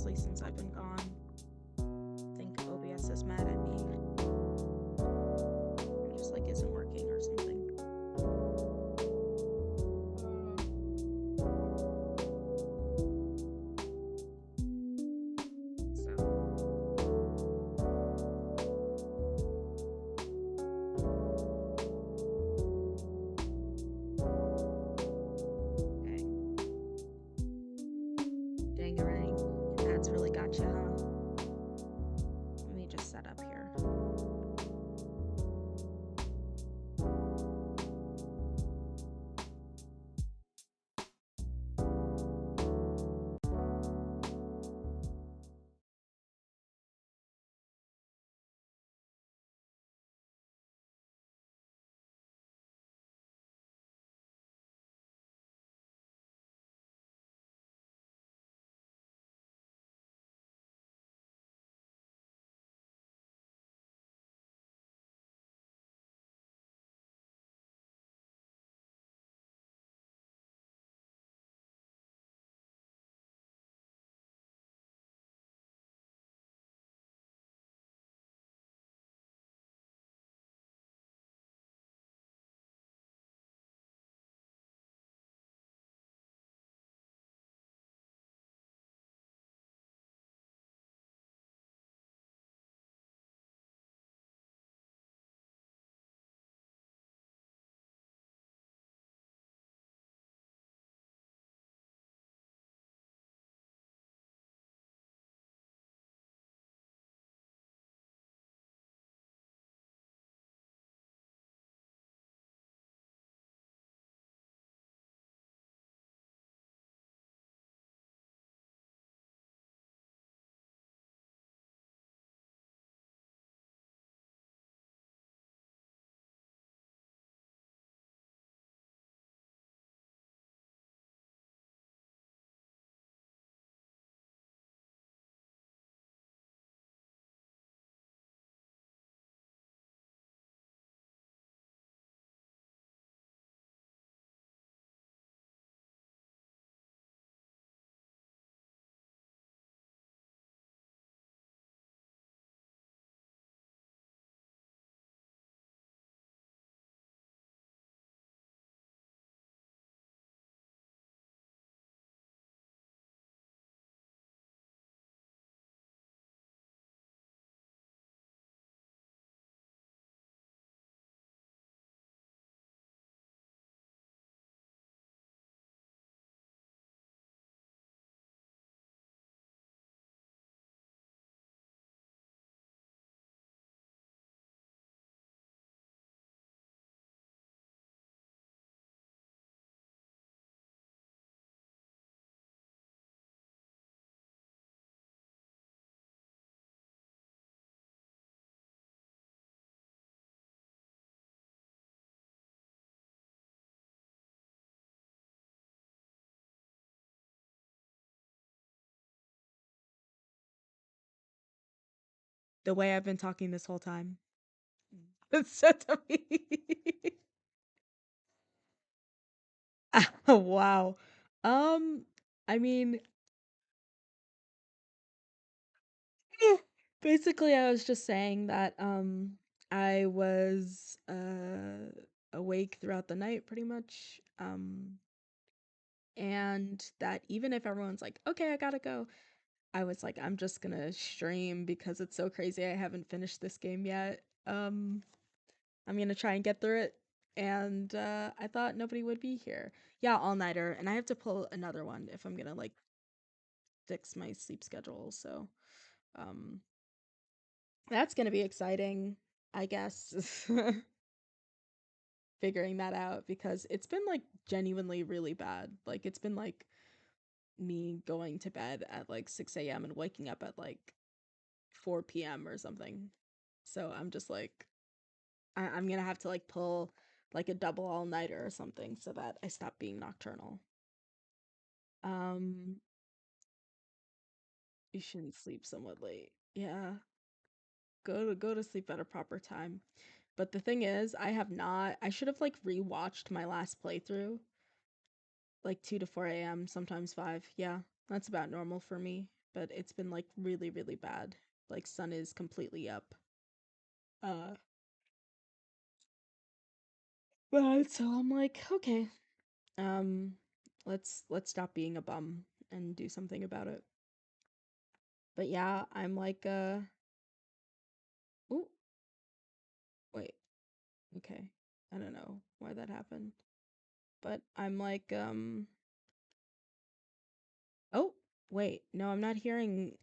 honestly, since I've been gone. I think OBS is mad at me. It just like isn't working or something. Dang. Dangarang. Ads really got you, huh? Let me just set up here. The way I've been talking this whole time. It's so to me. Wow. Um, I mean, basically I was just saying that I was awake throughout the night pretty much. And that even if everyone's like, "Okay, I got to go." I was like, "I'm just going to stream because it's so crazy I haven't finished this game yet." I'm going to try and get through it. And I thought nobody would be here. Yeah, all-nighter, and I have to pull another one if I'm going to like fix my sleep schedule. So, um that's going to be exciting, I guess. Figuring that out because it's been like genuinely really bad. Like it's been like me going to bed at like 6 a.m. and waking up at like 4 p.m. or something. So I'm just like, I'm gonna have to like pull like a double all nighter or something so that I stop being nocturnal. Um, you shouldn't sleep somewhat late. Yeah, go to sleep at a proper time. But the thing is, I have not. I should have like rewatched my last playthrough, like 2 to 4 a.m., sometimes 5. Yeah, that's about normal for me. but it's been like really, really bad. Like sun is completely up. Uh, but so I'm like, okay, um, let's stop being a bum and do something about it. But yeah, I'm like, oh, wait, okay, I don't know why that happened, but I'm like, oh, wait, no, I'm not hearing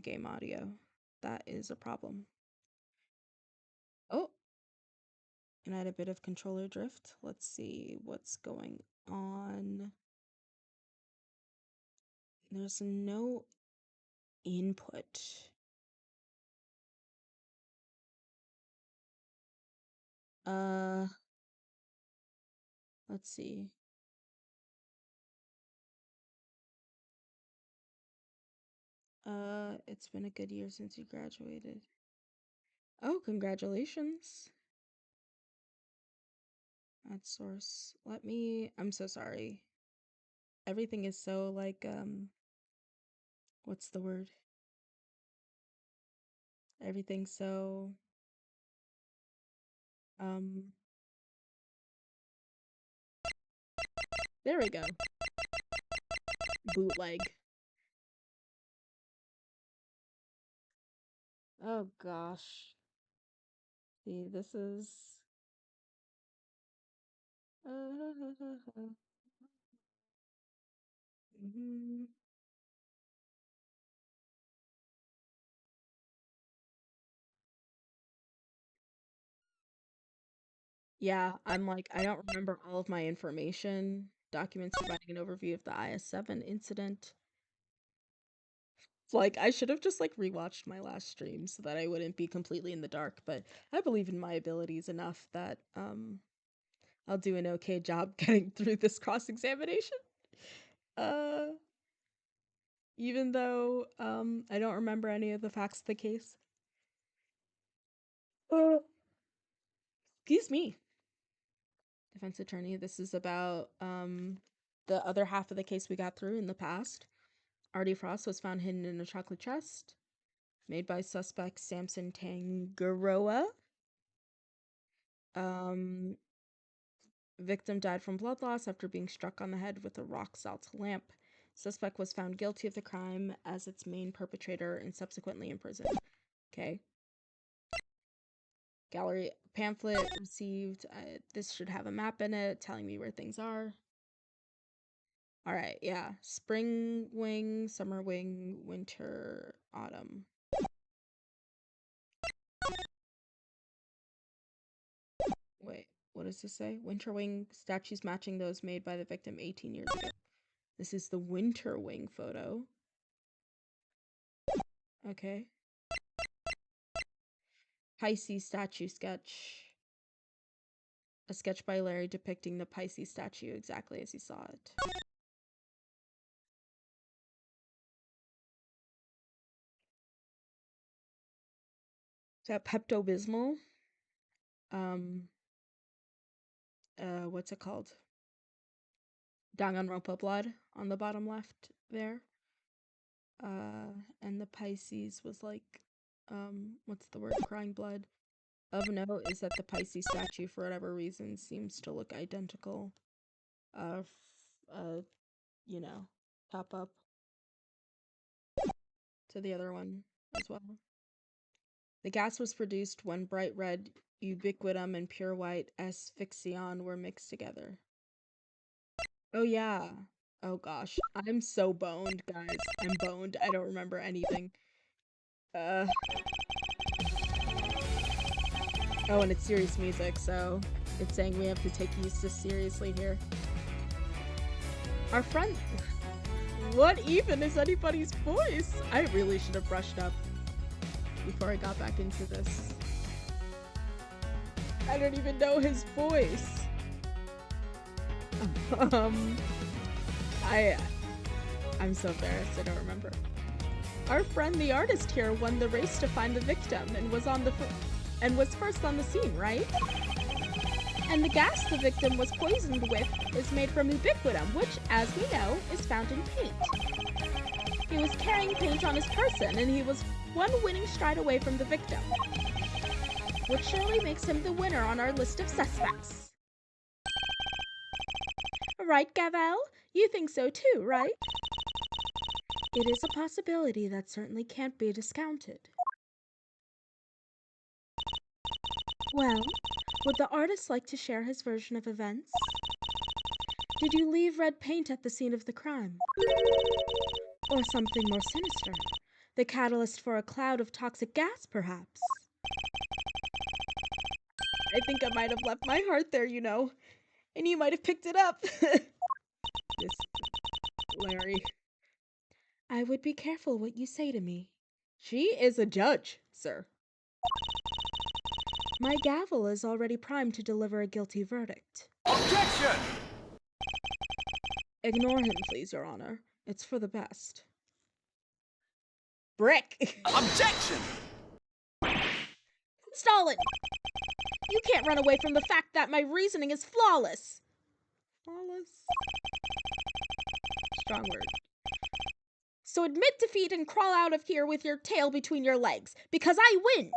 game audio. That is a problem. Oh, and I had a bit of controller drift. Let's see what's going on. There's no input. Uh, let's see. It's been a good year since you graduated. Oh, congratulations. At source. I'm so sorry. Everything is so like, what's the word? Everything's so, um, there we go. Bootleg. Oh gosh. See, this is, mhm. Yeah, I'm like, I don't remember all of my information. Documents providing an overview of the IS-7 incident. It's like, I should have just like rewatched my last stream so that I wouldn't be completely in the dark, but I believe in my abilities enough that I'll do an okay job getting through this cross-examination. Uh Even though I don't remember any of the facts of the case. Uh, Excuse me. Defense attorney, this is about the other half of the case we got through in the past. Artie Frost was found hidden in a chocolate chest made by suspect Samson Tangaroa. Um, Victim died from blood loss after being struck on the head with a rock salt lamp. Suspect was found guilty of the crime as its main perpetrator and subsequently imprisoned. Okay. Gallery pamphlet received. This should have a map in it telling me where things are. All right, yeah. Spring wing, summer wing, winter, autumn. Wait, what does this say? Winter wing statues matching those made by the victim 18 years ago. This is the winter wing photo. Okay. Pisces statue sketch. A sketch by Larry depicting the Pisces statue exactly as he saw it. Is that Pepto-Bismol? What's it called? Danganronpa blood on the bottom left there. And the Pisces was like, what's the word? Crying blood. Of note is that the Pisces statue, for whatever reason, seems to look identical. You know, top up to the other one as well. The gas was produced when bright red ubiquitum and pure white asphyxion were mixed together. Oh yeah. Oh gosh. I'm so boned, guys. I'm boned. I don't remember anything. Oh, and it's serious music, so it's saying we have to take Eustace seriously here. Our friend... What even is anybody's voice? I really should have brushed up before I got back into this. I don't even know his voice. I'm so embarrassed, I don't remember. Our friend the artist here won the race to find the victim and was first on the scene, right? And the gas the victim was poisoned with is made from ubiquitum, which, as we know, is found in paint. He was carrying paint on his person, and he was one winning stride away from the victim, which surely makes him the winner on our list of suspects. Right, Gavel? You think so too, right? It is a possibility that certainly can't be discounted. Well, would the artist like to share his version of events? Did you leave red paint at the scene of the crime? Or something more sinister? The catalyst for a cloud of toxic gas, perhaps? I think I might have left my heart there, you know. And you might have picked it up. This Larry. I would be careful what you say to me. She is a judge, sir. My gavel is already primed to deliver a guilty verdict. Objection! Ignore him, please, Your Honor. It's for the best. Brick! Objection! Stalin! You can't run away from the fact that my reasoning is flawless. Flawless? Strong word. So admit defeat and crawl out of here with your tail between your legs, because I win!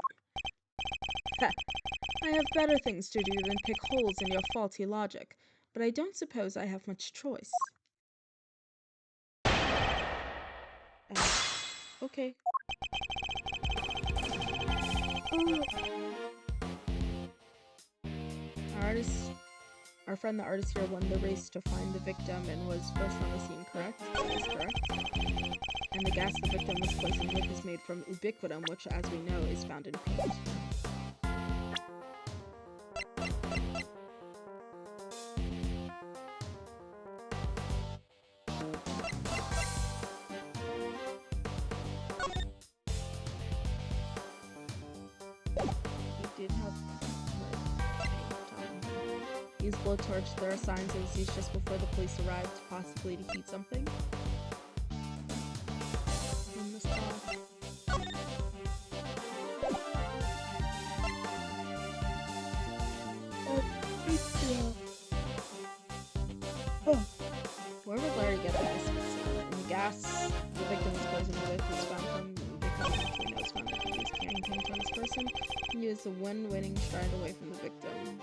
I have better things to do than pick holes in your faulty logic, but I don't suppose I have much choice. Okay. Our friend the artist here won the race to find the victim and was first on the scene, correct? That is correct. And the gas the victim was poisoned with is made from ubiquitum, which, as we know, is found in paint. He did have use blowtorch. There are signs it was used just before the police arrived, possibly to heat something. In this Where would Larry get this? And the gas the victim was poisoned with was found from because we know it's found that he was carrying paint on his person. He used a win-winning stride away from the victim.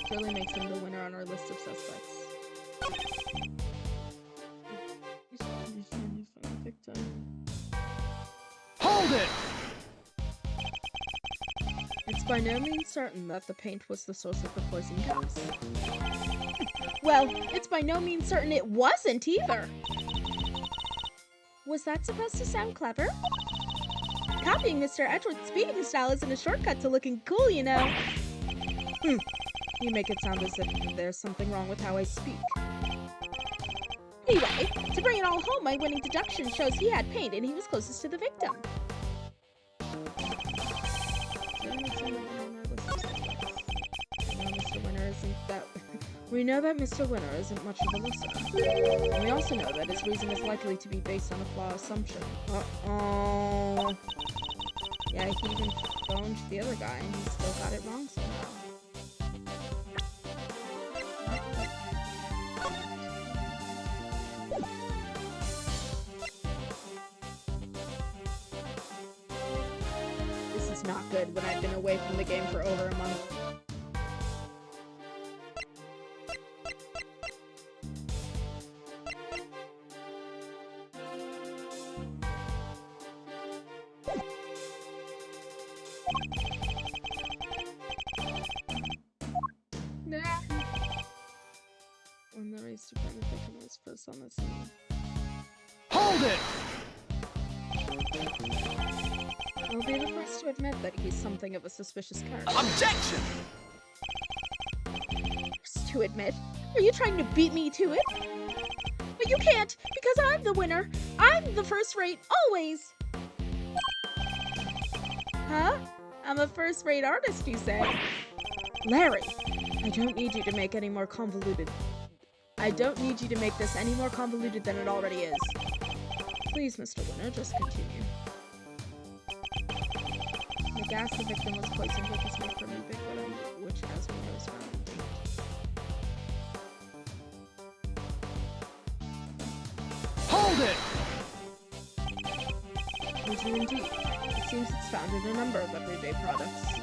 Surely makes him the winner on our list of suspects. Hold it! It's by no means certain that the paint was the source of the poison gas. Well, it's by no means certain it wasn't either. Was that supposed to sound clever? Copying Mr. Edward's speaking style isn't a shortcut to looking cool, you know. You make it sound as if there's something wrong with how I speak. Anyway, to bring it all home, my winning deduction shows he had paint and he was closest to the victim. We know that Mr. Winner isn't much of a listener. And we also know that his reason is likely to be based on a flawed assumption. Uh-oh. Yeah, he even phoned the other guy and he still got it wrong somehow. This is not good when I've been away from the game for over a month. When the race to find the victim was first on the scene. Hold it! I'll be the first to admit that he's something of a suspicious character. Objection! First to admit? Are you trying to beat me to it? But you can't, because I'm the winner. I'm the first rate, always. Huh? I'm a first-rate artist, you say? Larry, I don't need you to make any more convoluted. I don't need you to make this any more convoluted than it already is. Please, Mr. Winner, just continue. The gas the victim was poisoned with is made from ubiquitum, which, as we know, is found in it! Is it indeed? It seems it's found in a number of everyday products.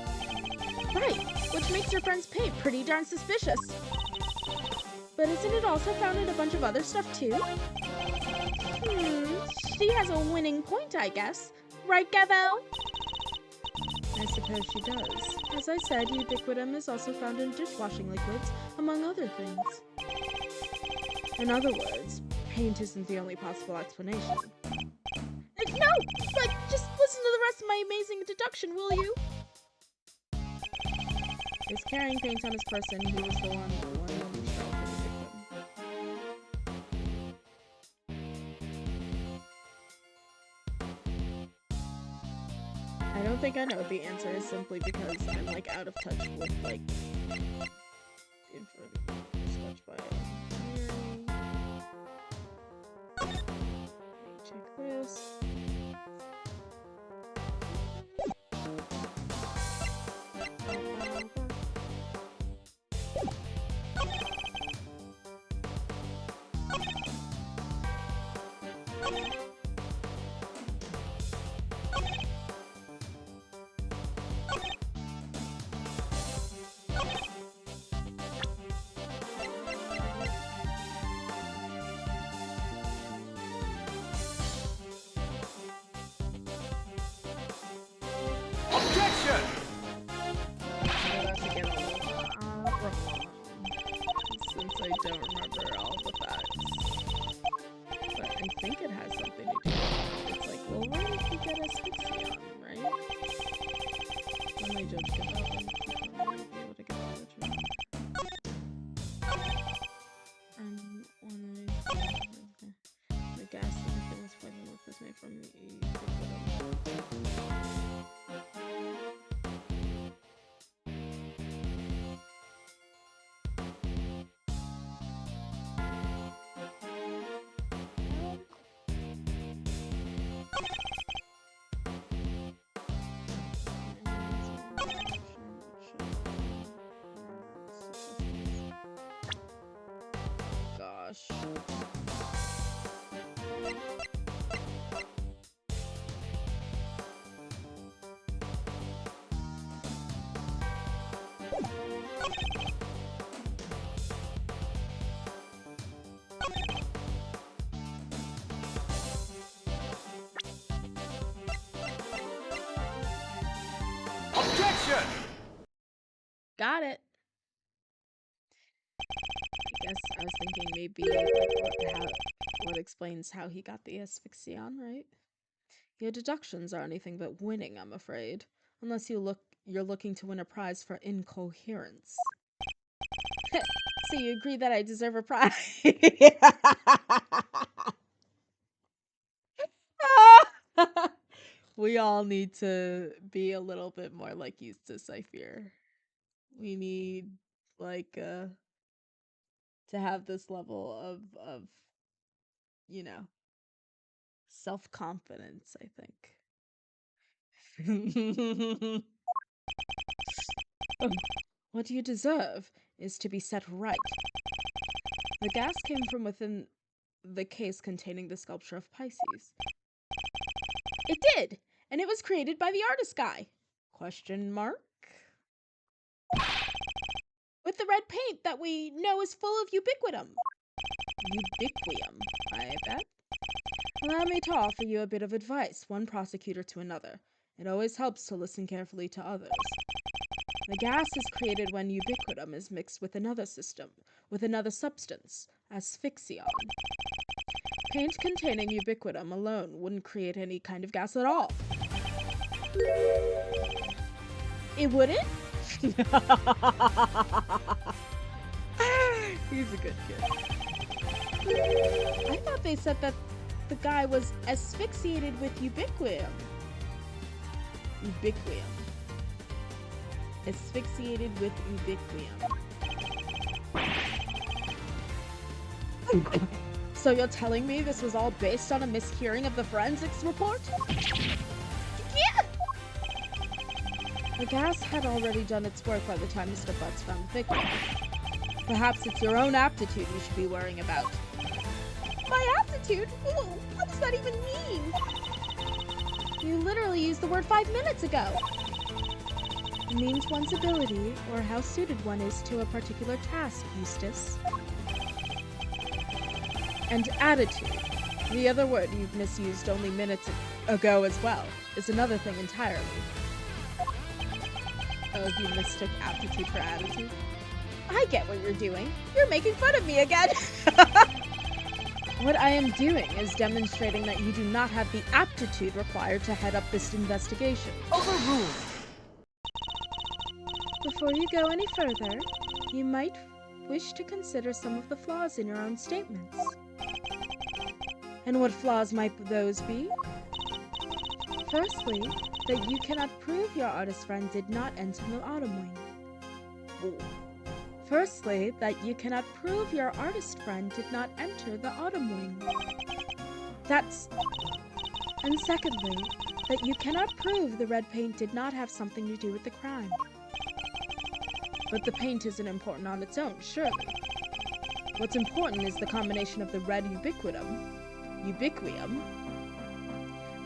Right, which makes your friend's paint pretty darn suspicious. But isn't it also found in a bunch of other stuff too? She has a winning point, I guess. Right, Gavel? I suppose she does. As I said, ubiquitum is also found in dishwashing liquids, among other things. In other words, paint isn't the only possible explanation. No! But just listen to the rest of my amazing deduction, will you? He's carrying paint on his person. He was the one who shot the victim. I don't think I know the answer is simply because I'm like out of touch with like sketch by check this. Objection! Since I don't remember all the facts. But I think it has something to do with it. It's like, well, where did he get asphyxion, right? When my judge gets up and people might be able to get the judgment. When the gas that was poison was made from the gosh. Objection! Got it. I guess I was thinking maybe like what explains how he got the asphyxion, right? Your deductions are anything but winning, I'm afraid. Unless you're looking to win a prize for incoherence. So you agree that I deserve a prize? We all need to be a little bit more like Eustace, I fear. We need like to have this level of you know, self-confidence, I think. What you deserve is to be set right. The gas came from within the case containing the sculpture of Pisces. It did, and it was created by the artist guy. Question mark? With the red paint that we know is full of ubiquitum. Ubiquium, I bet. Allow me to offer you a bit of advice, one prosecutor to another. It always helps to listen carefully to others. The gas is created when ubiquitum is mixed with another substance, asphyxion. Paint containing ubiquitum alone wouldn't create any kind of gas at all. It wouldn't? He's a good kid. I thought they said that the guy was asphyxiated with ubiquium. Ubiquium. Asphyxiated with ubiquium. So you're telling me this was all based on a mishearing of the forensics report? Yeah! The gas had already done its work by the time Mr. Butts found the victim. Perhaps it's your own aptitude you should be worrying about. My aptitude? What does that even mean? You literally used the word 5 minutes ago. It means one's ability or how suited one is to a particular task, Eustace. And attitude, the other word you've misused only minutes ago as well, is another thing entirely. Oh, you mistook aptitude for attitude? I get what you're doing. You're making fun of me again. What I am doing is demonstrating that you do not have the aptitude required to head up this investigation. Overruled. Before you go any further, you might wish to consider some of the flaws in your own statements. And what flaws might those be? Firstly, that you cannot prove your artist friend did not enter the Autumn Wing. Firstly, that you cannot prove your artist friend did not enter the Autumn Wing. And secondly, that you cannot prove the red paint did not have something to do with the crime. But the paint isn't important on its own, surely. What's important is the combination of the red ubiquium,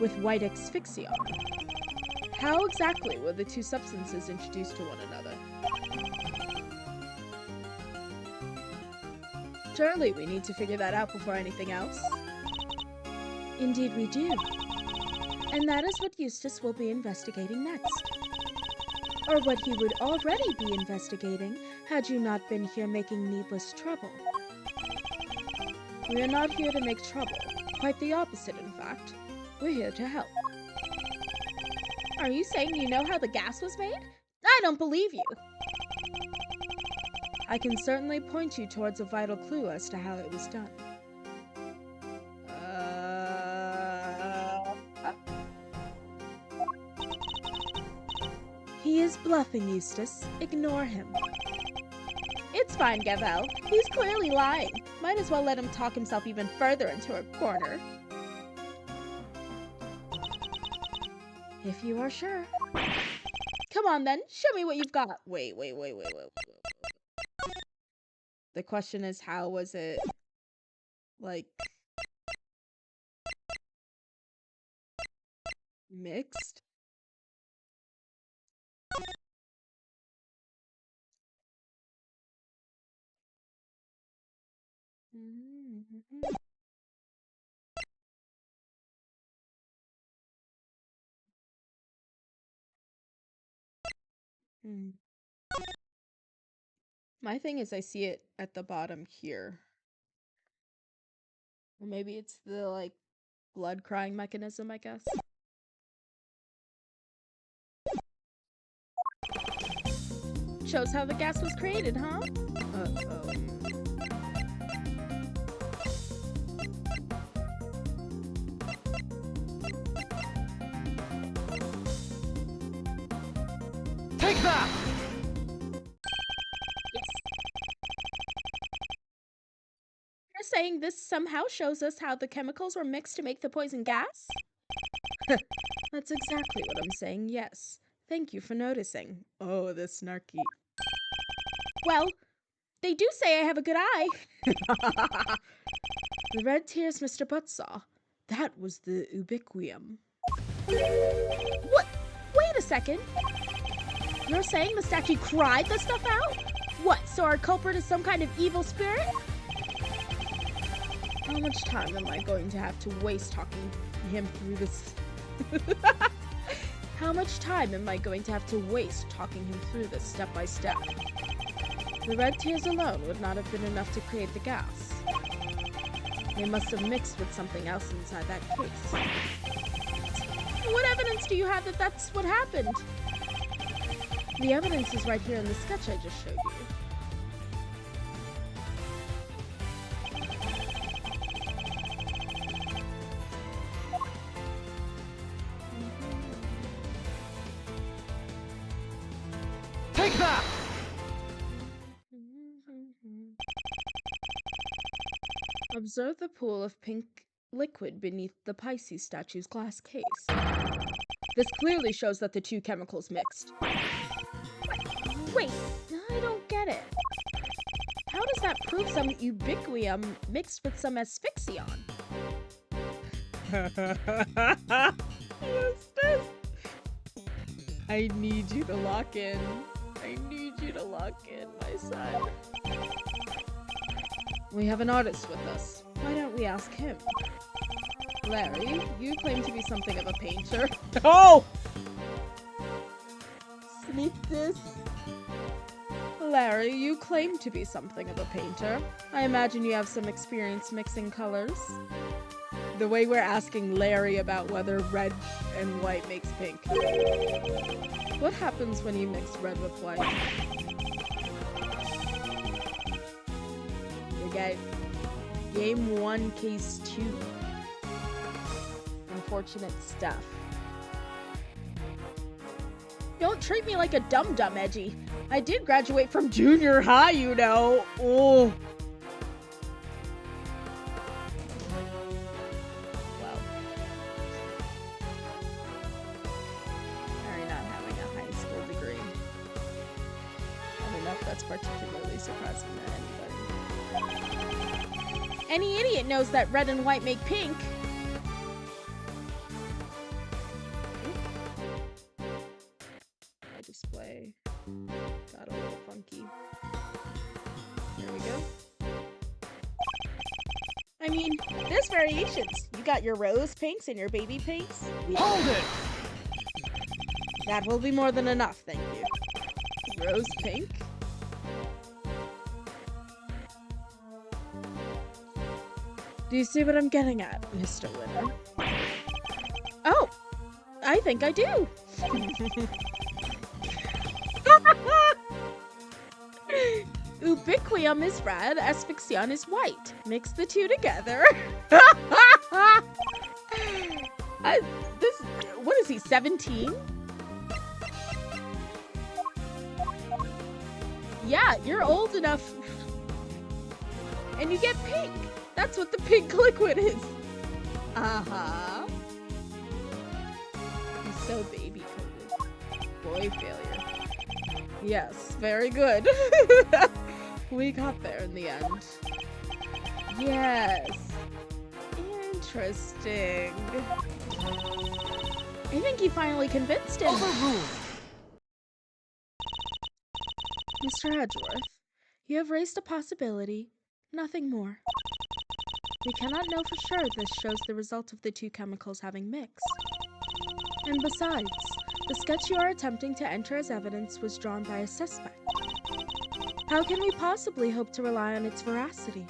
with white asphyxion. How exactly were the two substances introduced to one another? Surely we need to figure that out before anything else. Indeed we do. And that is what Eustace will be investigating next. Or what he would already be investigating had you not been here making needless trouble. We are not here to make trouble. Quite the opposite, in fact. We're here to help. Are you saying you know how the gas was made? I don't believe you. I can certainly point you towards a vital clue as to how it was done. He is bluffing, Eustace. Ignore him. It's fine, Gavel. He's clearly lying. Might as well let him talk himself even further into a corner. If you are sure. Come on then, show me what you've got. Wait. The question is, how was it, like, mixed? My thing is I see it at the bottom here. Or maybe it's the, like, blood crying mechanism, I guess. Shows how the gas was created, huh? Uh-oh. Take that! Yes. You're saying this somehow shows us how the chemicals were mixed to make the poison gas? That's exactly what I'm saying, yes. Thank you for noticing. Oh, the snarky. Well, they do say I have a good eye. The red tears Mr. Butt saw. That was the ubiquium. What? Wait a second. You're saying the statue cried the stuff out? What, so our culprit is some kind of evil spirit? How much time am I going to have to waste talking him through this? How much time am I going to have to waste talking him through this step by step? The red tears alone would not have been enough to create the gas. They must have mixed with something else inside that case. What evidence do you have that that's what happened? The evidence is right here in the sketch I just showed you. Take that! Observe the pool of pink liquid beneath the Pisces statue's glass case. This clearly shows that the two chemicals mixed. Wait, I don't get it. How does that prove some ubiquium mixed with some asphyxion. What's this? I need you to lock in. I need you to lock in, my son. We have an artist with us. Why don't we ask him? Larry, you claim to be something of a painter. Oh! Sneak this. Larry, you claim to be something of a painter. I imagine you have some experience mixing colors. The way we're asking Larry about whether red and white makes pink. What happens when you mix red with white? You get game 1, case 2. Unfortunate stuff. Don't treat me like a dum-dum, Edgy. I did graduate from junior high, you know. Oh. Well. Harry not having a high school degree. I don't know if that's particularly surprising to anybody. Any idiot knows that red and white make pink. Display got a little funky. There we go. I mean, there's variations. You got your rose pinks and your baby pinks. Hold it! That will be more than enough, thank you. Rose pink? Do you see what I'm getting at, Mr. Winner? Oh! I think I do! Ubiquium is red, asphyxion is white. Mix the two together. What is he, 17? Yeah, you're old enough. And you get pink. That's what the pink liquid is. Uh-huh. He's so baby-coded. Boy failure. Yes, very good. We got there in the end. Yes. Interesting. I think he finally convinced him. Overruled. Mr. Edgeworth, you have raised a possibility, nothing more. We cannot know for sure this shows the result of the two chemicals having mixed. And besides, the sketch you are attempting to enter as evidence was drawn by a suspect. How can we possibly hope to rely on its veracity?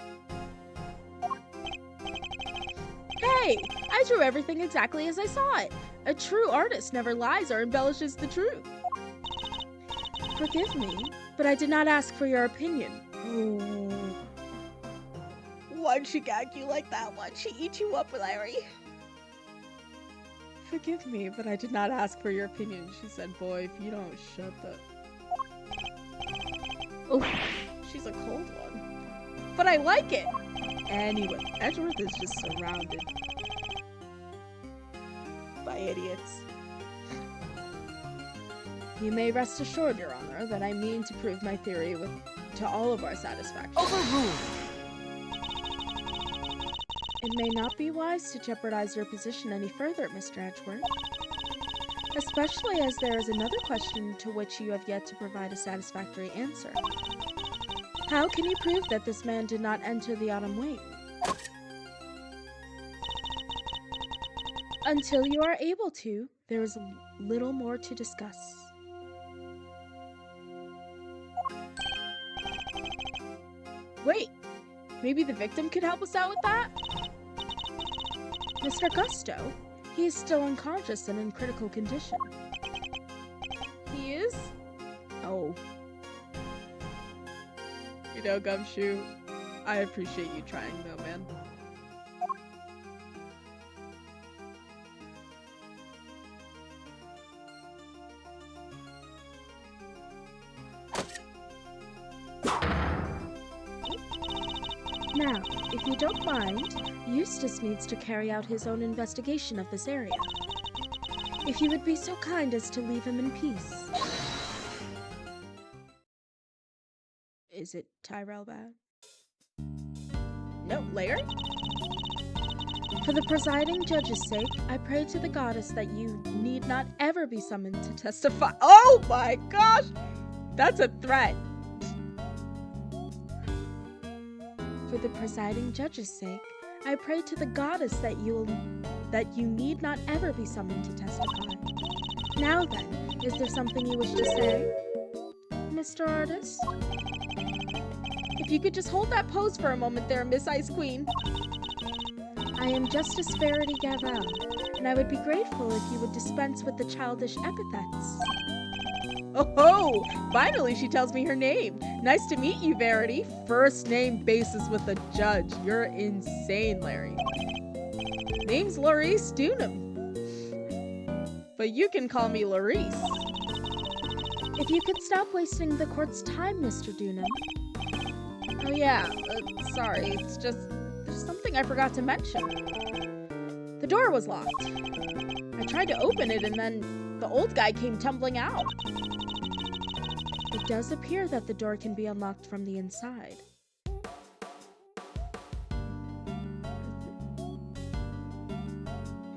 Hey! I drew everything exactly as I saw it! A true artist never lies or embellishes the truth. Forgive me, but I did not ask for your opinion. Oh. Why'd she gag you like that? Why'd she eat you up, Larry? Forgive me, but I did not ask for your opinion, she said. Boy, if you don't shut the... Oh, she's a cold one. But I like it! Anyway, Edgeworth is just surrounded by idiots. You may rest assured, Your Honor, that I mean to prove my theory to all of our satisfaction. Overruled. It may not be wise to jeopardize your position any further, Mr. Edgeworth. Especially as there is another question to which you have yet to provide a satisfactory answer. How can you prove that this man did not enter the autumn wing? Until you are able to, there is little more to discuss. Wait, maybe the victim could help us out with that? Mr. Gusto, he is still unconscious and in critical condition. He is? Oh. You know, Gumshoe, I appreciate you trying though, man. Now, if you don't mind, Eustace needs to carry out his own investigation of this area. If you would be so kind as to leave him in peace. Is it Tyrell bad? No, Larry? For the presiding judge's sake, I pray to the goddess that you need not ever be summoned to testify. Oh my gosh! That's a threat. For the presiding judge's sake, I pray to the goddess that you need not ever be summoned to testify. Now then, is there something you wish to say, Mr. Artist? If you could just hold that pose for a moment there, Miss Ice Queen. I am Justice Verity Gavel, and I would be grateful if you would dispense with the childish epithets. Oh, finally she tells me her name. Nice to meet you, Verity. First name basis with the judge. You're insane, Larry. Name's Laurice Dunham. But you can call me Laurice. If you could stop wasting the court's time, Mr. Dunham. Oh yeah, sorry, it's just there's something I forgot to mention. The door was locked. I tried to open it and then the old guy came tumbling out. It does appear that the door can be unlocked from the inside.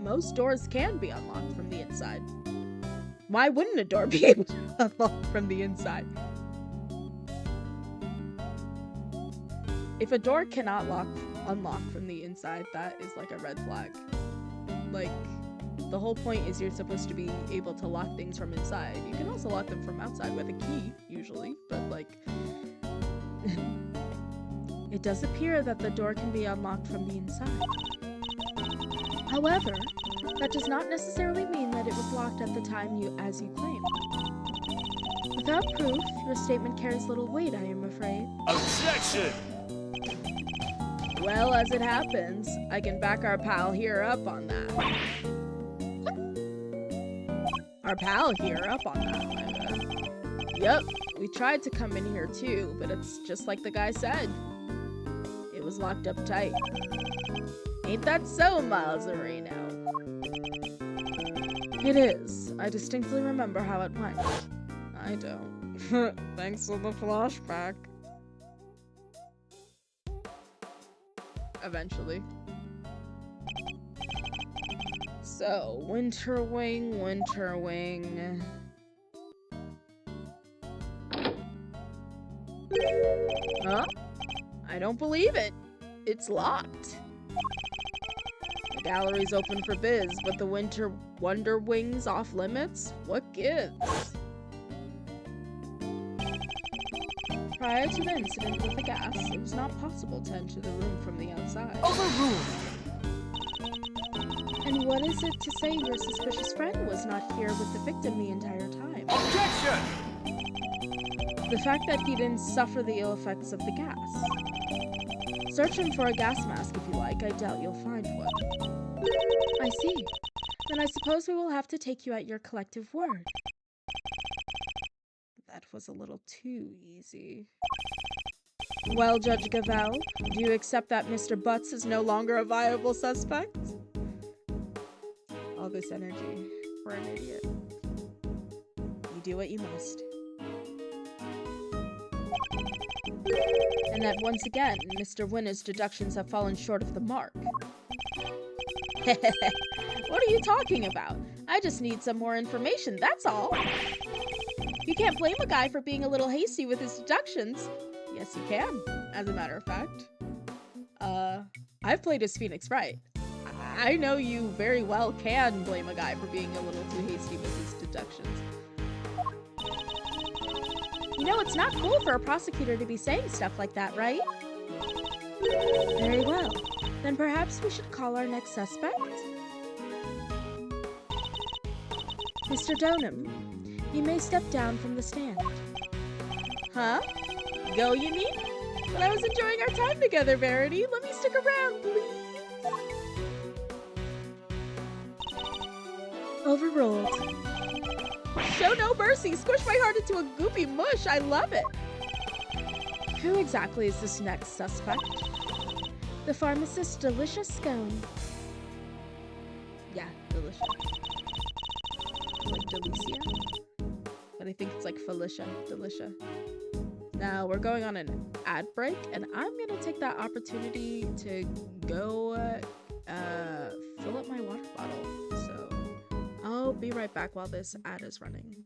Most doors can be unlocked from the inside. Why wouldn't a door be able to unlock from the inside? If a door cannot unlock from the inside, that is like a red flag. Like, the whole point is you're supposed to be able to lock things from inside. You can also lock them from outside with a key, usually, but like... It does appear that the door can be unlocked from the inside. However, that does not necessarily mean that it was locked at the time as you claim. Without proof, your statement carries little weight, I am afraid. Objection! Well, as it happens, I can back our pal here up on that. Our pal here up on that, my bad. Yep, we tried to come in here too, but it's just like the guy said. It was locked up tight. Ain't that so, Miles Areno? It is. I distinctly remember how it went. I don't. Thanks for the flashback. Eventually. So, Winterwing. Huh? I don't believe it. It's locked. The gallery's open for biz, but the Wonder Wing's off limits? What gives? Prior to the incident with the gas, it was not possible to enter the room from the outside. Overruled! And what is it to say your suspicious friend was not here with the victim the entire time? Objection! The fact that he didn't suffer the ill effects of the gas. Search him for a gas mask if you like. I doubt you'll find one. I see. Then I suppose we will have to take you at your collective word. That was a little too easy. Well, Judge Gavel, do you accept that Mr. Butts is no longer a viable suspect? All this energy for an idiot. You do what you must. And that once again, Mr. Winner's deductions have fallen short of the mark. What are you talking about? I just need some more information, that's all. You can't blame a guy for being a little hasty with his deductions. Yes, you can, as a matter of fact. I've played as Phoenix Wright. I know you very well can blame a guy for being a little too hasty with his deductions. You know, it's not cool for a prosecutor to be saying stuff like that, right? Very well. Then perhaps we should call our next suspect? Mr. Donham, you may step down from the stand. Huh? Go, you mean? But I was enjoying our time together, Verity. Let me stick around, please. Overruled. Show no mercy. Squish my heart into a goopy mush. I love it. Who exactly is this next suspect? The pharmacist's delicious scone. Yeah, delicious. Like Delicia? But I think it's like Felicia. Delicia. Now we're going on an ad break, and I'm gonna take that opportunity to go fill up my water bottle. So I'll be right back while this ad is running.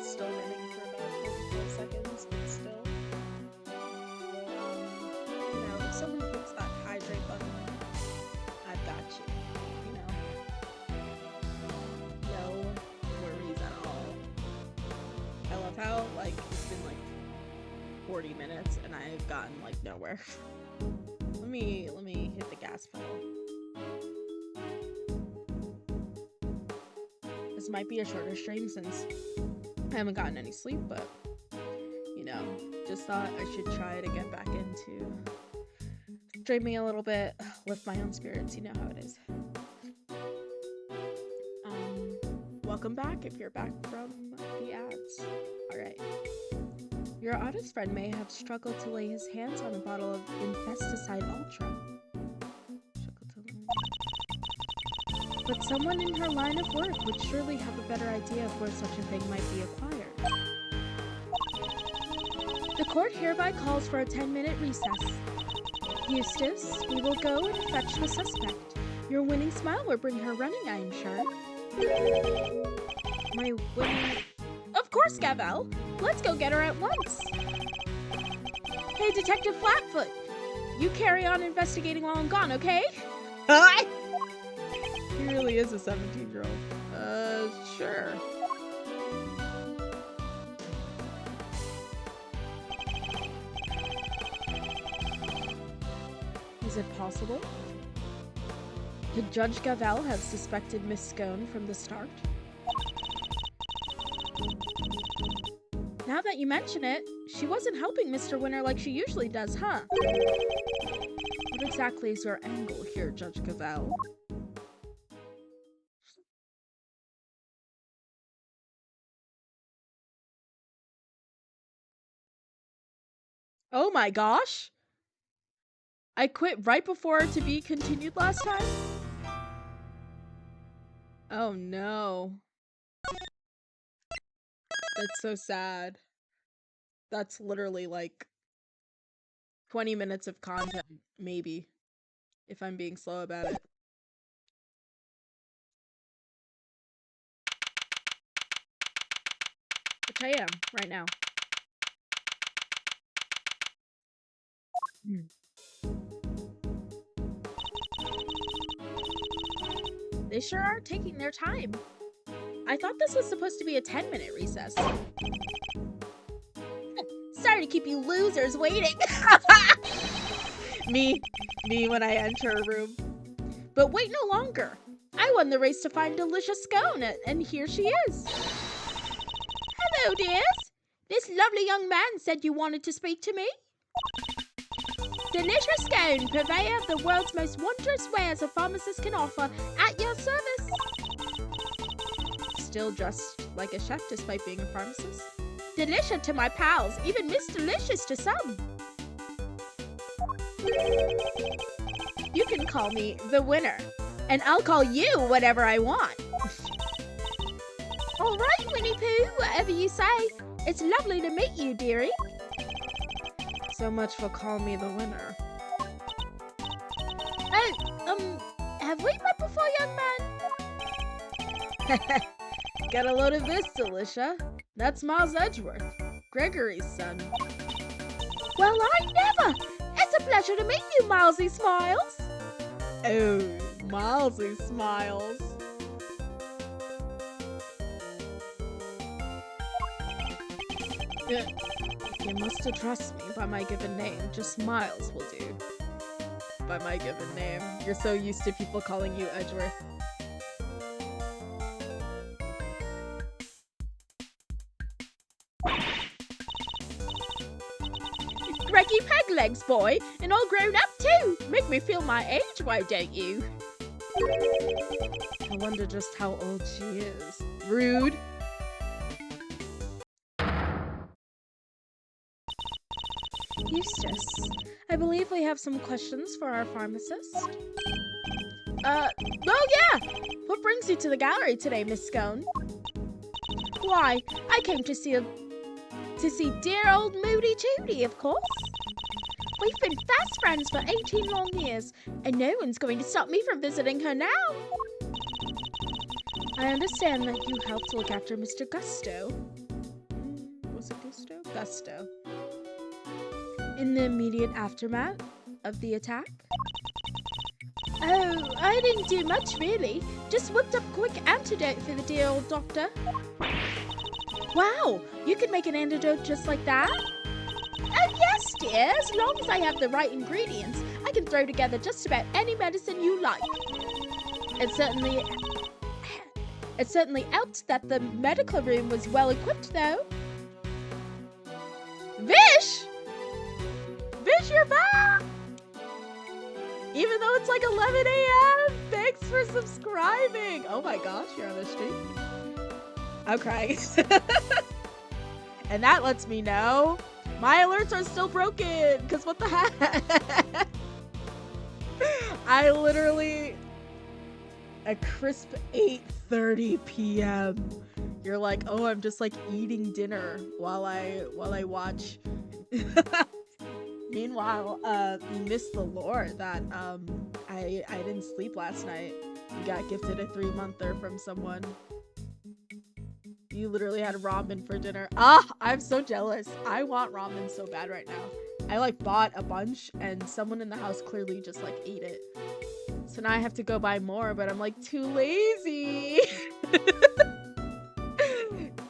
Still running for about 44 seconds, but still. Now, if someone hits that hydrate button, I've got you. You know, no worries at all. I love how, like, it's been like 40 minutes and I've gotten like nowhere. Let me hit the gas pedal. This might be a shorter stream since I haven't gotten any sleep, but you know, just thought I should try to get back into streaming a little bit, lift my own spirits, you know how it is. Welcome back if you're back from the ads. Alright. Your honest friend may have struggled to lay his hands on a bottle of Infesticide Ultra. But someone in her line of work would surely have a better idea of where such a thing might be acquired. The court hereby calls for a 10-minute recess. Eustace, we will go and fetch the suspect. Your winning smile will bring her running, I am sure. My winning... course, Gavel. Let's go get her at once. Hey, Detective Flatfoot. You carry on investigating while I'm gone, okay? He really is a 17-year-old. Sure. Is it possible? Could Judge Gavel have suspected Miss Scone from the start? Now that you mention it, she wasn't helping Mr. Winter like she usually does, huh? What exactly is your angle here, Judge Gavel? Oh my gosh! I quit right before to be continued last time? Oh no. That's so sad. That's literally like 20 minutes of content, maybe, if I'm being slow about it. Which I am, right now. They sure are taking their time. I thought this was supposed to be a 10-minute recess. Sorry to keep you losers waiting. Me when I enter a room. But wait no longer. I won the race to find Delicious Scone, and here she is. Hello, dears. This lovely young man said you wanted to speak to me. Delicious Scone, purveyor of the world's most wondrous wares a pharmacist can offer, at your service. Still dressed like a chef despite being a pharmacist. Delicia to my pals, even Miss Delicious to some. You can call me the winner, and I'll call you whatever I want. All right, Winnie Pooh, whatever you say. It's lovely to meet you, dearie. So much for call me the winner. Oh, have we met before, young man? Get a load of this, Delicia. That's Miles Edgeworth, Gregory's son. Well, I never! It's a pleasure to meet you, Milesy Smiles. Oh, Milesy Smiles. You must address me by my given name. Just Miles will do. By my given name. You're so used to people calling you Edgeworth. Greggy Peglegs, boy, and all grown up too. Make me feel my age, why don't you? I wonder just how old she is. Rude. Eustace, I believe we have some questions for our pharmacist. Oh yeah! What brings you to the gallery today, Miss Scone? Why, I came to see dear old Moody Judy, of course. We've been fast friends for 18 long years, and no one's going to stop me from visiting her now. I understand that you helped look after Mr. Gusto. Was it Gusto? Gusto. In the immediate aftermath of the attack? Oh, I didn't do much really. Just whipped up a quick antidote for the dear old doctor. Wow, you could make an antidote just like that? Oh yes, dear. As long as I have the right ingredients, I can throw together just about any medicine you like. It certainly helped that the medical room was well equipped, though. Vish! Vish, you're back! Even though it's like 11 a.m. Thanks for subscribing. Oh my gosh, you're on the stream. Okay. And that lets me know my alerts are still broken, because what the heck? I literally, a crisp 8:30 p.m. You're like, oh, I'm just like eating dinner while I watch. Meanwhile, you missed the lore that I didn't sleep last night. You got gifted a 3-monther from someone. You literally had ramen for dinner. Ah, I'm so jealous. I want ramen so bad right now. I like bought a bunch and someone in the house clearly just like ate it. So now I have to go buy more, but I'm like too lazy.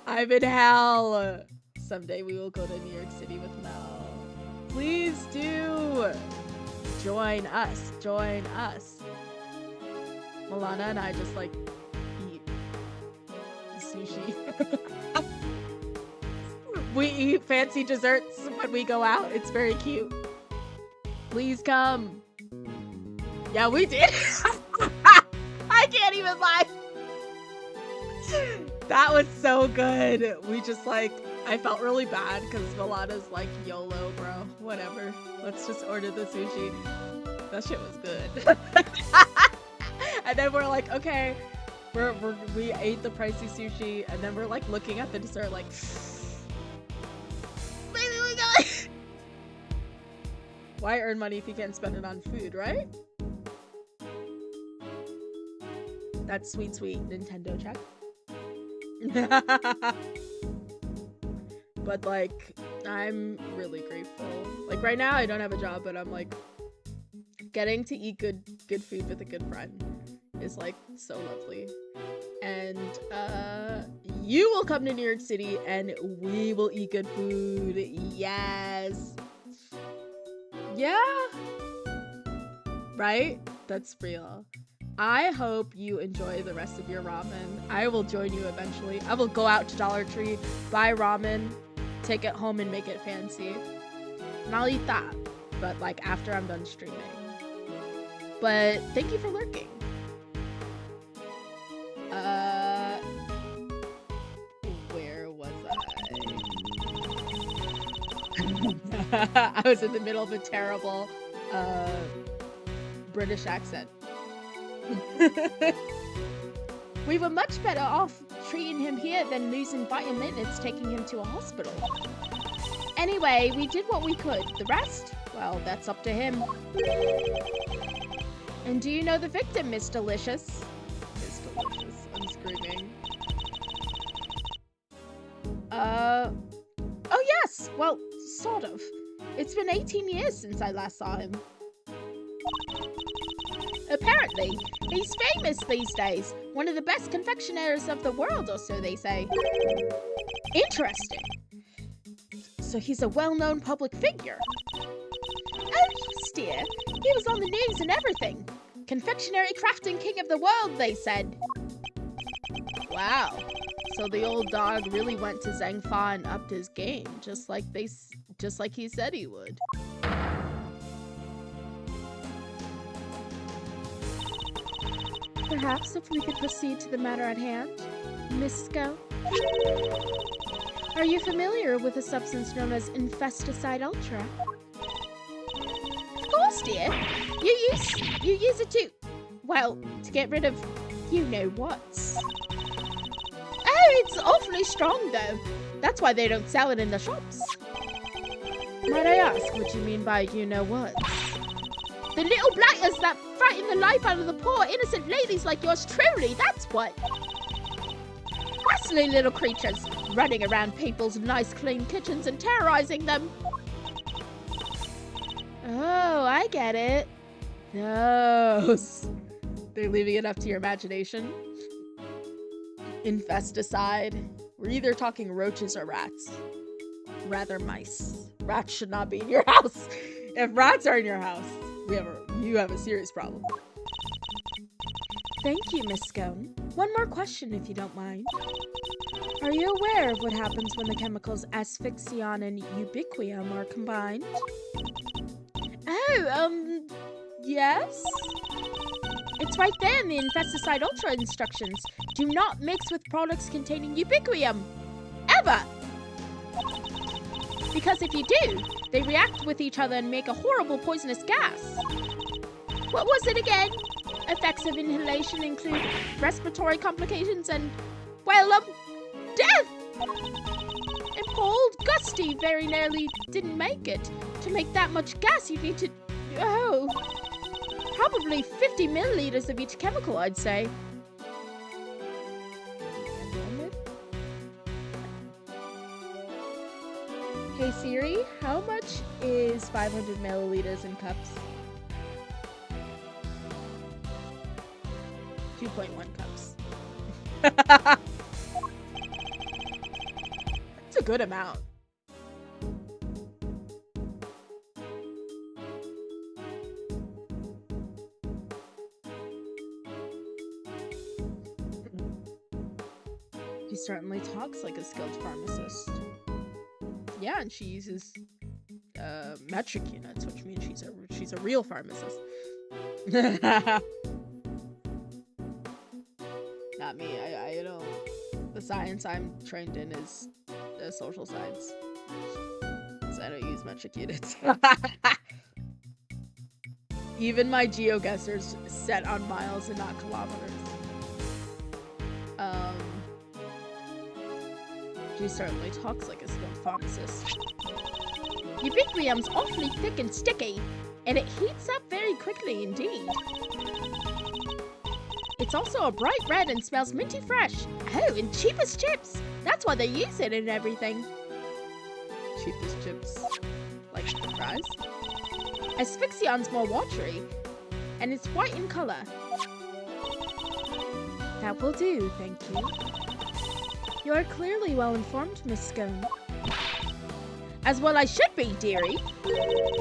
I'm in hell. Someday we will go to New York City with Mel. Please do. Join us. Join us. Milana and I just like eat sushi. We eat fancy desserts when we go out. It's very cute. Please come. Yeah, we did. I can't even lie. That was so good. We just like, I felt really bad because Milana's like, YOLO, bro. Whatever. Let's just order the sushi. That shit was good. And then we're like, okay, we ate the pricey sushi, and then we're like looking at the dessert like, maybe we go. Why earn money if you can't spend it on food, right? That's sweet, sweet Nintendo check. But like, I'm really grateful. Like right now, I don't have a job, but I'm like, getting to eat good food with a good friend is like so lovely. And you will come to New York City and we will eat good food. Yes. Yeah. Right? That's real. I hope you enjoy the rest of your ramen. I will join you eventually. I will go out to Dollar Tree, buy ramen, take it home and make it fancy. And I'll eat that. But like after I'm done streaming. But thank you for lurking. Where was I? I was in the middle of a terrible British accent. We were much better off treating him here than losing vitamins taking him to a hospital. Anyway, we did what we could. The rest? Well, that's up to him. And do you know the victim, Miss Delicious? Miss Delicious. I'm screaming. Oh yes! Well, sort of. It's been 18 years since I last saw him. Apparently, he's famous these days. One of the best confectioners of the world, or so they say. Interesting. So he's a well-known public figure. Oh, yes, dear. He was on the news and everything. Confectionery crafting king of the world, they said. Wow. So the old dog really went to Zhangfa and upped his game, just like he said he would. Perhaps if we could proceed to the matter at hand, Miss Sko. Are you familiar with a substance known as Infesticide Ultra? Of course, dear. You use it to get rid of you-know-whats. Oh, it's awfully strong, though. That's why they don't sell it in the shops. Might I ask what you mean by you-know-whats? The little blackers that frighten the life out of the poor, innocent ladies like yours truly, that's what. Ghastly little creatures, running around people's nice clean kitchens and terrorizing them. Oh, I get it. Those. They're leaving it up to your imagination. Infesticide. We're either talking roaches or rats. Rather mice. Rats should not be in your house. If rats are in your house, you have a serious problem. Thank you, Miss Scone. One more question, if you don't mind. Are you aware of what happens when the chemicals asphyxion and ubiquium are combined? Oh, yes? It's right there in the Infesticide Ultra instructions. Do not mix with products containing ubiquium. Ever! Because if you do, they react with each other and make a horrible poisonous gas. What was it again? Effects of inhalation include respiratory complications and, death! And poor old Gusty very nearly didn't make it. To make that much gas, you need to... probably 50 milliliters of each chemical, I'd say. Hey Siri, how much is 500 milliliters in cups? 2.1 cups. It's a good amount. She certainly talks like a skilled pharmacist. Yeah, and she uses metric units, which means she's a real pharmacist. Not me. I don't. The science I'm trained in is social science, so I don't use metric units. Even my GeoGuesser's set on miles and not kilometers. She certainly talks like a skilled pharmacist. Ubiquinum's awfully thick and sticky, and it heats up very quickly indeed. It's also a bright red and smells minty fresh. Oh, and cheap as chips. That's why they use it and everything. Cheap as chips? Like the fries? Asphyxion's more watery, and it's white in color. That will do, thank you. You are clearly well informed, Miss Scone. As well I should be, dearie.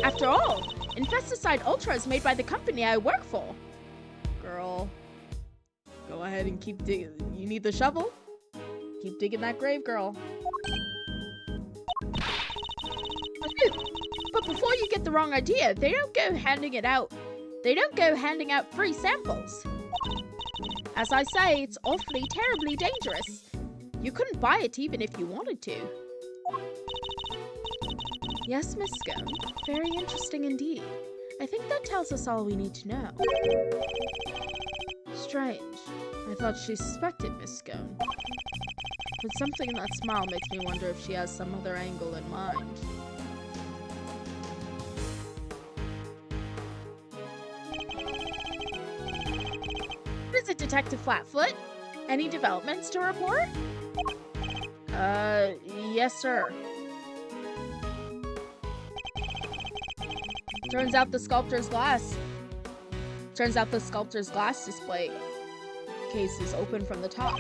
After all, Infesticide Ultra is made by the company I work for. Girl, go ahead and keep digging. You need the shovel? Keep digging that grave, girl. But before you get the wrong idea, they don't go handing out free samples. As I say, it's awfully, terribly dangerous. You couldn't buy it even if you wanted to. Yes, Miss Scone. Very interesting indeed. I think that tells us all we need to know. Strange. I thought she suspected Miss Scone. But something in that smile makes me wonder if she has some other angle in mind. Visit Detective Flatfoot. Any developments to report? Yes, sir. Turns out the sculptor's glass display case is open from the top.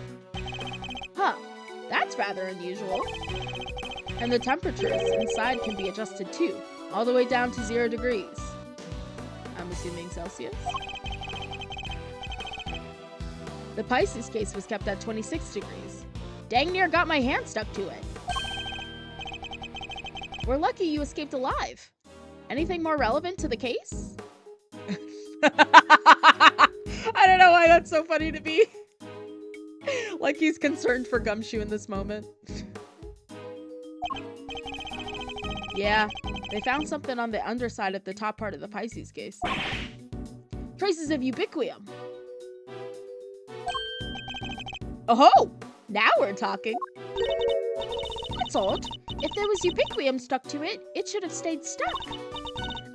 Huh, that's rather unusual. And the temperatures inside can be adjusted too, all the way down to 0 degrees. I'm assuming Celsius. The Pisces case was kept at 26 degrees. Dang near got my hand stuck to it. We're lucky you escaped alive. Anything more relevant to the case? I don't know why that's so funny to me. Like he's concerned for Gumshoe in this moment. Yeah, they found something on the underside of the top part of the Pisces case. Traces of ubiquium. Oh, now we're talking. That's odd. If there was ubiquium stuck to it, it should have stayed stuck.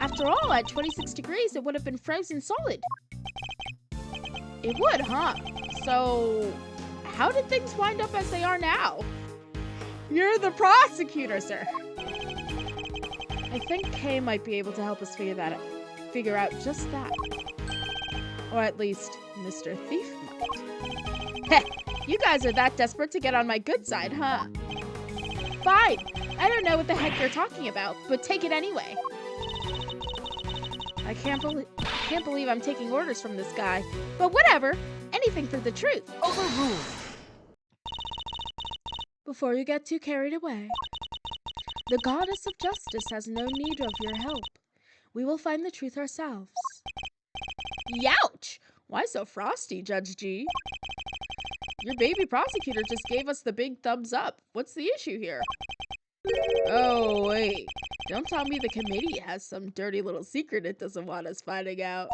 After all, at 26 degrees, it would have been frozen solid. It would, huh? So, how did things wind up as they are now? You're the prosecutor, sir. I think Kay might be able to help us figure out just that. Or at least, Mr. Thief might. Heh, you guys are that desperate to get on my good side, huh? Fine. I don't know what the heck you're talking about, but take it anyway. I can't believe I'm taking orders from this guy, but whatever. Anything for the truth. Overruled. Before you get too carried away, the goddess of justice has no need of your help. We will find the truth ourselves. Youch! Why so frosty, Judge G? Your baby prosecutor just gave us the big thumbs up. What's the issue here? Oh, wait. Don't tell me the committee has some dirty little secret it doesn't want us finding out.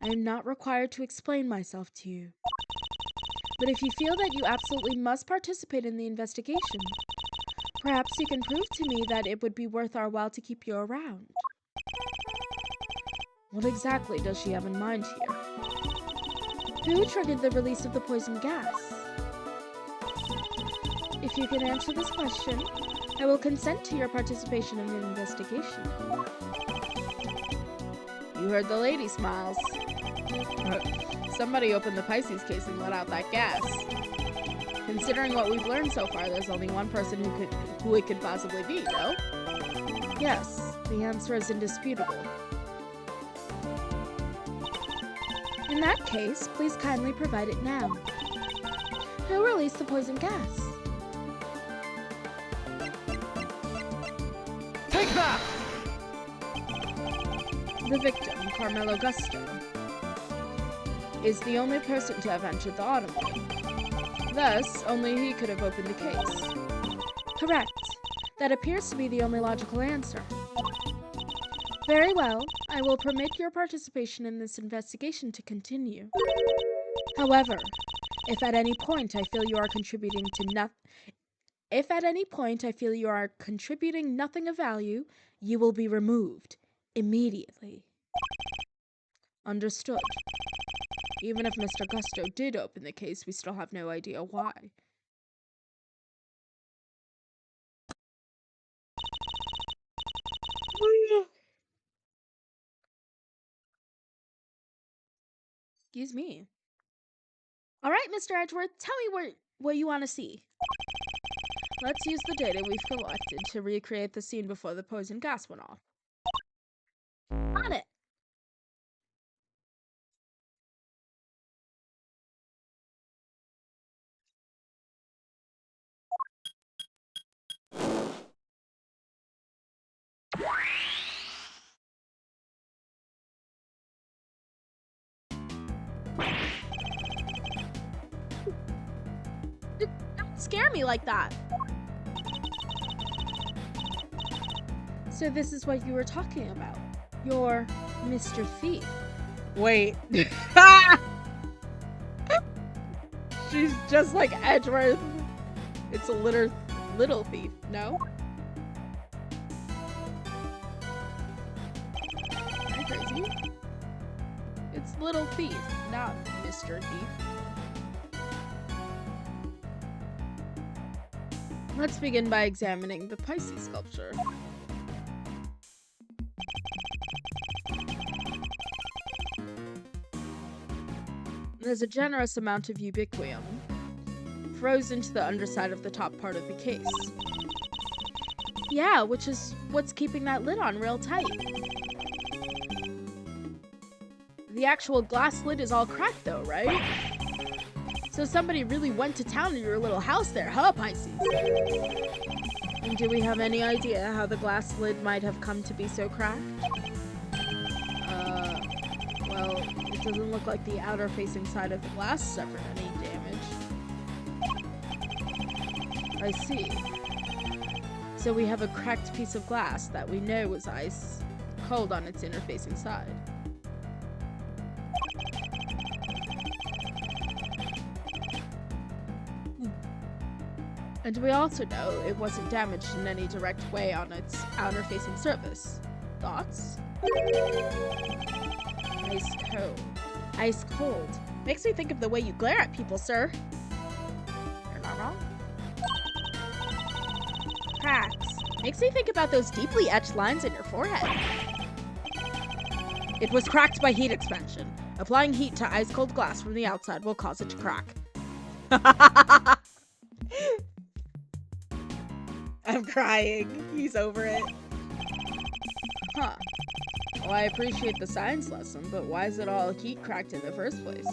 I am not required to explain myself to you. But if you feel that you absolutely must participate in the investigation, perhaps you can prove to me that it would be worth our while to keep you around. What exactly does she have in mind here? Who triggered the release of the poison gas? If you can answer this question, I will consent to your participation in the investigation. You heard the lady smiles. Somebody opened the Pisces case and let out that gas. Considering what we've learned so far, there's only one person who it could possibly be, no? Yes, the answer is indisputable. In that case, please kindly provide it now. Who released the poison gas? Take that! The victim, Carmelo Gusto, is the only person to have entered the automobile. Thus, only he could have opened the case. Correct. That appears to be the only logical answer. Very well, I will permit your participation in this investigation to continue. However, if at any point I feel you are contributing nothing of value, you will be removed immediately. Understood. Even if Mr. Gusto did open the case, we still have no idea why. Excuse me. All right, Mr. Edgeworth, tell me what you want to see. Let's use the data we've collected to recreate the scene before the poison gas went off. On it! Don't scare me like that! So this is what you were talking about. You're Mr. Thief. Wait. She's just like Edgeworth. It's a little thief, no? Am I crazy? It's Little Thief, not Mr. Thief. Let's begin by examining the Pisces sculpture. There's a generous amount of ubiquium frozen to the underside of the top part of the case. Yeah, which is what's keeping that lid on real tight. The actual glass lid is all cracked though, right? So somebody really went to town in your little house there, huh, Pisces? And do we have any idea how the glass lid might have come to be so cracked? Well, it doesn't look like the outer facing side of the glass suffered any damage. I see. So we have a cracked piece of glass that we know was ice cold on its inner facing side. And we also know it wasn't damaged in any direct way on its outer facing surface. Thoughts? Ice cold. Ice cold. Makes me think of the way you glare at people, sir. You're not wrong. Cracks. Makes me think about those deeply etched lines in your forehead. It was cracked by heat expansion. Applying heat to ice cold glass from the outside will cause it to crack. I'm crying. He's over it. Huh. Well, I appreciate the science lesson, but why is it all heat cracked in the first place?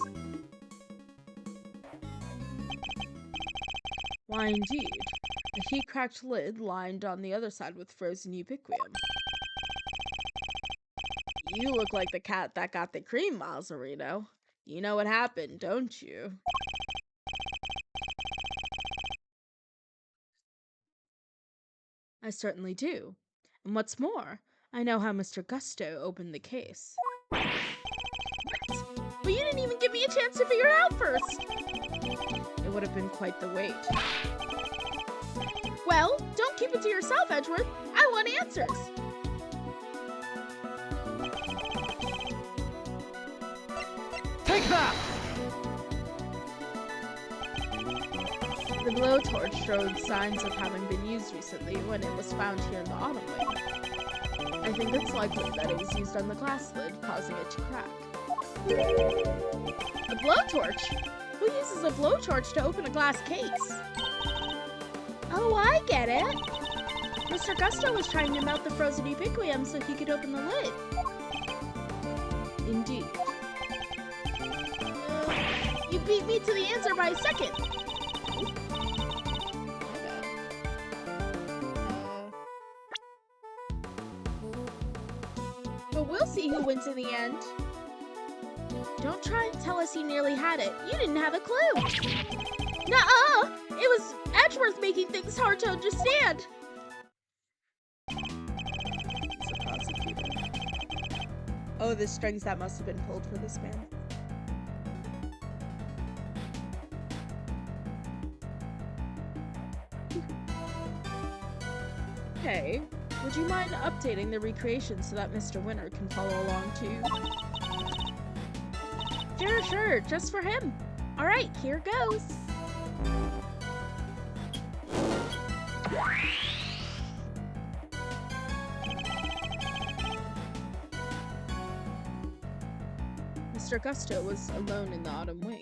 Why indeed. A heat-cracked lid lined on the other side with frozen ubiquium. You look like the cat that got the cream, Mazzarino. You know what happened, don't you? I certainly do. And what's more, I know how Mr. Gusto opened the case. What? But you didn't even give me a chance to figure it out first! It would have been quite the wait. Well, don't keep it to yourself, Edgeworth. I want answers. Take that! The blowtorch showed signs of having been used recently when it was found here in the autumn wing. I think it's likely that it was used on the glass lid, causing it to crack. A blowtorch? Who uses a blowtorch to open a glass case? Oh, I get it! Mr. Gusto was trying to melt the frozen ubiquium so he could open the lid. Indeed. You beat me to the answer by a second! But we'll see who wins in the end. Don't try and tell us you nearly had it. You didn't have a clue. Nuh-uh! It was Edgeworth making things hard to understand. It's a prosecutor. Oh, the strings that must have been pulled for this man. Hey, would you mind updating the recreation so that Mr. Winter can follow along too? Sure, just for him. Alright, here goes. Mr. Gusto was alone in the autumn wing.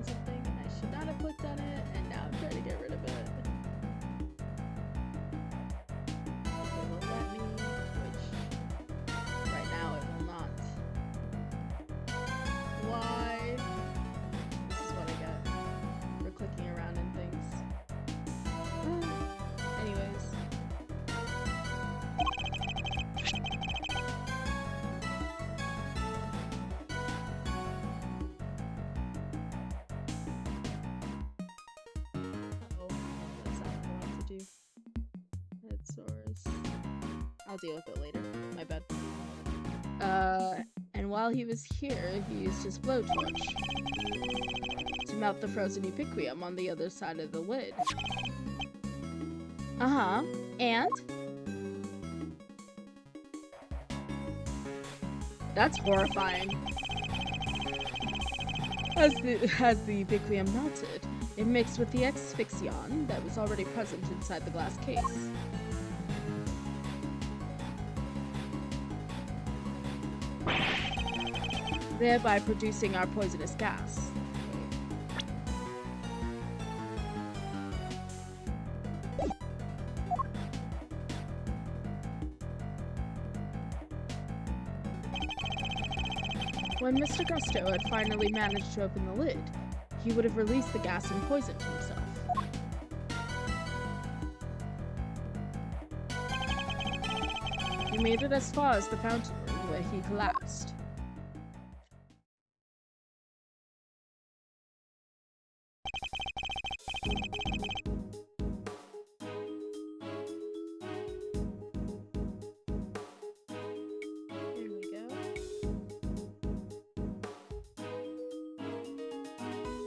Something and I should not have clicked on it, and now I'm trying to get rid of it. It will let me, which right now it will not. Why? This is what I get for clicking around in things. Anyways. I'll deal with it later. My bad. And while he was here, he used his blowtorch to melt the frozen ubiquium on the other side of the lid. Uh-huh. And? That's horrifying. As the ubiquium melted, it mixed with the asphyxion that was already present inside the glass case. Thereby producing our poisonous gas. When Mr. Gusto had finally managed to open the lid, he would have released the gas and poisoned himself. He made it as far as the fountain room where he collapsed.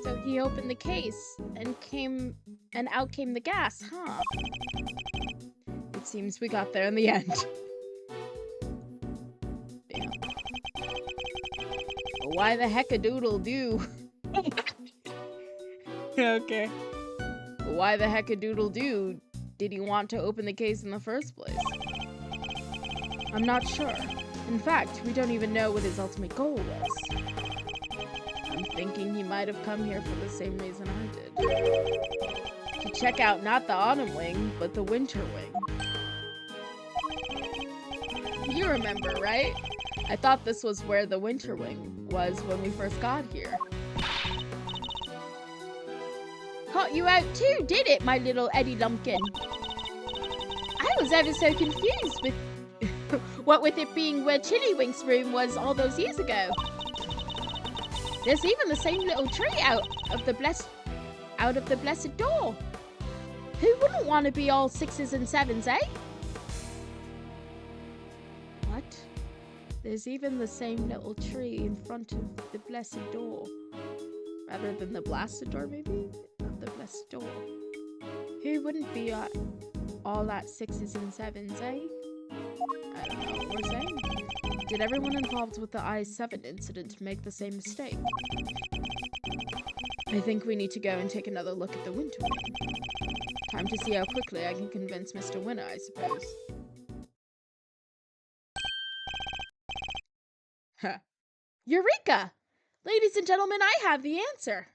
So he opened the case and out came the gas, huh? It seems we got there in the end. Damn. But why the heck-a-doodle-doo? Okay. But why the heck-a-doodle-doo did he want to open the case in the first place? I'm not sure. In fact, we don't even know what his ultimate goal was. I'm thinking he might have come here for the same reason I did. To check out not the autumn wing, but the winter wing. You remember, right? I thought this was where the Winter Wing was when we first got here. Caught you out too, did it, my little Eddie Lumpkin? I was ever so confused with what with it being where Chili Wink's room was all those years ago. There's even the same little tree out of the blessed door. Who wouldn't want to be all 6s and 7s, eh? What? There's even the same little tree in front of the blessed door. Rather than the blasted door, maybe? Not the blessed door. Who wouldn't be all at 6s and 7s, eh? I don't know what we're saying. Did everyone involved with the I-7 incident make the same mistake? I think we need to go and take another look at the Winter Wing. Time to see how quickly I can convince Mr. Winner, I suppose. Huh. Eureka! Ladies and gentlemen, I have the answer.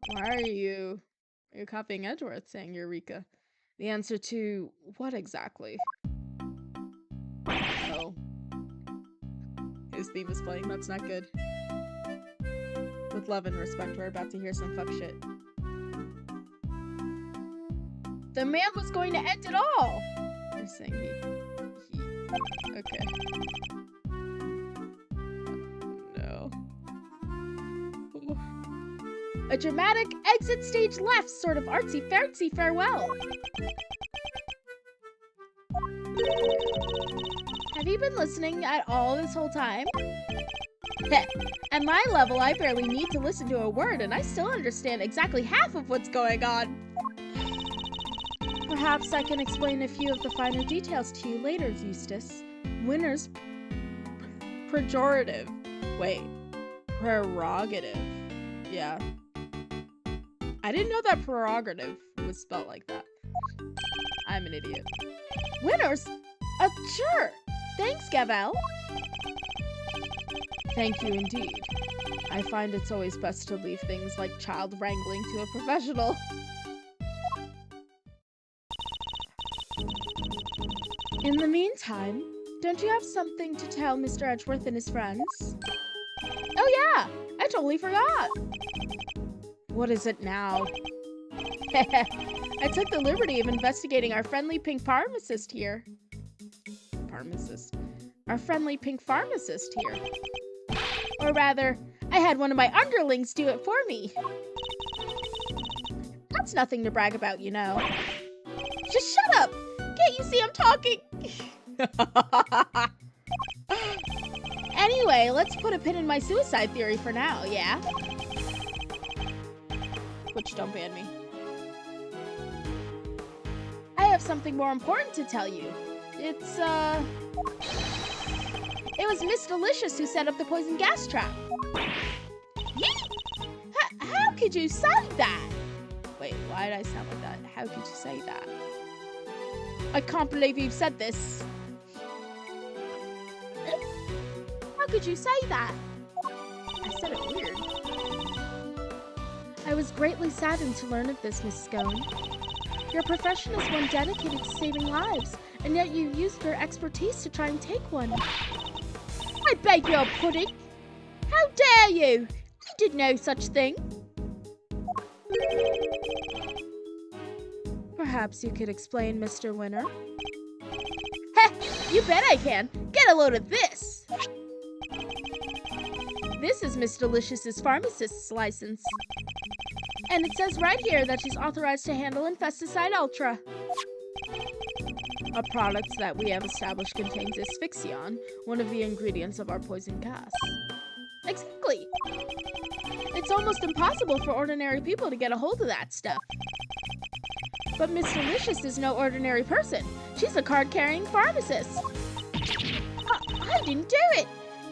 Why are you copying Edgeworth saying Eureka? The answer to what exactly? Oh. His theme is playing, that's not good. With love and respect, we're about to hear some fuck shit. The man was going to end it all. You're saying he. Okay. No. A dramatic exit stage left, sort of artsy-fartsy farewell. Have you been listening at all this whole time? At my level, I barely need to listen to a word, and I still understand exactly half of what's going on. Perhaps I can explain a few of the finer details to you later, Eustace. Winner's pejorative. Wait. Prerogative. Yeah. I didn't know that prerogative was spelled like that. I'm an idiot. Winners? Sure. Thanks, Gavel. Thank you indeed. I find it's always best to leave things like child wrangling to a professional. In the meantime, don't you have something to tell Mr. Edgeworth and his friends? Oh yeah, I totally forgot. What is it now? I took the liberty of investigating our friendly pink pharmacist here. Our friendly pink pharmacist here. Or rather, I had one of my underlings do it for me. That's nothing to brag about, you know. Just shut up! Can't you see I'm talking? Anyway, let's put a pin in my suicide theory for now, yeah? Which don't ban me. I have something more important to tell you. It's, It was Miss Delicious who set up the poison gas trap. Yeet! How could you say that? Wait, why did I sound like that? How could you say that? I can't believe you've said this. How could you say that? I said it weird. I was greatly saddened to learn of this, Miss Scone. Your profession is one dedicated to saving lives, and yet you used your expertise to try and take one. I beg your pudding! How dare you! I did no such thing. Perhaps you could explain, Mr. Winner? Heh, you bet I can. Get a load of this. This is Miss Delicious's pharmacist's license. And it says right here that she's authorized to handle Infesticide Ultra. A product that we have established contains asphyxion, one of the ingredients of our poison gas. Exactly. It's almost impossible for ordinary people to get a hold of that stuff. But Miss Delicious is no ordinary person. She's a card-carrying pharmacist. I didn't do it.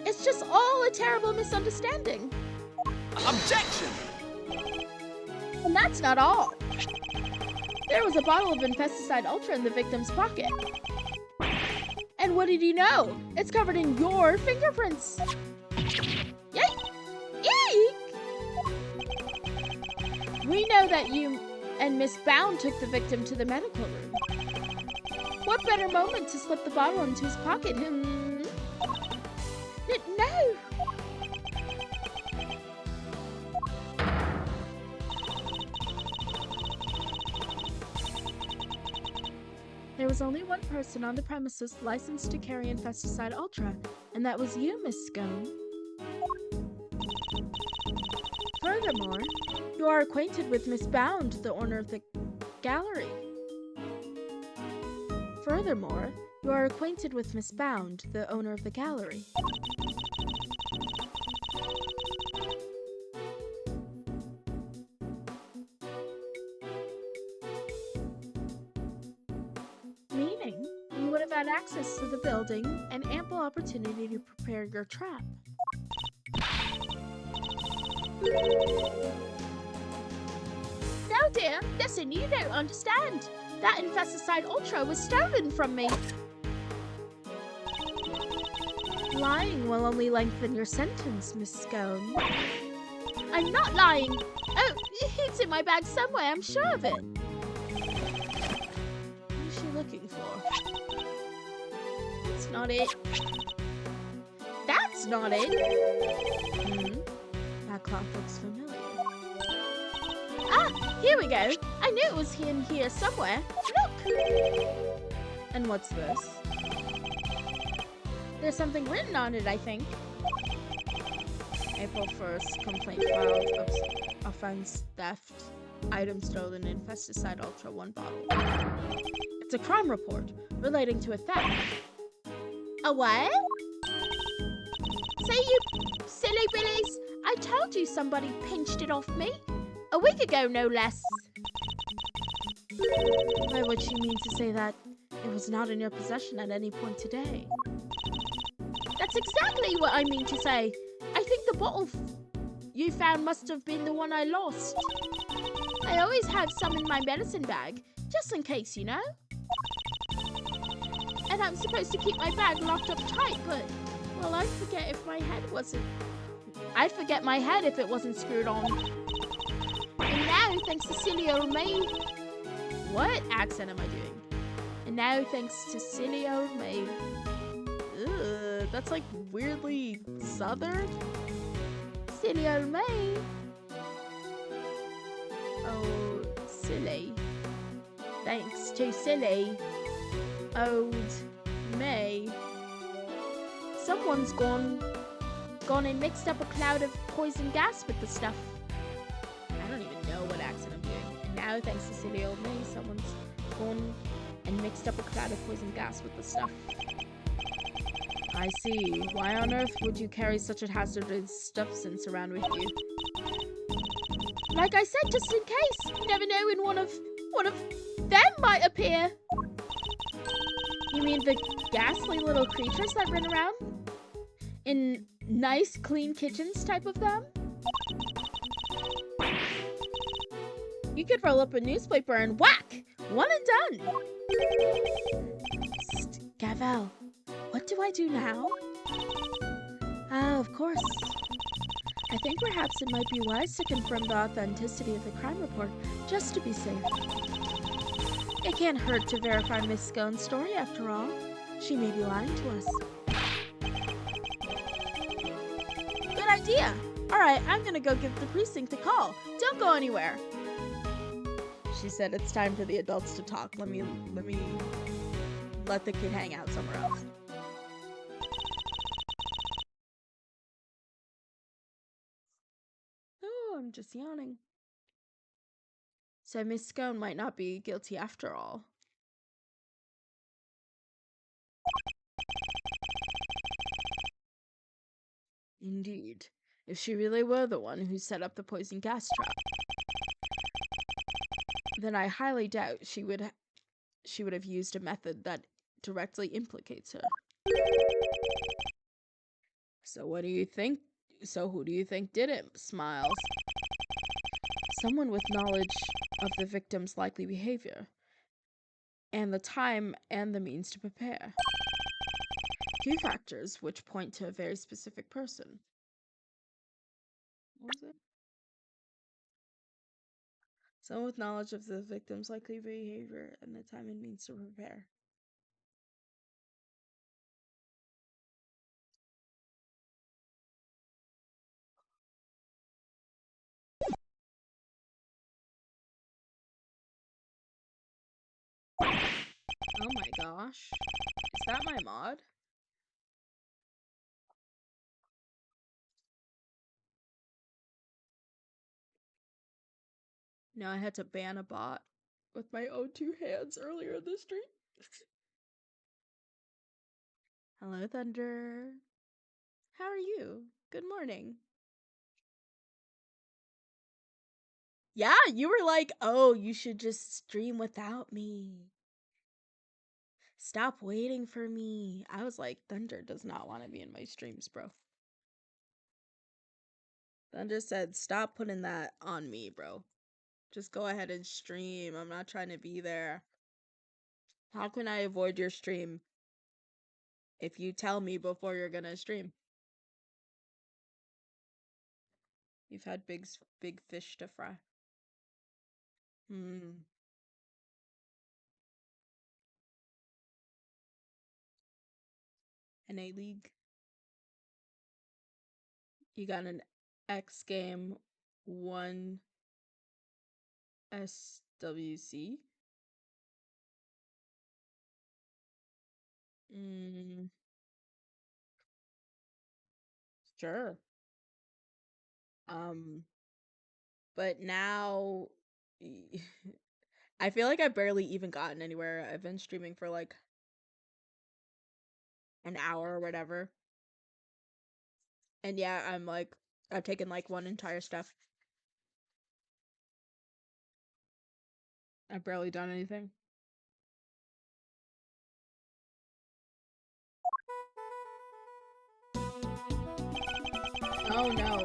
It's just all a terrible misunderstanding. Objection! And that's not all. There was a bottle of Infesticide Ultra in the victim's pocket. And what did you know? It's covered in your fingerprints. Yike! Eek! We know that you and Miss Bound took the victim to the medical room. What better moment to slip the bottle into his pocket? was only one person on the premises licensed to carry Infesticide Ultra, and that was you, Miss Scone. Furthermore, you are acquainted with Miss Bound, the owner of the gallery. Furthermore, you are acquainted with Miss Bound, the owner of the gallery. Meaning, you would have had access to the building and ample opportunity to prepare your trap. No, dear, listen, you don't understand. That Infesticide Ultra was stolen from me. Lying will only lengthen your sentence, Miss Scone. I'm not lying. Oh, it's in my bag somewhere, I'm sure of it. What is she looking for? That's not it. That's not it. That cloth looks familiar. Ah, here we go. I knew it was in here somewhere. Look! And what's this? There's something written on it, I think. April 1st, complaint filed, offense, theft, item stolen, Infesticide Ultra 1 bottle. It's a crime report relating to a theft. A what? Say, you silly billies, I told you somebody pinched it off me. A week ago, no less. By which you mean to say that it was not in your possession at any point today? That's exactly what I mean to say. I think the bottle you found must have been the one I lost. I always have some in my medicine bag, just in case, you know? And I'm supposed to keep my bag locked up tight, but, well, I'd forget if my head wasn't... I'd forget my head if it wasn't screwed on. And now, thanks to silly old me... What accent am I doing? And now, thanks to silly old me... Ugh, that's like weirdly southern. Silly old me. Oh, silly. Thanks to silly old me. Someone's gone and mixed up a cloud of poison gas with the stuff. I don't even know what accent I'm doing. And now, thanks to silly old me, someone's gone and mixed up a cloud of poison gas with the stuff. I see. Why on earth would you carry such a hazardous substance around with you? Like I said, just in case. You never know when one of them might appear. You mean the ghastly little creatures that run around? In nice, clean kitchens type of them? You could roll up a newspaper and whack! One and done! Psst, Gavel. What do I do now? Ah, of course. I think perhaps it might be wise to confirm the authenticity of the crime report, just to be safe. It can't hurt to verify Miss Scone's story after all. She may be lying to us. Good idea! Alright, I'm gonna go give the precinct a call. Don't go anywhere. She said it's time for the adults to talk. Let the kid hang out somewhere else. Oh, I'm just yawning. So Miss Scone might not be guilty after all. Indeed. If she really were the one who set up the poison gas trap, then I highly doubt she would have used a method that directly implicates her. So what do you think? So who do you think did it? Smiles. Someone with knowledge of the victim's likely behavior, and the time and the means to prepare. Two factors which point to a very specific person. What was it? Someone with knowledge of the victim's likely behavior and the time and means to prepare. Oh my gosh. Is that my mod? No, I had to ban a bot with my own two hands earlier in the stream. Hello, Thunder. How are you? Good morning. Yeah, you were like, oh, you should just stream without me. Stop waiting for me. I was like, Thunder does not want to be in my streams, bro. Thunder said, stop putting that on me, bro. Just go ahead and stream. I'm not trying to be there. How can I avoid your stream if you tell me before you're gonna stream? You've had big fish to fry. An A-League. You got an X game 1 SWC. Sure. But now I feel like I've barely even gotten anywhere. I've been streaming for like an hour or whatever. And yeah, I've taken like one entire step. I've barely done anything. Oh no.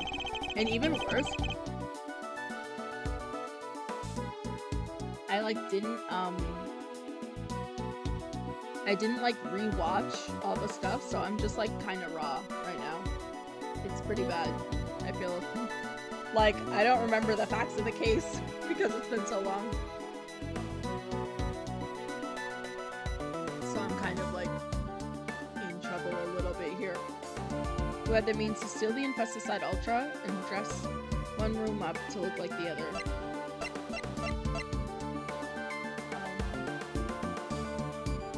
And even worse, I didn't like rewatch all the stuff, so I'm just like kind of raw right now. It's pretty bad. I feel like I don't remember the facts of the case because it's been so long. So I'm kind of like in trouble a little bit here. Who had the means to steal the Infesticide Ultra and dress one room up to look like the other.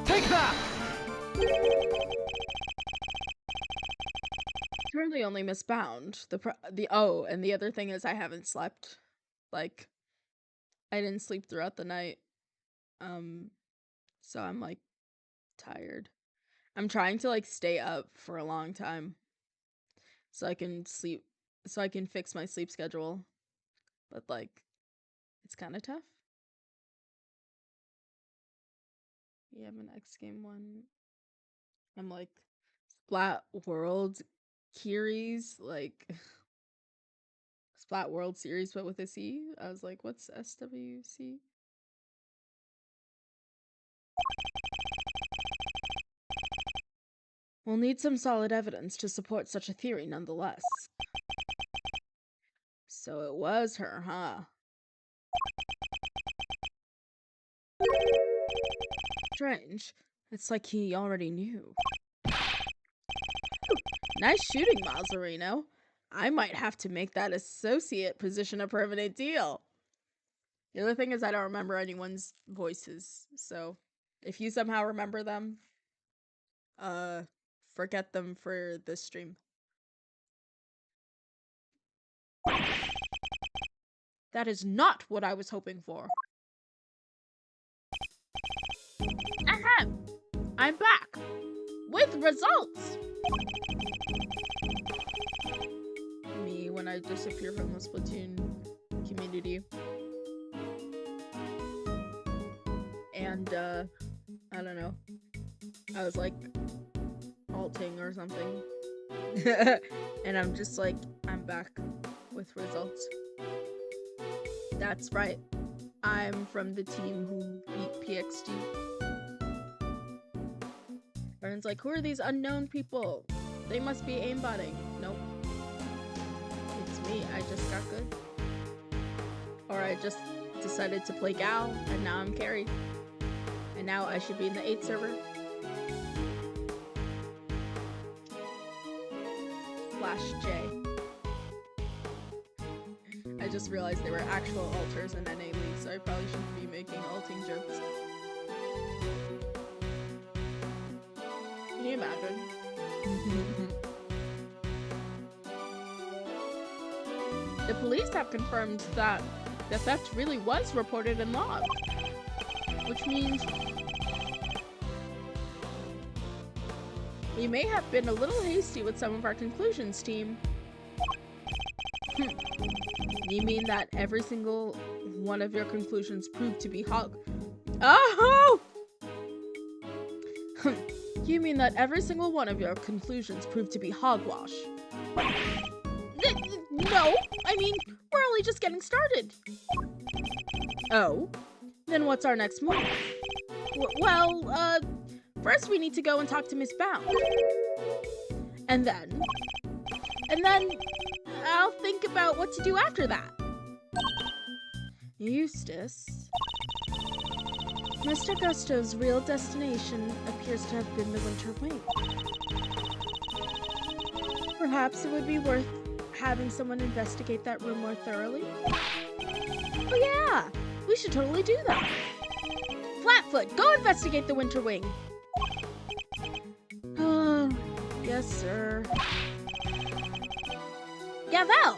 Take that! Currently only Missbound. And the other thing is I haven't slept. Like, I didn't sleep throughout the night. So I'm like tired. I'm trying to like stay up for a long time so I can fix my sleep schedule. But like, it's kind of tough. You have an X game 1. I'm like, Splat World Series, like Splat World Series, but with a C. I was like, what's SWC? We'll need some solid evidence to support such a theory nonetheless. So it was her, huh? Strange. It's like he already knew. Nice shooting, Mazzarino. I might have to make that associate position a permanent deal. The other thing is I don't remember anyone's voices, so if you somehow remember them, forget them for this stream. That is not what I was hoping for. Ahem! I'm back! With results! Me when I disappear from the Splatoon community. And, I don't know. I was like, alting or something. And I'm just like, I'm back with results. That's right. I'm from the team who beat PXG. Everyone's like, who are these unknown people? They must be aimbotting. Nope. It's me. I just got good. Or I just decided to play Gal, and now I'm carried. And now I should be in the 8th server. /J. I just realized they were actual alters in NA League, so I probably shouldn't be making alting jokes. you imagine? The police have confirmed that the theft really was reported and logged, which means we may have been a little hasty with some of our conclusions, team. You mean that every single one of your conclusions proved to be Oh! You mean that every single one of your conclusions proved to be hogwash? No, I mean, we're only just getting started. Oh? Then what's our next move? Well, first we need to go and talk to Miss Bound. And then I'll think about what to do after that. Eustace. Mr. Gusto's real destination appears to have been the Winter Wing. Perhaps it would be worth having someone investigate that room more thoroughly. Oh yeah, we should totally do that. Flatfoot, go investigate the Winter Wing. Yes, sir. Gavel,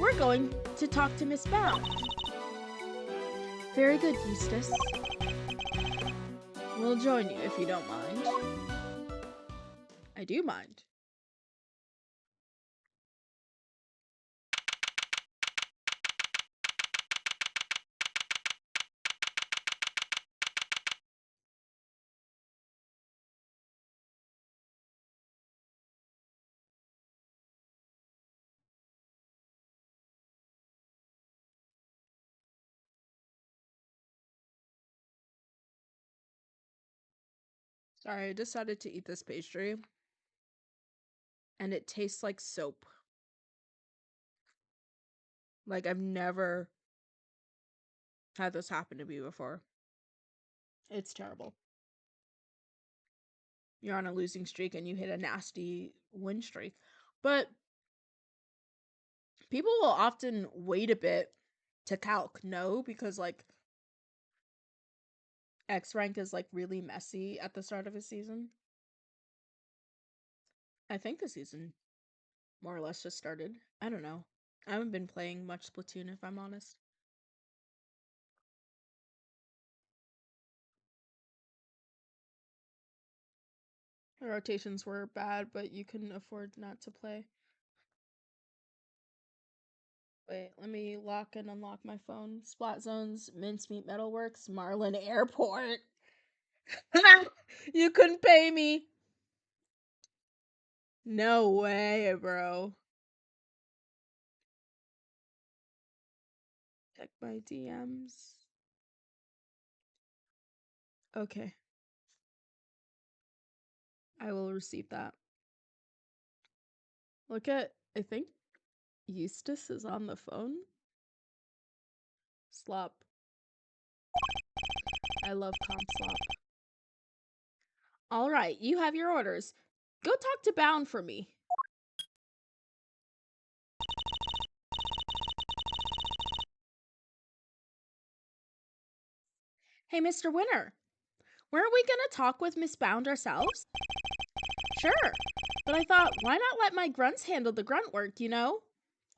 we're going to talk to Miss Bound. Very good, Eustace. We'll join you if you don't mind. I do mind. Sorry, I decided to eat this pastry. And it tastes like soap. Like, I've never had this happen to me before. It's terrible. You're on a losing streak and you hit a nasty win streak. But people will often wait a bit to calc, no? Because, like, X rank is, like, really messy at the start of a season. I think the season more or less just started. I don't know. I haven't been playing much Splatoon, if I'm honest. The rotations were bad, but you couldn't afford not to play. Wait, let me lock and unlock my phone. Splat Zones, Mincemeat Metalworks, Marlin Airport. You couldn't pay me. No way, bro. Check my DMs. Okay. I will receive that. Look at, I think Eustace is on the phone. Slop. I love Comp Slop. All right, you have your orders. Go talk to Bound for me. Hey, Mr. Winner. Weren't we gonna talk with Miss Bound ourselves? Sure, but I thought, why not let my grunts handle the grunt work, you know?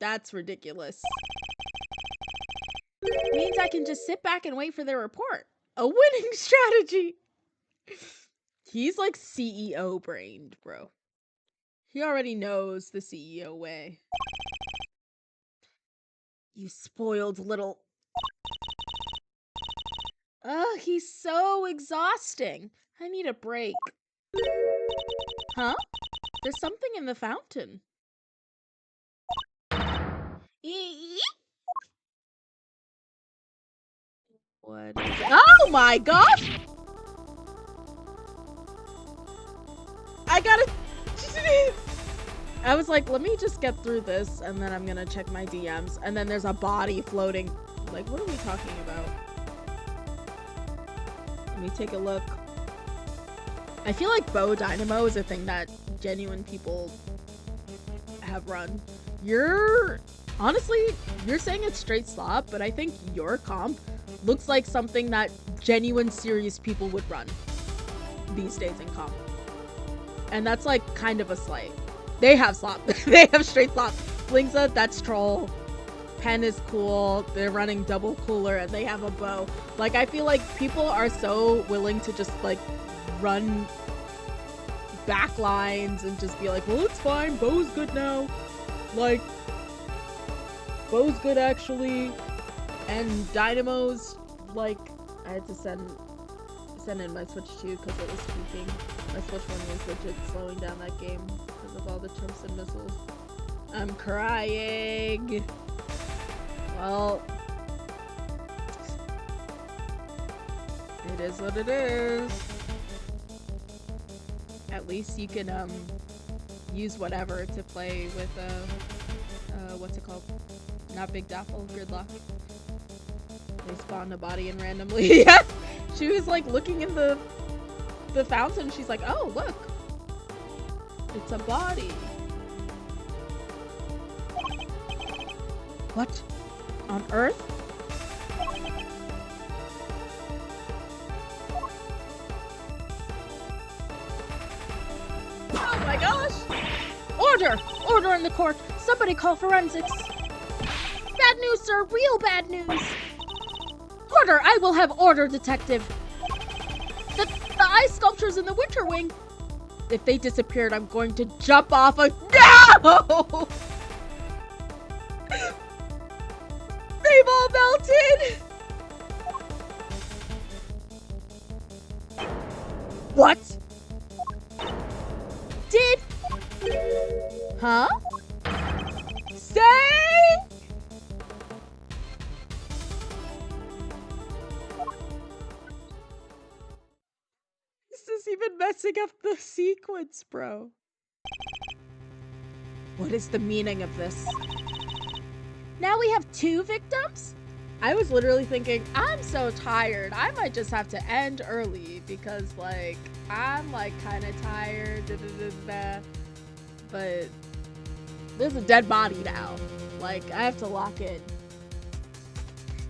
That's ridiculous. Means I can just sit back and wait for their report. A winning strategy! He's like CEO brained, bro. He already knows the CEO way. You spoiled little... Ugh, he's so exhausting. I need a break. Huh? There's something in the fountain. What is it? Oh my gosh! I gotta... I was like, let me just get through this, and then I'm gonna check my DMs, and then there's a body floating. Like, what are we talking about? Let me take a look. I feel like Bow Dynamo is a thing that genuine people have run. Honestly, you're saying it's straight slop, but I think your comp looks like something that genuine serious people would run these days in comp. And that's like kind of a slight. They have slop. They have straight slop. Lingza, that's troll. Pen is cool. They're running double cooler and they have a bow. Like, I feel like people are so willing to just like run back lines and just be like, well, it's fine. Bow's good now. Like, Bow's good actually. And Dynamo's, like, I had to send in my Switch 2 because it was tweaking. My Switch 1 was legit slowing down that game because of all the chimps and missiles. I'm crying. Well, it is what it is. At least you can use whatever to play with what's it called? Not Big Daffle, Gridlock. They spawned a body in randomly. Yes! She was like looking in the fountain. She's like, oh, look. It's a body. What on earth? Oh my gosh! Order! Order in the court! Somebody call forensics! Bad news, sir! Real bad news! Order! I will have order, detective! The ice sculptures in the Winter Wing! If they disappeared, I'm going to jump off a— No! They've all melted! What? Did— Huh? Say? This is even messing up the sequence, bro. What is the meaning of this? Now we have 2 victims? I was literally thinking, I'm so tired. I might just have to end early because, like, I'm, like, kind of tired. But there's a dead body now. Like, I have to lock in.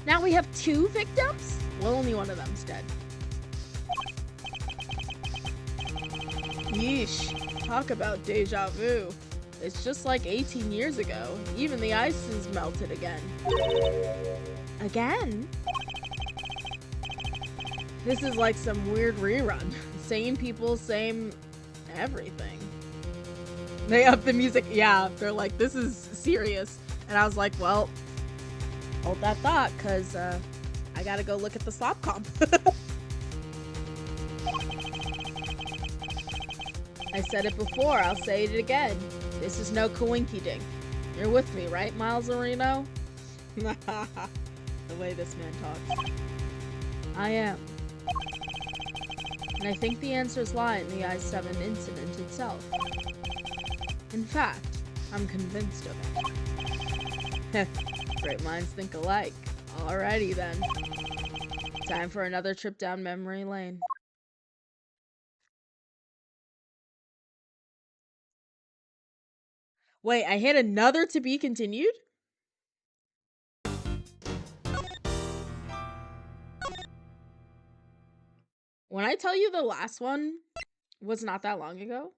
Now we have 2 victims? Well, only one of them's dead. Yeesh. Talk about deja vu. It's just like 18 years ago. Even the ice is melted again. Again? This is like some weird rerun. Same people, same everything. They up the music. Yeah, they're like, this is serious. And I was like, well, hold that thought, because I gotta go look at the slop comp. I said it before, I'll say it again. This is no coinky-dink. You're with me, right, Miles Areno? The way this man talks. I am. And I think the answers lie in the I-7 incident itself. In fact, I'm convinced of it. Great minds think alike. Alrighty then. Time for another trip down memory lane. Wait, I hit another to be continued? When I tell you the last one was not that long ago,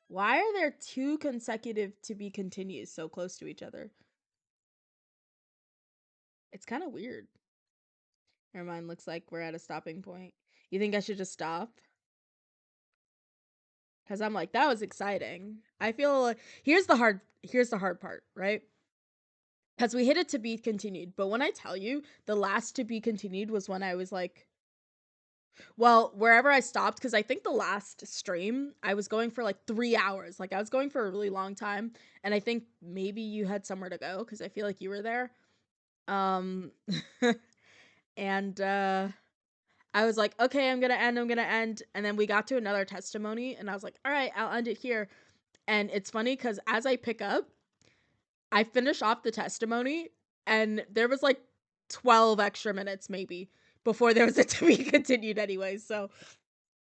why are there 2 consecutive to be continued so close to each other? It's kind of weird. Never mind, looks like we're at a stopping point. You think I should just stop? Because I'm like, that was exciting. I feel like here's the hard part, right? Because we hit it to be continued, but when I tell you the last to be continued was when I was like, well, wherever I stopped, because I think the last stream I was going for like 3 hours. Like I was going for a really long time, and I think maybe you had somewhere to go because I feel like you were there. And I was like, okay, I'm gonna end. And then we got to another testimony, and I was like, all right, I'll end it here. And it's funny because as I pick up, I finish off the testimony, and there was like 12 extra minutes maybe before there was a to be continued anyway. So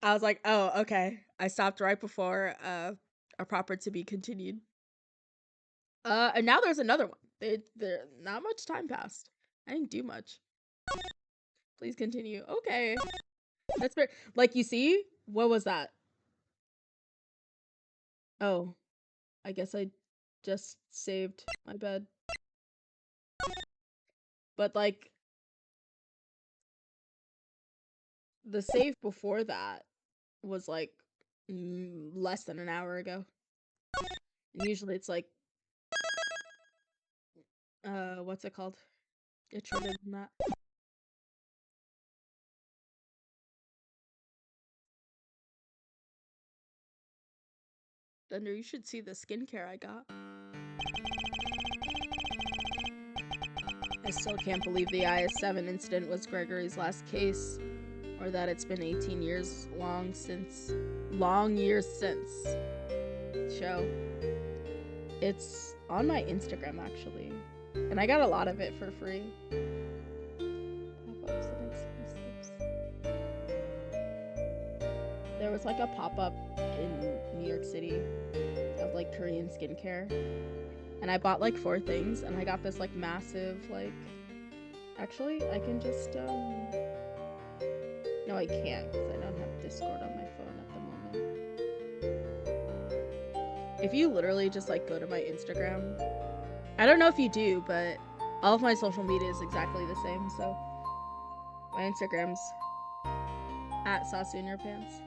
I was like, oh, okay. I stopped right before a proper to be continued. And now there's another one. There not much time passed. I didn't do much. Please continue. Okay. That's fair. Like, you see, what was that? Oh, I guess I just saved my bed. But, like, the save before that was, like, less than an hour ago. And usually it's, like, what's it called? It's shorter than that. Thunder, you should see the skincare I got. I still can't believe the IS-7 incident was Gregory's last case, or that it's been 18 years long years since. Show. It's on my Instagram, actually. And I got a lot of it for free. Pop-ups and exclusives. There was like a pop-up in New York City of like Korean skincare. And I bought like 4 things, and I got this like massive, like, actually I can just no, I can't because I don't have Discord on my phone at the moment. If you literally just like go to my Instagram, I don't know if you do, but all of my social media is exactly the same. So my Instagram's at SasuInUrPants.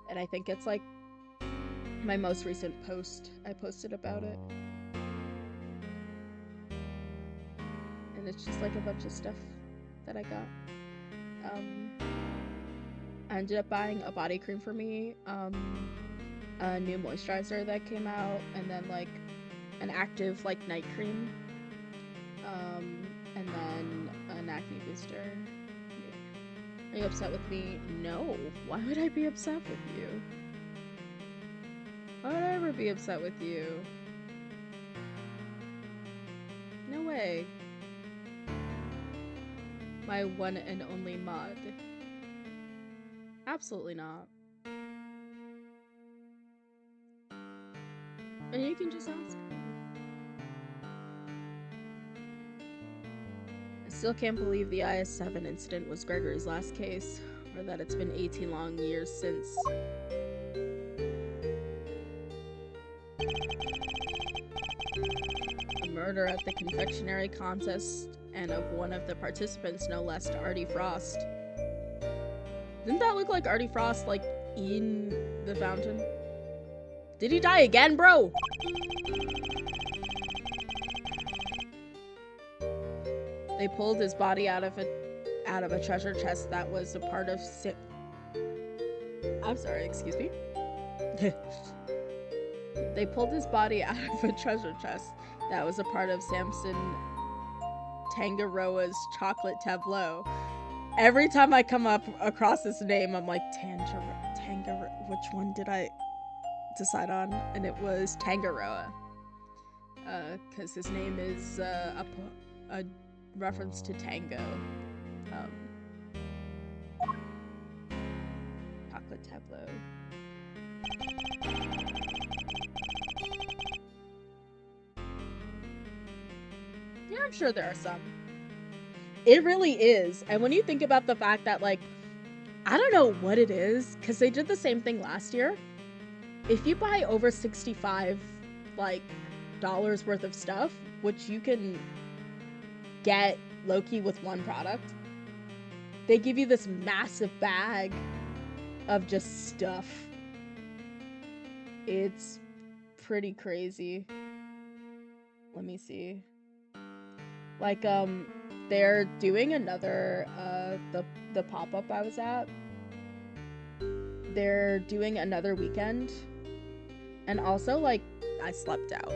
And I think it's like my most recent post. I posted about it. And it's just like a bunch of stuff that I got. I ended up buying a body cream for me, a new moisturizer that came out, and then like an active like night cream, and then an acne booster. Are you upset with me? No. Why would I be upset with you? Why would I ever be upset with you? No way. My one and only mod. Absolutely not. And you can just ask her. I still can't believe the IS-7 incident was Gregory's last case, or that it's been 18 long years since. The murder at the confectionery contest, and of one of the participants, no less, to Artie Frost. Didn't that look like Artie Frost, like, in the fountain? Did he die again, bro? They pulled his body out of a treasure chest that was a part of I'm sorry, excuse me. They pulled his body out of a treasure chest that was a part of Samson Tangaroa's chocolate tableau. Every time I come up across this name, I'm like, Tangaroa. Which one did I decide on? And it was Tangaroa. Because his name is a reference to tango. Chocolate tableau. Yeah, I'm sure there are some. It really is. And when you think about the fact that, like, I don't know what it is, because they did the same thing last year. If you buy over 65, like, dollars worth of stuff, which you can get low-key with one product, they give you this massive bag of just stuff. It's pretty crazy. Let me see. Like, they're doing another, the pop-up I was at. They're doing another weekend. And also, like, I slept out.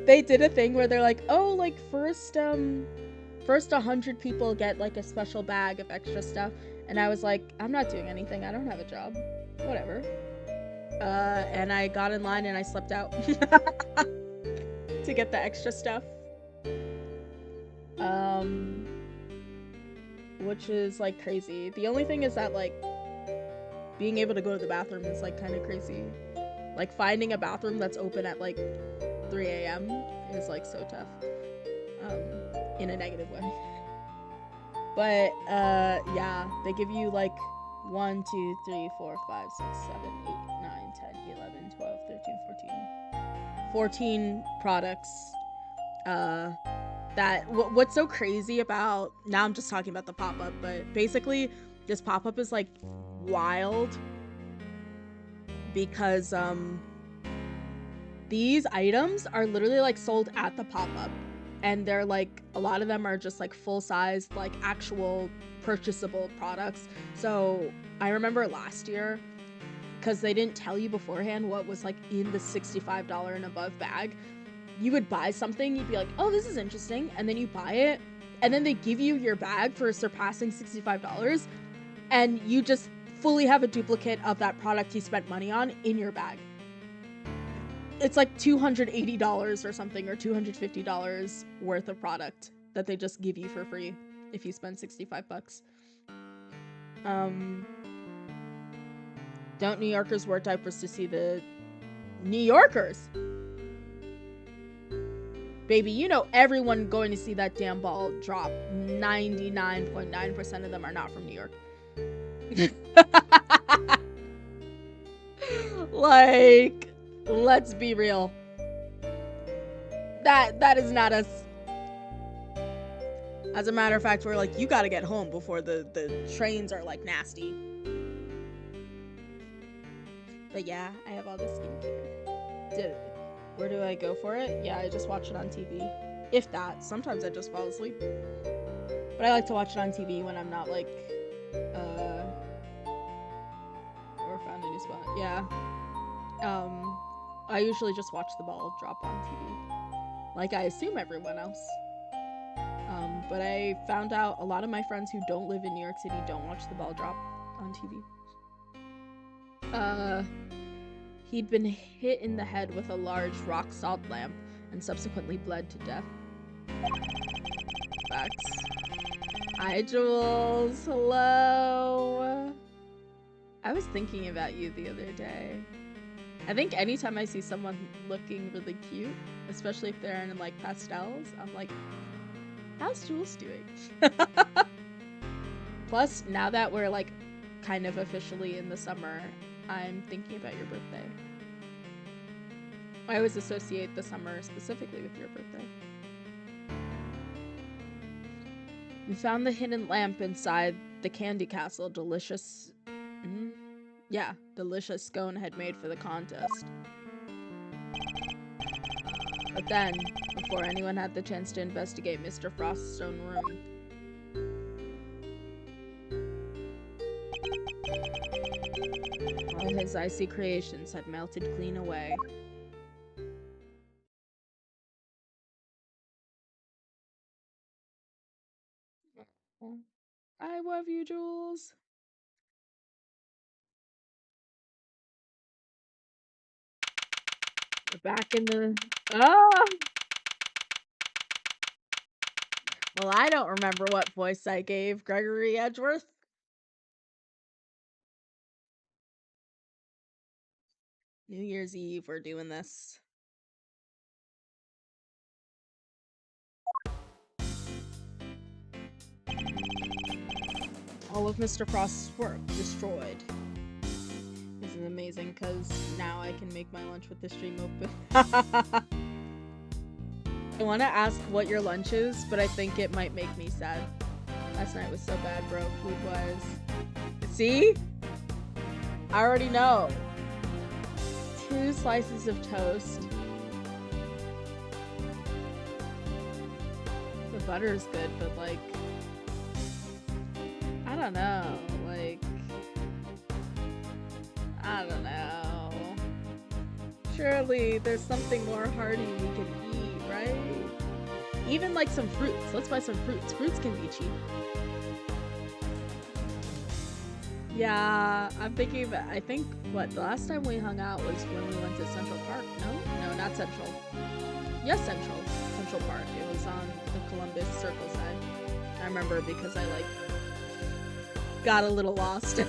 They did a thing where they're like, oh, like, first 100 people get, like, a special bag of extra stuff. And I was like, I'm not doing anything. I don't have a job. Whatever. And I got in line and I slept out. To get the extra stuff. Which is, like, crazy. The only thing is that, like, being able to go to the bathroom is, like, kind of crazy. Like, finding a bathroom that's open at, like, 3 a.m. is, like, so tough. In a negative way. But yeah, they give you like 1, 2, 3, 4, 5, 6, 7, 8, 9, 10, 11, 12, 13, 14 products. What's so crazy about, now I'm just talking about the pop-up, but basically this pop-up is like wild because these items are literally like sold at the pop-up, and they're like, a lot of them are just like full-size, like actual purchasable products. So I remember last year, because they didn't tell you beforehand what was like in the $65 and above bag, you would buy something, you'd be like, oh, this is interesting, and then you buy it, and then they give you your bag for surpassing $65, and you just fully have a duplicate of that product you spent money on in your bag. It's like $280 or something, or $250 worth of product that they just give you for free if you spend 65 bucks. Don't New Yorkers wear diapers to see the New Yorkers? Baby, you know everyone going to see that damn ball drop. 99.9% of them are not from New York. Like, let's be real. That is not us. As a matter of fact, we're like, you gotta get home before the trains are like nasty. But yeah, I have all this skincare. Where do I go for it? Yeah, I just watch it on TV. If that. Sometimes I just fall asleep. But I like to watch it on TV when I'm not like, or found a new spot. Yeah. I usually just watch the ball drop on TV. Like I assume everyone else. But I found out a lot of my friends who don't live in New York City don't watch the ball drop on TV. He'd been hit in the head with a large rock salt lamp and subsequently bled to death. Facts. Hi, Jules. Hello. I was thinking about you the other day. I think anytime I see someone looking really cute, especially if they're in like pastels, I'm like, how's Jules doing? Plus, now that we're like kind of officially in the summer, I'm thinking about your birthday. I always associate the summer specifically with your birthday. We found the hidden lamp inside the candy castle. Delicious. Yeah, delicious scone had made for the contest. But then, before anyone had the chance to investigate Mr. Frost's own room, all his icy creations had melted clean away. I love you, Jules. We're back in the... Oh! Well, I don't remember what voice I gave Gregory Edgeworth. New Year's Eve, we're doing this. All of Mr. Frost's work destroyed. This is amazing because now I can make my lunch with the stream open. I want to ask what your lunch is, but I think it might make me sad. Last night was so bad, bro, food-wise. See? I already know. 2 slices of toast. The butter's good, but like... I don't know, like... I don't know. Surely there's something more hearty we can eat, right? Even like some fruits. Let's buy some fruits. Fruits can be cheap. Yeah, I'm thinking about, I think, what, the last time we hung out was when we went to Central Park, no? No, not Central. Yes, Central Park. It was on the Columbus Circle side. I remember because I, like, got a little lost.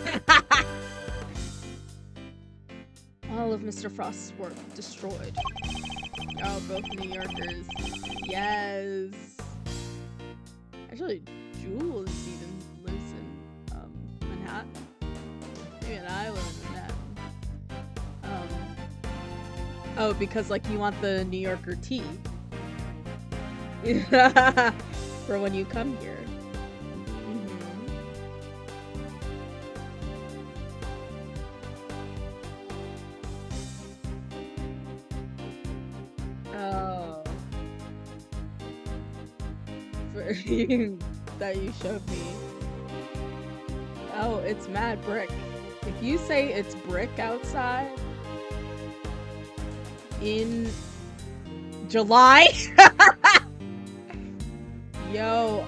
All of Mr. Frost's work destroyed. Oh, both New Yorkers. Yes. Actually, Jules even Oh, because like you want the New Yorker tea. For when you come here. Oh. That you showed me. Oh, it's mad brick. If you say it's brick outside in July, yo,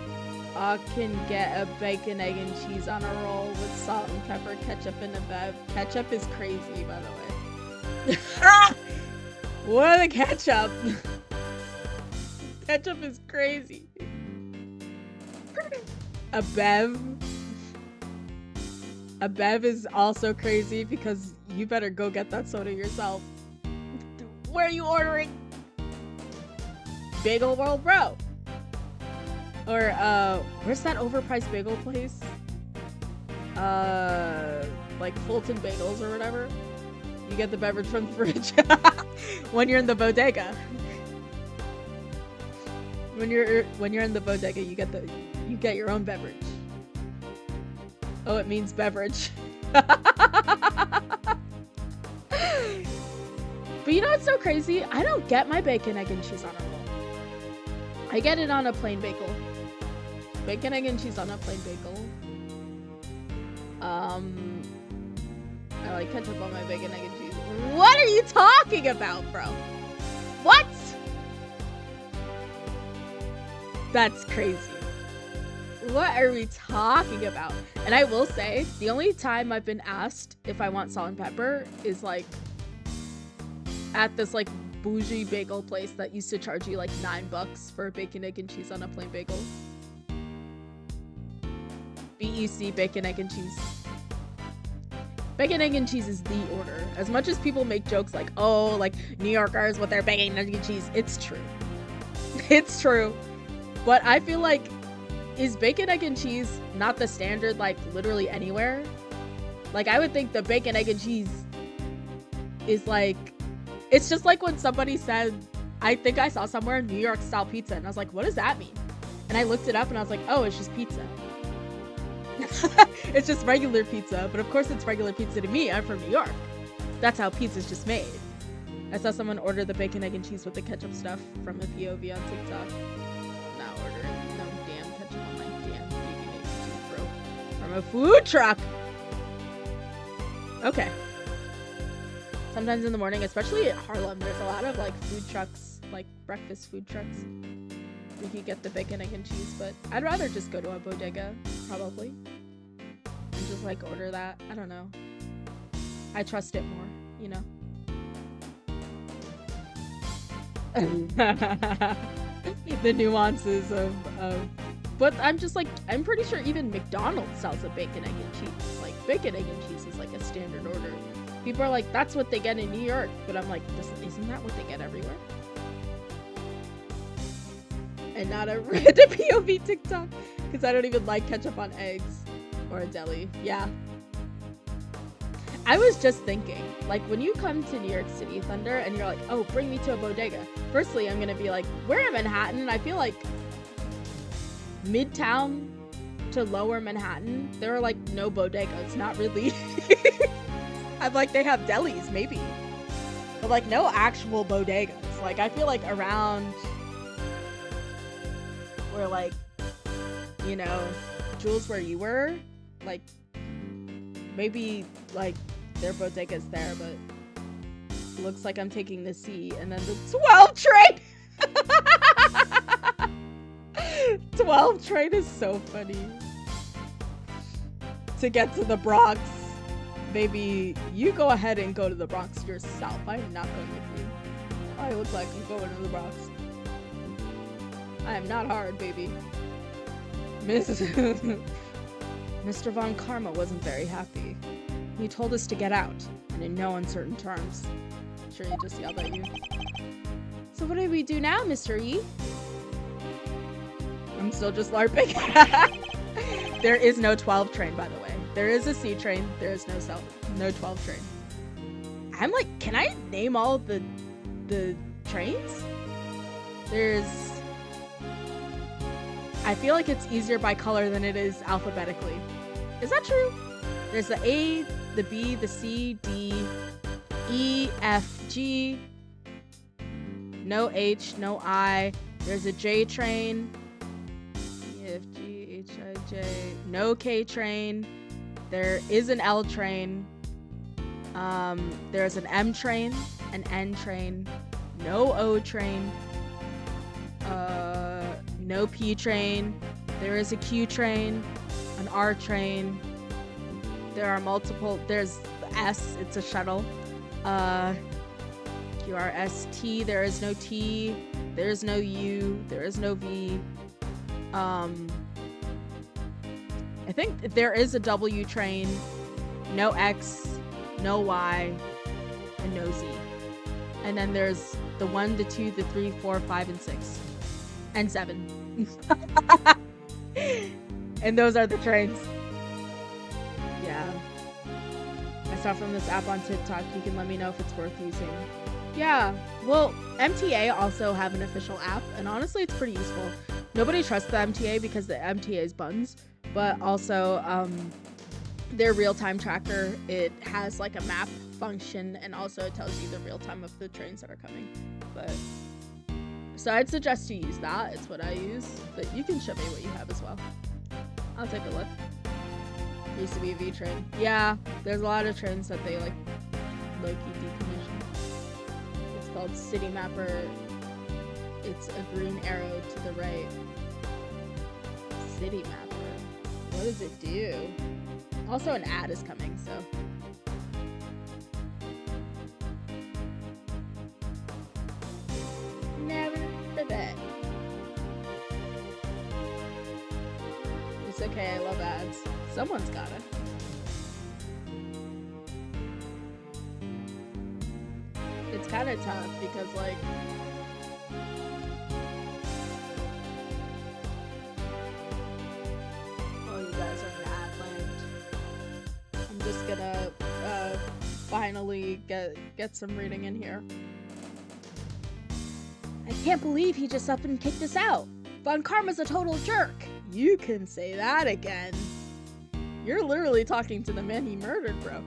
I can get a bacon, egg, and cheese on a roll with salt and pepper, ketchup, and a bev. Ketchup is crazy, by the way. What a ketchup! Ketchup is crazy. A bev. A bev is also crazy because you better go get that soda yourself. Where are you ordering? Bagel World, bro. Or where's that overpriced bagel place? Like Fulton Bagels or whatever. You get the beverage from the fridge when you're in the bodega. When you're in the bodega, you get your own beverage. Oh, it means beverage. But you know what's so crazy? I don't get my bacon, egg, and cheese on a roll. I get it on a plain bagel. Bacon, egg, and cheese on a plain bagel. I like ketchup on my bacon, egg, and cheese. What are you talking about, bro? What? That's crazy. What are we talking about? And I will say, the only time I've been asked if I want salt and pepper is like at this like bougie bagel place that used to charge you like $9 for bacon, egg, and cheese on a plain bagel. BEC, bacon, egg, and cheese. Bacon, egg, and cheese is the order. As much as people make jokes like, oh, like New Yorkers with their bacon, egg, and cheese, it's true. It's true. But I feel like, is bacon, egg, and cheese not the standard, like, literally anywhere? Like, I would think the bacon, egg, and cheese is, like... It's just like when somebody said, I think I saw somewhere New York style pizza, and I was like, what does that mean? And I looked it up, and I was like, oh, it's just pizza. It's just regular pizza, but of course it's regular pizza to me. I'm from New York. That's how pizza's just made. I saw someone order the bacon, egg, and cheese with the ketchup stuff from a POV on TikTok. Not ordering no damn ketchup on my damn bacon, egg, and cheese, bro. From a food truck! Okay. Sometimes in the morning, especially at Harlem, there's a lot of like food trucks, like breakfast food trucks. You can get the bacon, egg, and cheese, but I'd rather just go to a bodega, probably. And just like order that. I don't know. I trust it more, you know? The nuances of but I'm just like, I'm pretty sure even McDonald's sells a bacon, egg, and cheese. Like, bacon, egg, and cheese is like a standard order. People are like, that's what they get in New York. But I'm like, isn't that what they get everywhere? And not a random POV TikTok. Because I don't even like ketchup on eggs. Or a deli. Yeah. I was just thinking, like, when you come to New York City, Thunder, and you're like, oh, bring me to a bodega. Firstly, I'm going to be like, we're in Manhattan. I feel like Midtown to lower Manhattan, there are, like, no bodegas. Not really. I'm like, they have delis, maybe. But, like, no actual bodegas. Like, I feel like around where, like, you know, Jules, where you were, like, maybe, like, their bodega's there, but looks like I'm taking the C, and then the 12 train! 12 train is so funny. To get to the Bronx, baby, you go ahead and go to the Bronx yourself. I am not going with you. I look like I'm going to the Bronx. I am not hard, baby. Mr. Von Karma wasn't very happy. He told us to get out, and in no uncertain terms. Sure, he just yelled at you. So what do we do now, Mr. E? I'm still just LARPing. There is no 12 train, by the way. There is a C train. There is no 12 train. I'm like, can I name all the the trains. There's... I feel like it's easier by color than it is alphabetically. Is that true? There's the A, the B, the C, D, E, F, G. No H, no I. There's a J train. E, F, G, H, I, J. No K train. There is an L train. There's an M train, an N train. No O train. No P train. There is a Q train, an R train. There are multiple. There's the S. It's a shuttle. QRST, there is no T, there is no U, there is no V. I think there is a W train, no X, no Y, and no Z. And then there's the 1, the 2, the 3, 4, 5, and 6. And 7. And those are the trains. Yeah. I saw from this app on TikTok. You can let me know if it's worth using. Yeah, well, MTA also have an official app, and honestly, it's pretty useful. Nobody trusts the MTA because the MTA is buns, but also their real-time tracker, it has like a map function, and also it tells you the real time of the trains that are coming. But so I'd suggest you use that. It's what I use, but you can show me what you have as well. I'll take a look. There used to be a V train. Yeah, there's a lot of trains that they like low-key decommission. It's called City Mapper. It's a green arrow to the right. City Mapper. What does it do? Also, an ad is coming, so. Never forget. It's okay, I love ads. Someone's got it. It's kind of tough because, like, oh, you guys are in ad land. I'm just gonna finally get some reading in here. I can't believe he just up and kicked us out. Von Karma's a total jerk. You can say that again. You're literally talking to the man he murdered, bro.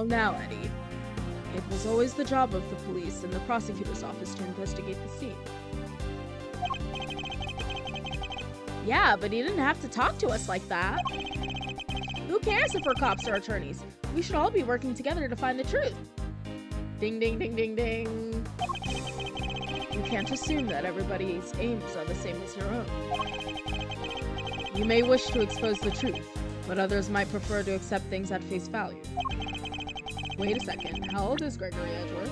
Now, Eddie. It was always the job of the police and the prosecutor's office to investigate the scene. Yeah, but he didn't have to talk to us like that. Who cares if we're cops or attorneys? We should all be working together to find the truth. Ding, ding, ding, ding, ding. You can't assume that everybody's aims are the same as your own. You may wish to expose the truth, but others might prefer to accept things at face value. Wait a second, how old is Gregory Edgeworth?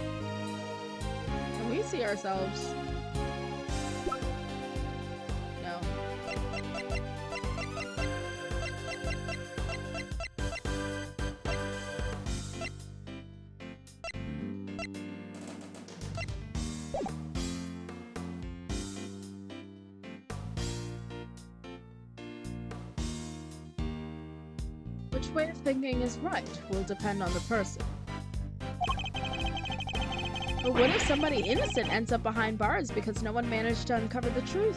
Can we see ourselves? No. Which way of thinking is right will depend on the person. But what if somebody innocent ends up behind bars because no one managed to uncover the truth?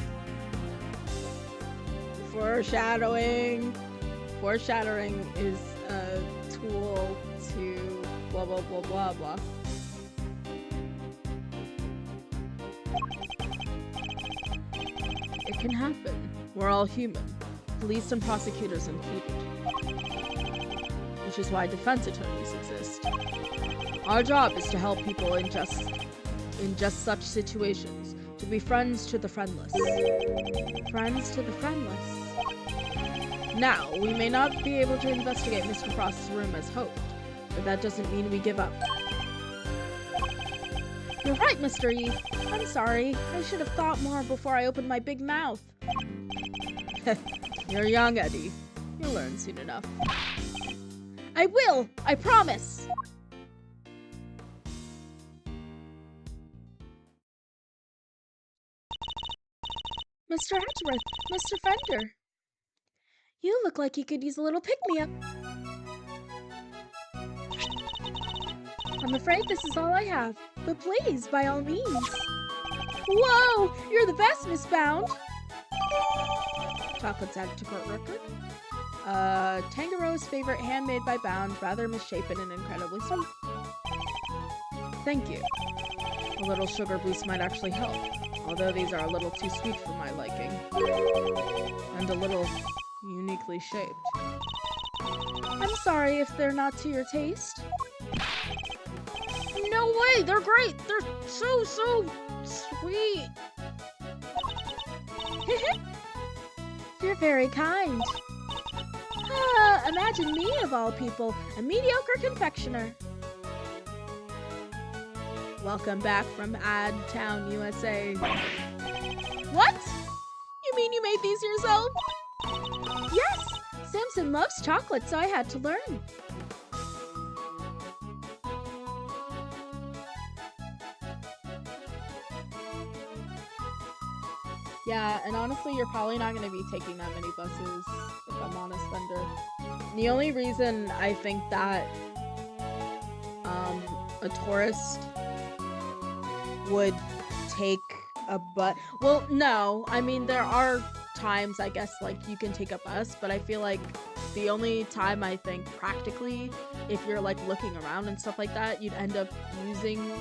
Foreshadowing. Foreshadowing is a tool to blah blah blah blah blah. It can happen. We're all human. Police and prosecutors included. Which is why defense attorneys exist. Our job is to help people in just such situations, to be friends to the friendless. Friends to the friendless. Now, we may not be able to investigate Mr. Frost's room as hoped, but that doesn't mean we give up. You're right, Mr. E. I'm sorry. I should have thought more before I opened my big mouth. You're young, Eddie. You'll learn soon enough. I will! I promise! Mr. Edgeworth, Mr. Fender. You look like you could use a little pick-me-up. I'm afraid this is all I have, but please, by all means. Whoa! You're the best, Miss Bound! Chocolates added to cart record. Tangaroa's favorite, handmade by Bound, rather misshapen and incredibly sweet. Thank you. A little sugar boost might actually help, although these are a little too sweet for my liking. And a little uniquely shaped. I'm sorry if they're not to your taste. No way! They're great! They're so sweet! You're very kind. Imagine me, of all people, a mediocre confectioner. Welcome back from Ad Town, USA. What? You mean you made these yourself? Yes! Samson loves chocolate, so I had to learn. Yeah, and honestly, you're probably not going to be taking that many buses, if I'm honest, Thunder. The only reason I think that a tourist would take a bus... Well, no. I mean, there are times, I guess, like, you can take a bus, but I feel like the only time I think practically, if you're, like, looking around and stuff like that, you'd end up using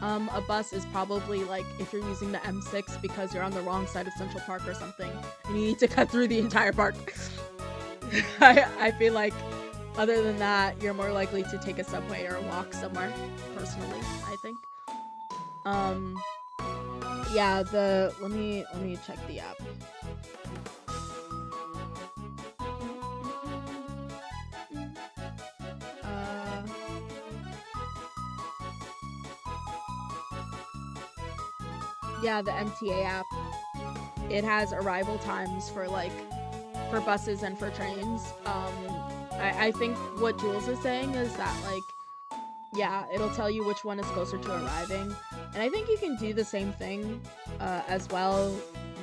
a bus is probably, like, if you're using the M6 because you're on the wrong side of Central Park or something, and you need to cut through the entire park. I feel like, other than that, you're more likely to take a subway or walk somewhere, personally, I think. Yeah, let me check the app. Yeah, the MTA app. It has arrival times for buses and for trains. I think what Jules is saying is that, like, yeah, it'll tell you which one is closer to arriving. And I think you can do the same thing as well.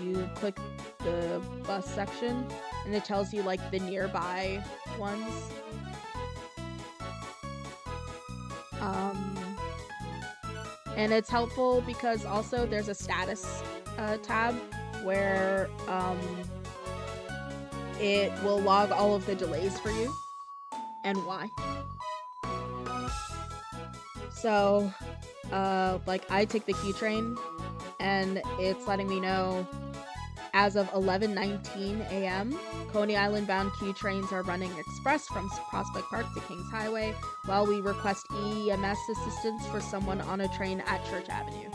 You click the bus section and it tells you, like, the nearby ones. And it's helpful because also there's a status tab where it will log all of the delays for you and why. So, like, I take the Q train and it's letting me know as of 11:19 a.m., Coney Island bound Q trains are running express from Prospect Park to Kings Highway while we request EMS assistance for someone on a train at Church Avenue,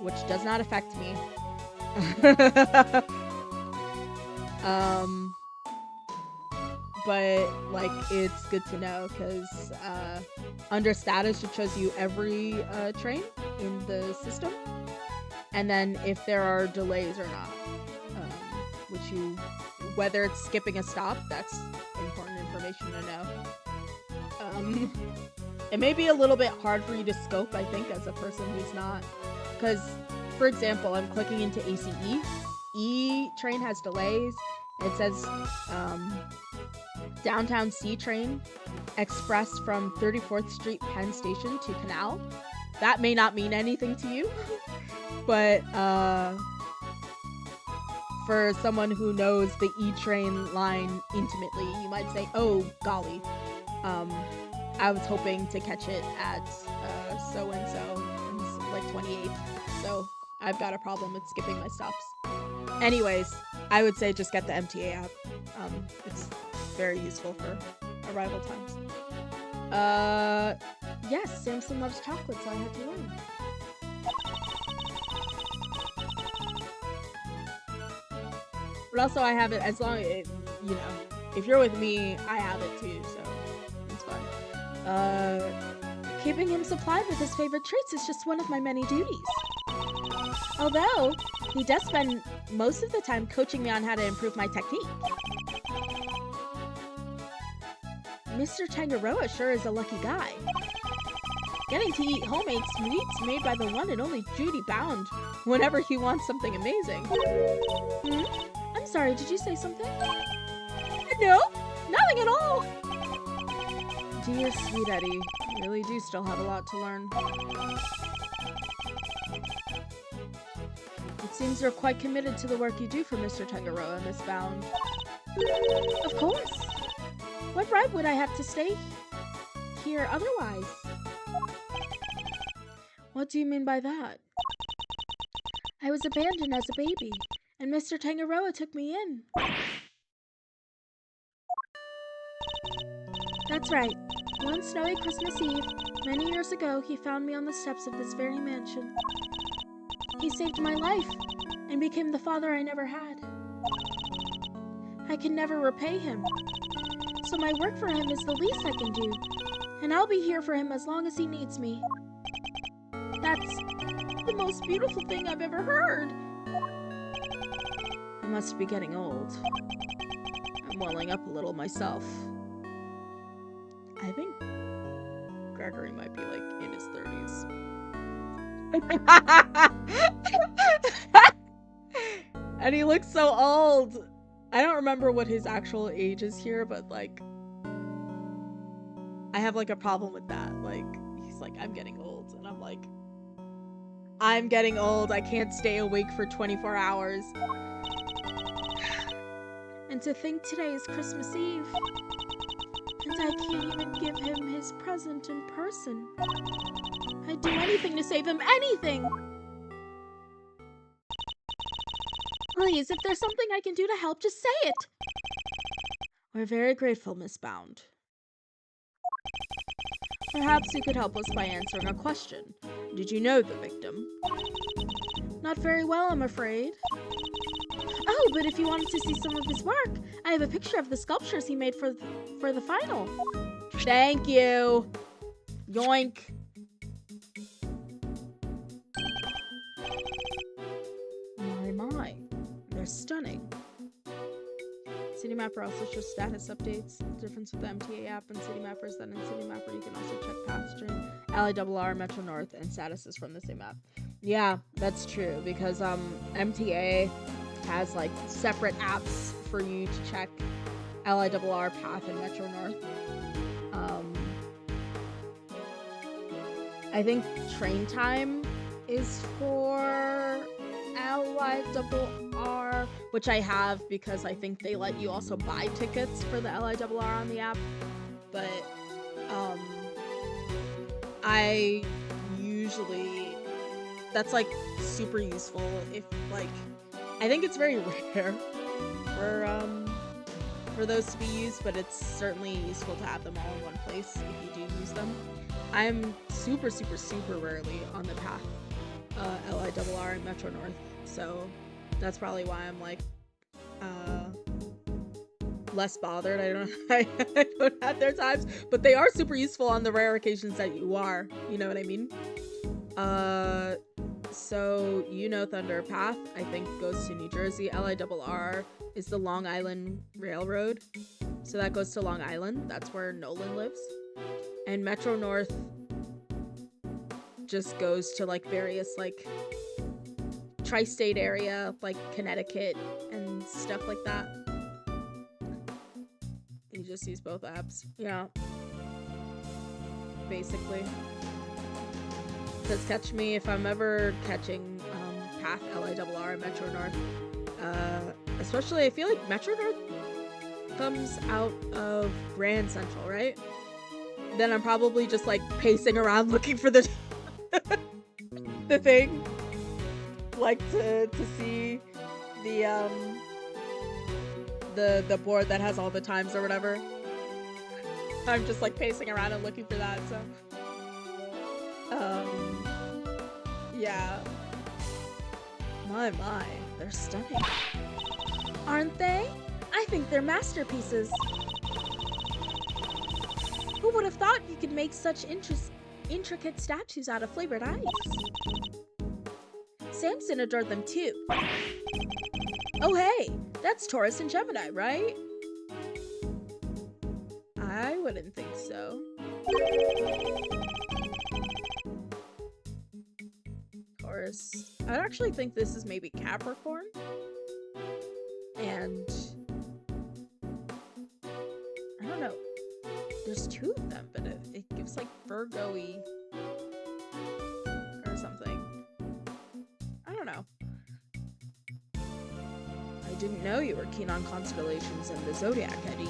which does not affect me. But, like, it's good to know because under status it shows you every train in the system, and then if there are delays or not, whether it's skipping a stop, that's important information to know. It may be a little bit hard for you to scope, I think, as a person who's not, because, for example, I'm clicking into ACE. E train has delays. It says downtown C train express from 34th Street Penn Station to Canal. That may not mean anything to you, but for someone who knows the E train line intimately, you might say, oh golly, I was hoping to catch it at so and so, like 28th, so I've got a problem with skipping my stops. Anyways, I would say just get the MTA app. It's very useful for arrival times. Yes, Samson loves chocolate, so I had to learn. But also I have it as long as, you know, if you're with me, I have it too, so it's fine. Keeping him supplied with his favorite treats is just one of my many duties. Although, he does spend most of the time coaching me on how to improve my technique. Mr. Tangaroa sure is a lucky guy. Getting to eat homemade sweets made by the one and only Judy Bound whenever he wants something amazing. I'm sorry, did you say something? No, nothing at all. Dear sweet Eddie, you really do still have a lot to learn. It seems you're quite committed to the work you do for Mr. Tangaroa, Miss Bound. Of course. What right would I have to stay here otherwise? What do you mean by that? I was abandoned as a baby, and Mr. Tangaroa took me in. That's right. One snowy Christmas Eve, many years ago, he found me on the steps of this very mansion. He saved my life and became the father I never had. I can never repay him, so my work for him is the least I can do, and I'll be here for him as long as he needs me. That's the most beautiful thing I've ever heard. I must be getting old. I'm welling up a little myself. I think Gregory might be like in his 30s. And he looks so old. I don't remember what his actual age is here, but like I have like a problem with that. Like he's like, I'm getting old, and I'm like, I'm getting old. I can't stay awake for 24 hours. And to think today is Christmas Eve, and I can't even give him his present in person. I'd do anything to save him, anything! Please, if there's something I can do to help, just say it! We're very grateful, Miss Bound. Perhaps you could help us by answering a question. Did you know the victim? Not very well, I'm afraid. Oh, but if you wanted to see some of his work, I have a picture of the sculptures he made for the final. Thank you. Yoink. My. They're stunning. City Mapper also shows status updates. The difference with the MTA app and City Mapper is that in City Mapper you can also check path stream, LIRR, Metro North, and statuses from the same app. Yeah, that's true, because MTA has like separate apps for you to check LIRR, path, and Metro North. I think train time is for LIRR, which I have because I think they let you also buy tickets for the LIRR on the app. But I usually, that's like super useful if like, I think it's very rare for those to be used, but it's certainly useful to have them all in one place if you do use them. I'm super rarely on the path LIRR and Metro North, so that's probably why I'm like less bothered. I don't have their times, but they are super useful on the rare occasions that you are, you know what I mean? So you know Thunder Path, I think, goes to New Jersey. LIRR is the Long Island Railroad, so that goes to Long Island. That's where Nolan lives. And Metro North just goes to like various like tri-state area, like Connecticut and stuff like that. You just use both apps. Yeah. Basically. Because catch me if I'm ever catching Path, LIRR, and Metro North. Especially, I feel like Metro North comes out of Grand Central, right? Then I'm probably just like pacing around looking for the the thing, like to see the board that has all the times or whatever. I'm just like pacing around and looking for that. So yeah. My, they're stunning. Aren't they? I think they're masterpieces. Who would have thought you could make such intricate statues out of flavored ice? Samson adored them too. Oh hey, that's Taurus and Gemini, right? I wouldn't think so. Taurus. I'd actually think this is maybe Capricorn. And there's two of them, but it gives like Virgo-y or something. I don't know. I didn't know you were keen on constellations and the zodiac, Eddie.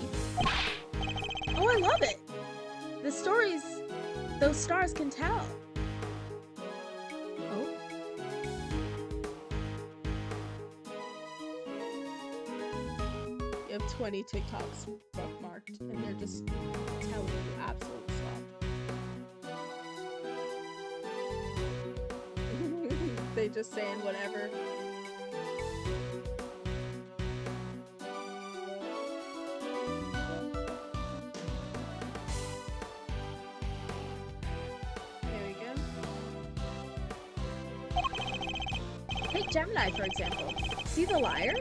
Oh, I love it! The stories those stars can tell. Oh. You have 20 TikToks bookmarked, and they're just telling you absolute slop. They just saying whatever. Take Gemini, for example. See the lyre?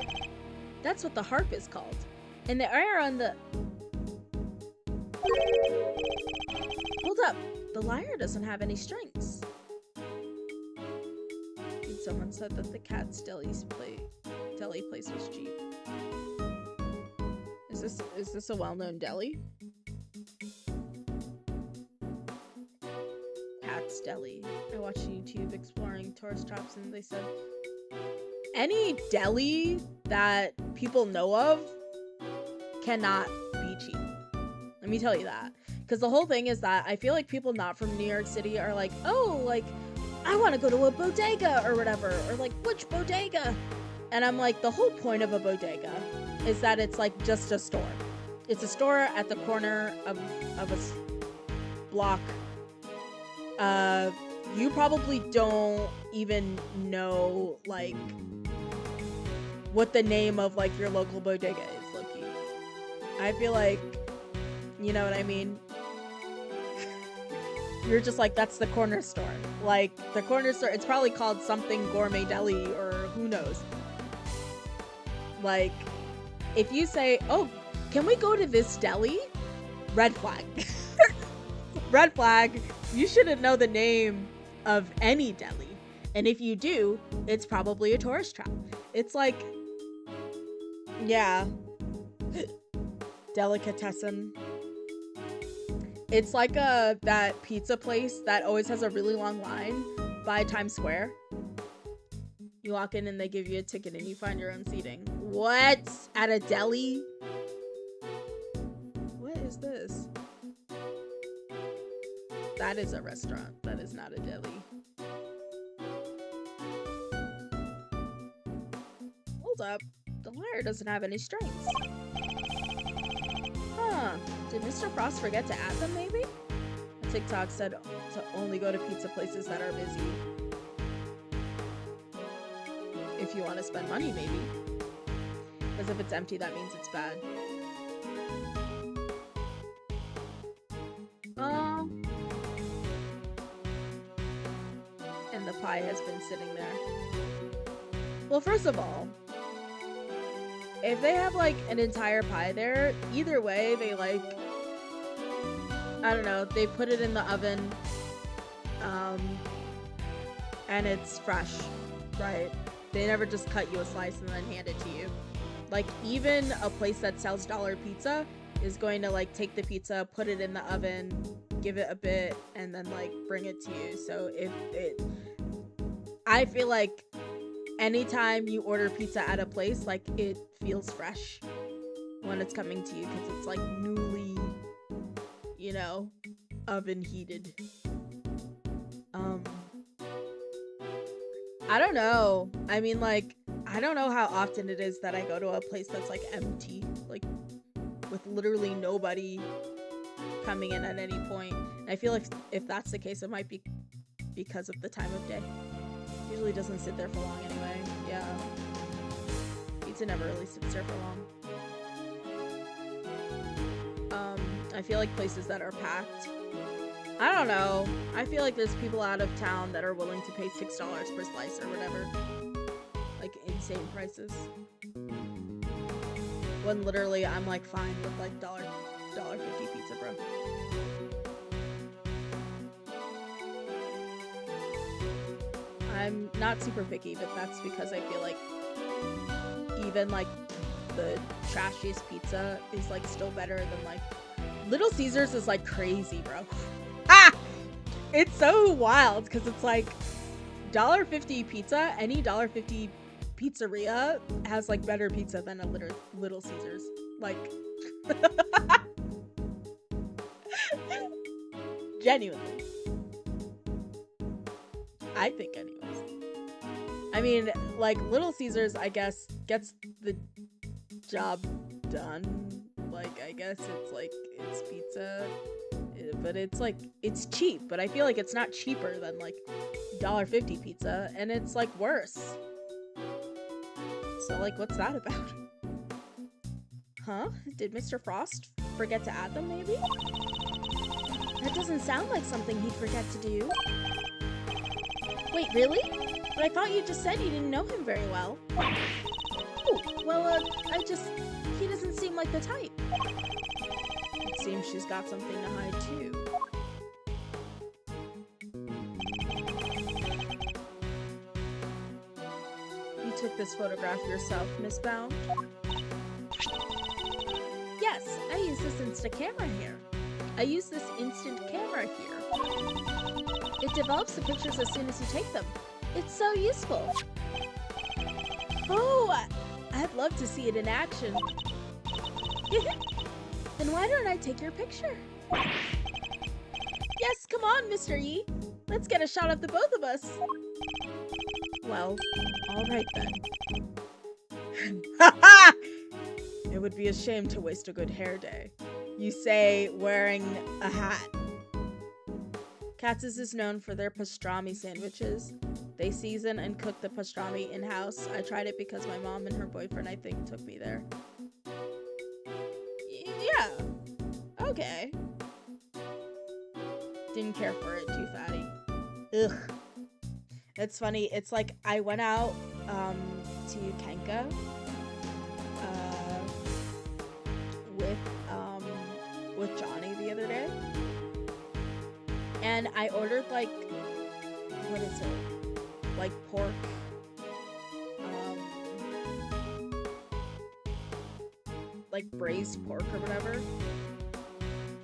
That's what the harp is called. And the air on the... Hold up. The lyre doesn't have any strings. And someone said that the cat's deli place was cheap. Is this a well-known deli? Cat's Deli. I watched YouTube exploring tourist traps and they said any deli that people know of cannot be cheap. Let me tell you that. Because the whole thing is that I feel like people not from New York City are like, oh, like, I want to go to a bodega or whatever. Or like, which bodega? And I'm like, the whole point of a bodega is that it's like just a store. It's a store at the corner of a block. You probably don't even know, like, what the name of, like, your local bodega is, low-key. I feel like, you know what I mean? You're just like, that's the corner store. Like, the corner store, it's probably called something Gourmet Deli, or who knows. Like, if you say, oh, can we go to this deli? Red flag. Red flag. You shouldn't know the name of any deli. And if you do, it's probably a tourist trap. It's like, yeah. Delicatessen. It's like that pizza place that always has a really long line by Times Square. You walk in and they give you a ticket and you find your own seating. What? At a deli? What is this? That is a restaurant. That is not a deli. Hold up. The lyre doesn't have any strings. Huh. Did Mr. Frost forget to add them, maybe? A TikTok said to only go to pizza places that are busy. If you want to spend money, maybe. Because if it's empty, that means it's bad. And the pie has been sitting there. Well, first of all, if they have like an entire pie there, either way, they like, I don't know, they put it in the oven, and it's fresh, right? They never just cut you a slice and then hand it to you. Like, even a place that sells dollar pizza is going to like take the pizza, put it in the oven, give it a bit, and then like bring it to you. So I feel like anytime you order pizza at a place, like, it feels fresh when it's coming to you because it's like newly, you know, oven heated. I don't know. I mean, like, I don't know how often it is that I go to a place that's like empty, like with literally nobody coming in at any point. And I feel like if that's the case, it might be because of the time of day. Usually doesn't sit there for long anyway. Yeah. Pizza never really sits there for long. I feel like places that are packed, I don't know. I feel like there's people out of town that are willing to pay $6 per slice or whatever. Like, insane prices. When literally I'm like fine with like $1.50 pizza, bro. I'm not super picky, but that's because I feel like even like the trashiest pizza is like still better than like Little Caesars is like crazy, bro. Ah! It's so wild because it's like $1.50 pizza. Any $1.50 pizzeria has like better pizza than a Little Caesars. Like, genuinely. I think, anyways. I mean, like, Little Caesars, I guess, gets the job done. Like, I guess it's like, it's pizza, but it's like, it's cheap, but I feel like it's not cheaper than like $1.50 pizza, and it's like worse. So, like, what's that about? Huh? Did Mr. Frost forget to add them, maybe? That doesn't sound like something he'd forget to do. Wait, really? But I thought you just said you didn't know him very well. Oh, well, he doesn't seem like the type. It seems she's got something to hide, too. You took this photograph yourself, Miss Bound? Yes, I use this instant camera here. It develops the pictures as soon as you take them. It's so useful. Oh, I'd love to see it in action. Then why don't I take your picture? Yes, come on, Mr. E. Let's get a shot of the both of us. Well, all right then. It would be a shame to waste a good hair day. You say wearing a hat. Katz's is known for their pastrami sandwiches. They season and cook the pastrami in-house. I tried it because my mom and her boyfriend, I think, took me there. Yeah. Okay. Didn't care for it, too fatty. Ugh. It's funny, it's like I went out to Kenka with Johnny the other day. And I ordered like, what is it? Like pork, like braised pork or whatever.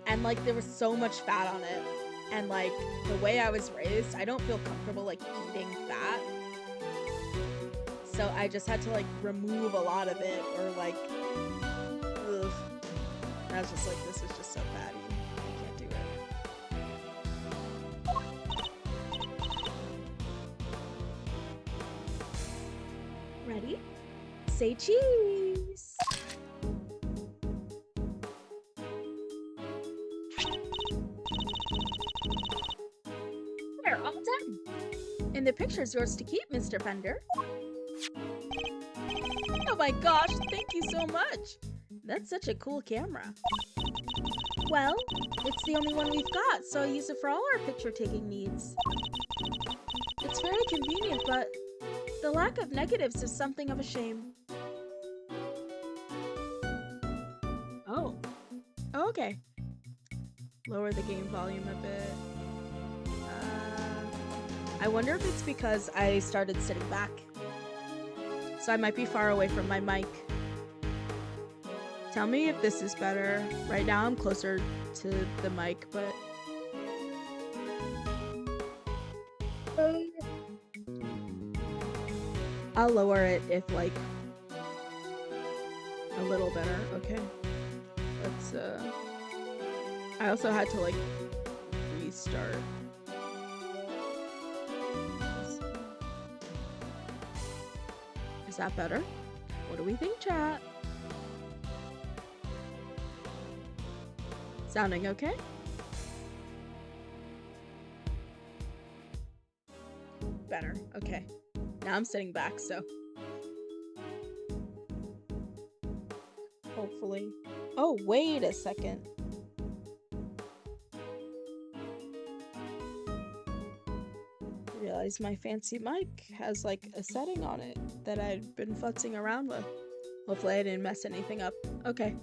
And like there was so much fat on it. And like the way I was raised, I don't feel comfortable like eating fat. So I just had to like remove a lot of it or like, ugh. And I was just like, this is just so fatty. I can't do it. Ready? Say cheese. We're all done. And the picture's yours to keep, Mr. Fender. Oh my gosh, thank you so much. That's such a cool camera. Well, it's the only one we've got, so I use it for all our picture-taking needs. It's very convenient, but the lack of negatives is something of a shame. Oh. Okay. Lower the game volume a bit. I wonder if it's because I started sitting back. So I might be far away from my mic. Tell me if this is better. Right now I'm closer to the mic, but... I'll lower it if, like, a little better. Okay. Let's, I also had to, like, restart. Is that better? What do we think, chat? Sounding okay? Better. Okay. Now I'm sitting back, so... Hopefully. Oh, wait a second. I realized my fancy mic has, like, a setting on it that I'd been futzing around with. Hopefully I didn't mess anything up. Okay.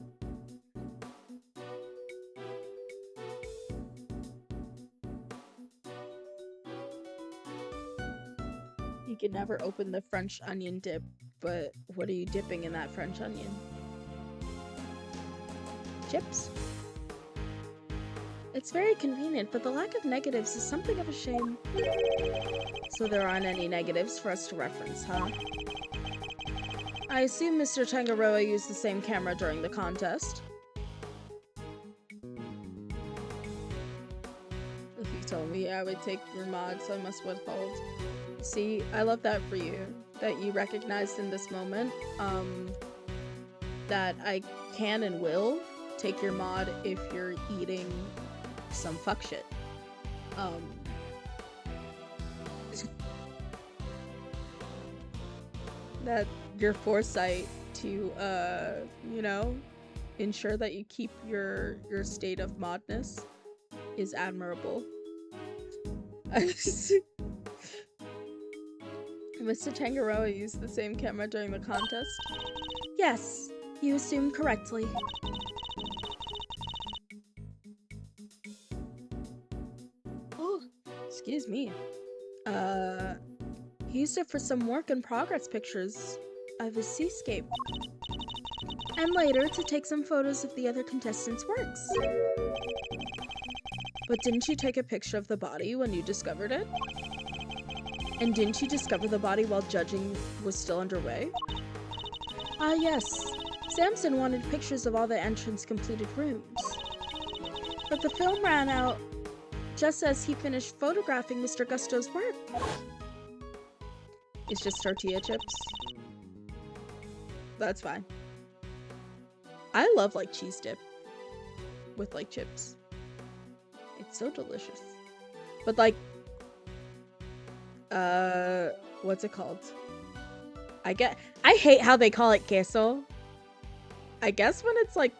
You can never open the French onion dip, but what are you dipping in that French onion? Chips? It's very convenient, but the lack of negatives is something of a shame. So there aren't any negatives for us to reference, huh? I assume Mr. Tangaroa used the same camera during the contest. If you told me I would take your mods, I must withhold. See, I love that for you. That you recognized in this moment, that I can and will take your mod if you're eating some fuck shit. That your foresight to, you know, ensure that you keep your state of modness is admirable. Mr. Tangaroa used the same camera during the contest? Yes, you assumed correctly. Oh, excuse me. He used it for some work in progress pictures of his seascape. And later to take some photos of the other contestants' works. But didn't you take a picture of the body when you discovered it? And didn't you discover the body while judging was still underway? Ah, yes. Samson wanted pictures of all the entrance completed rooms. But the film ran out just as he finished photographing Mr. Gusto's work. It's just tortilla chips. That's fine. I love like cheese dip with like chips. It's so delicious. But like, what's it called? I hate how they call it queso. I guess when it's like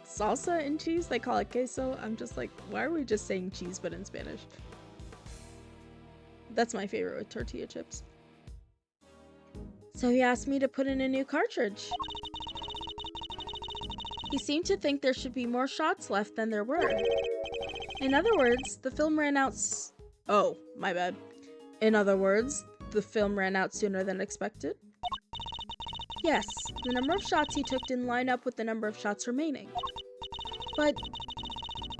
salsa and cheese, they call it queso. I'm just like, why are we just saying cheese but in Spanish? That's my favorite with tortilla chips. So he asked me to put in a new cartridge. He seemed to think there should be more shots left than there were. In other words, the film ran out oh, my bad. In other words, the film ran out sooner than expected? Yes, the number of shots he took didn't line up with the number of shots remaining. But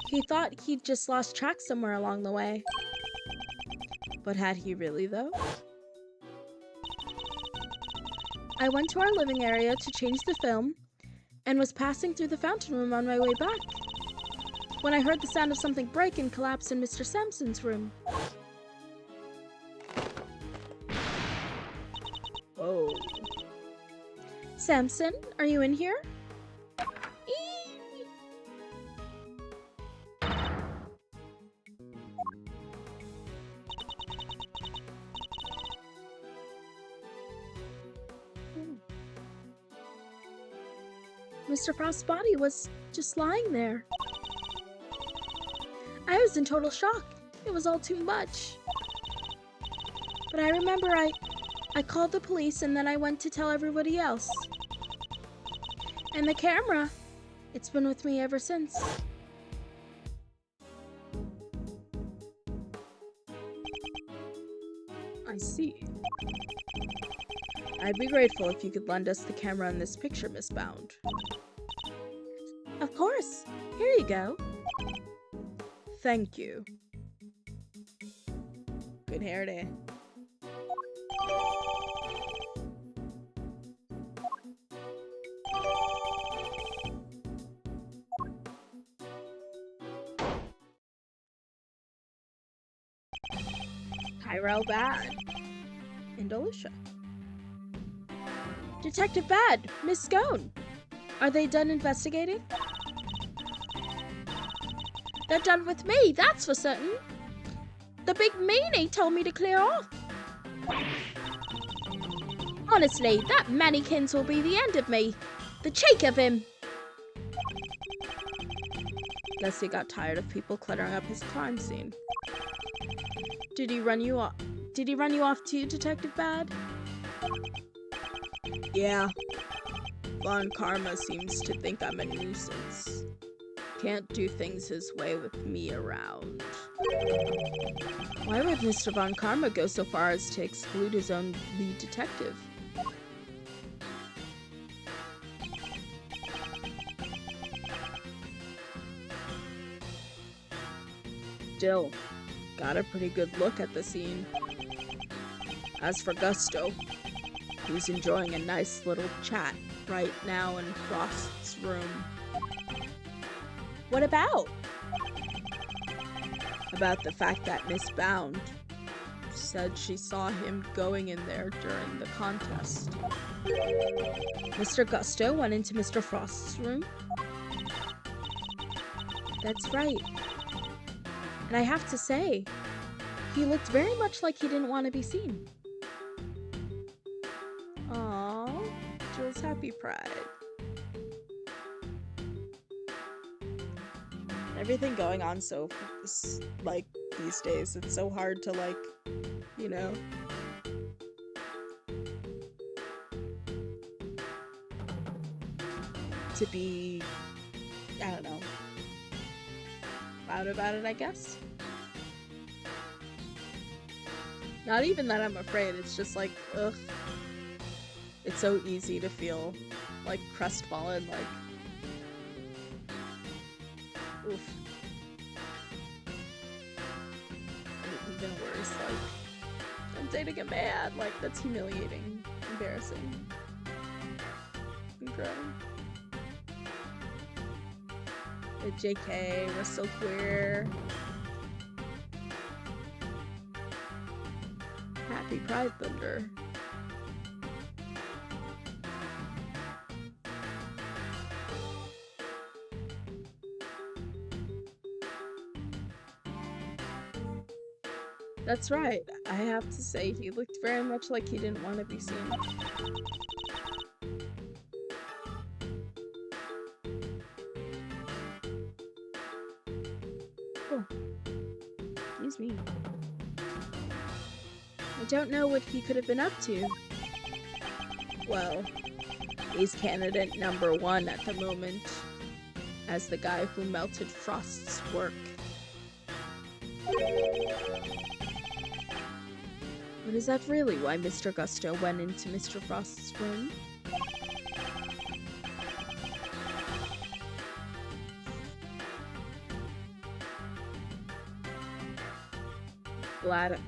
he thought he'd just lost track somewhere along the way. But had he really, though? I went to our living area to change the film and was passing through the fountain room on my way back when I heard the sound of something break and collapse in Mr. Samson's room. Oh. Samson, are you in here? Mr. Frost's body was just lying there. I was in total shock. It was all too much. But I remember I called the police and then I went to tell everybody else. And the camera, it's been with me ever since. I see. I'd be grateful if you could lend us the camera in this picture, Miss Bound. Of course. Here you go. Thank you. Good hair day. Tyrell Bad and Alicia. Detective Bad, Miss Scone. Are they done investigating? They're done with me, that's for certain. The big meanie told me to clear off. Honestly, that mannequins will be the end of me. The cheek of him. Guess he got tired of people cluttering up his crime scene. Did he run you off? Did he run you off too, Detective Bad? Yeah. Von Karma seems to think I'm a nuisance. Can't do things his way with me around. Why would Mr. Von Karma go so far as to exclude his own lead detective? still got a pretty good look at the scene. As for Gusto, he's enjoying a nice little chat right now in Frost's room. What about? About the fact that Miss Bound said she saw him going in there during the contest. Mr. Gusto went into Mr. Frost's room? That's right. And I have to say, he looked very much like he didn't want to be seen. Aww, Jules, happy Pride. Everything going on so, like, these days, it's so hard to, like, you know, to be, I don't know, loud about it, I guess. Not even that I'm afraid, it's just like, ugh. It's so easy to feel, like, crestfallen, like, oof. And even worse, like, I'm dating a man, like, that's humiliating, embarrassing. I'm crying. But JK, we're so queer. Happy Pride Thunder. That's right. I have to say, he looked very much like he didn't want to be seen. Oh. Excuse me. I don't know what he could have been up to. Well, he's candidate number 1 at the moment, as the guy who melted Frost's work. But is that really why Mr. Gusto went into Mr. Frost's room? Glad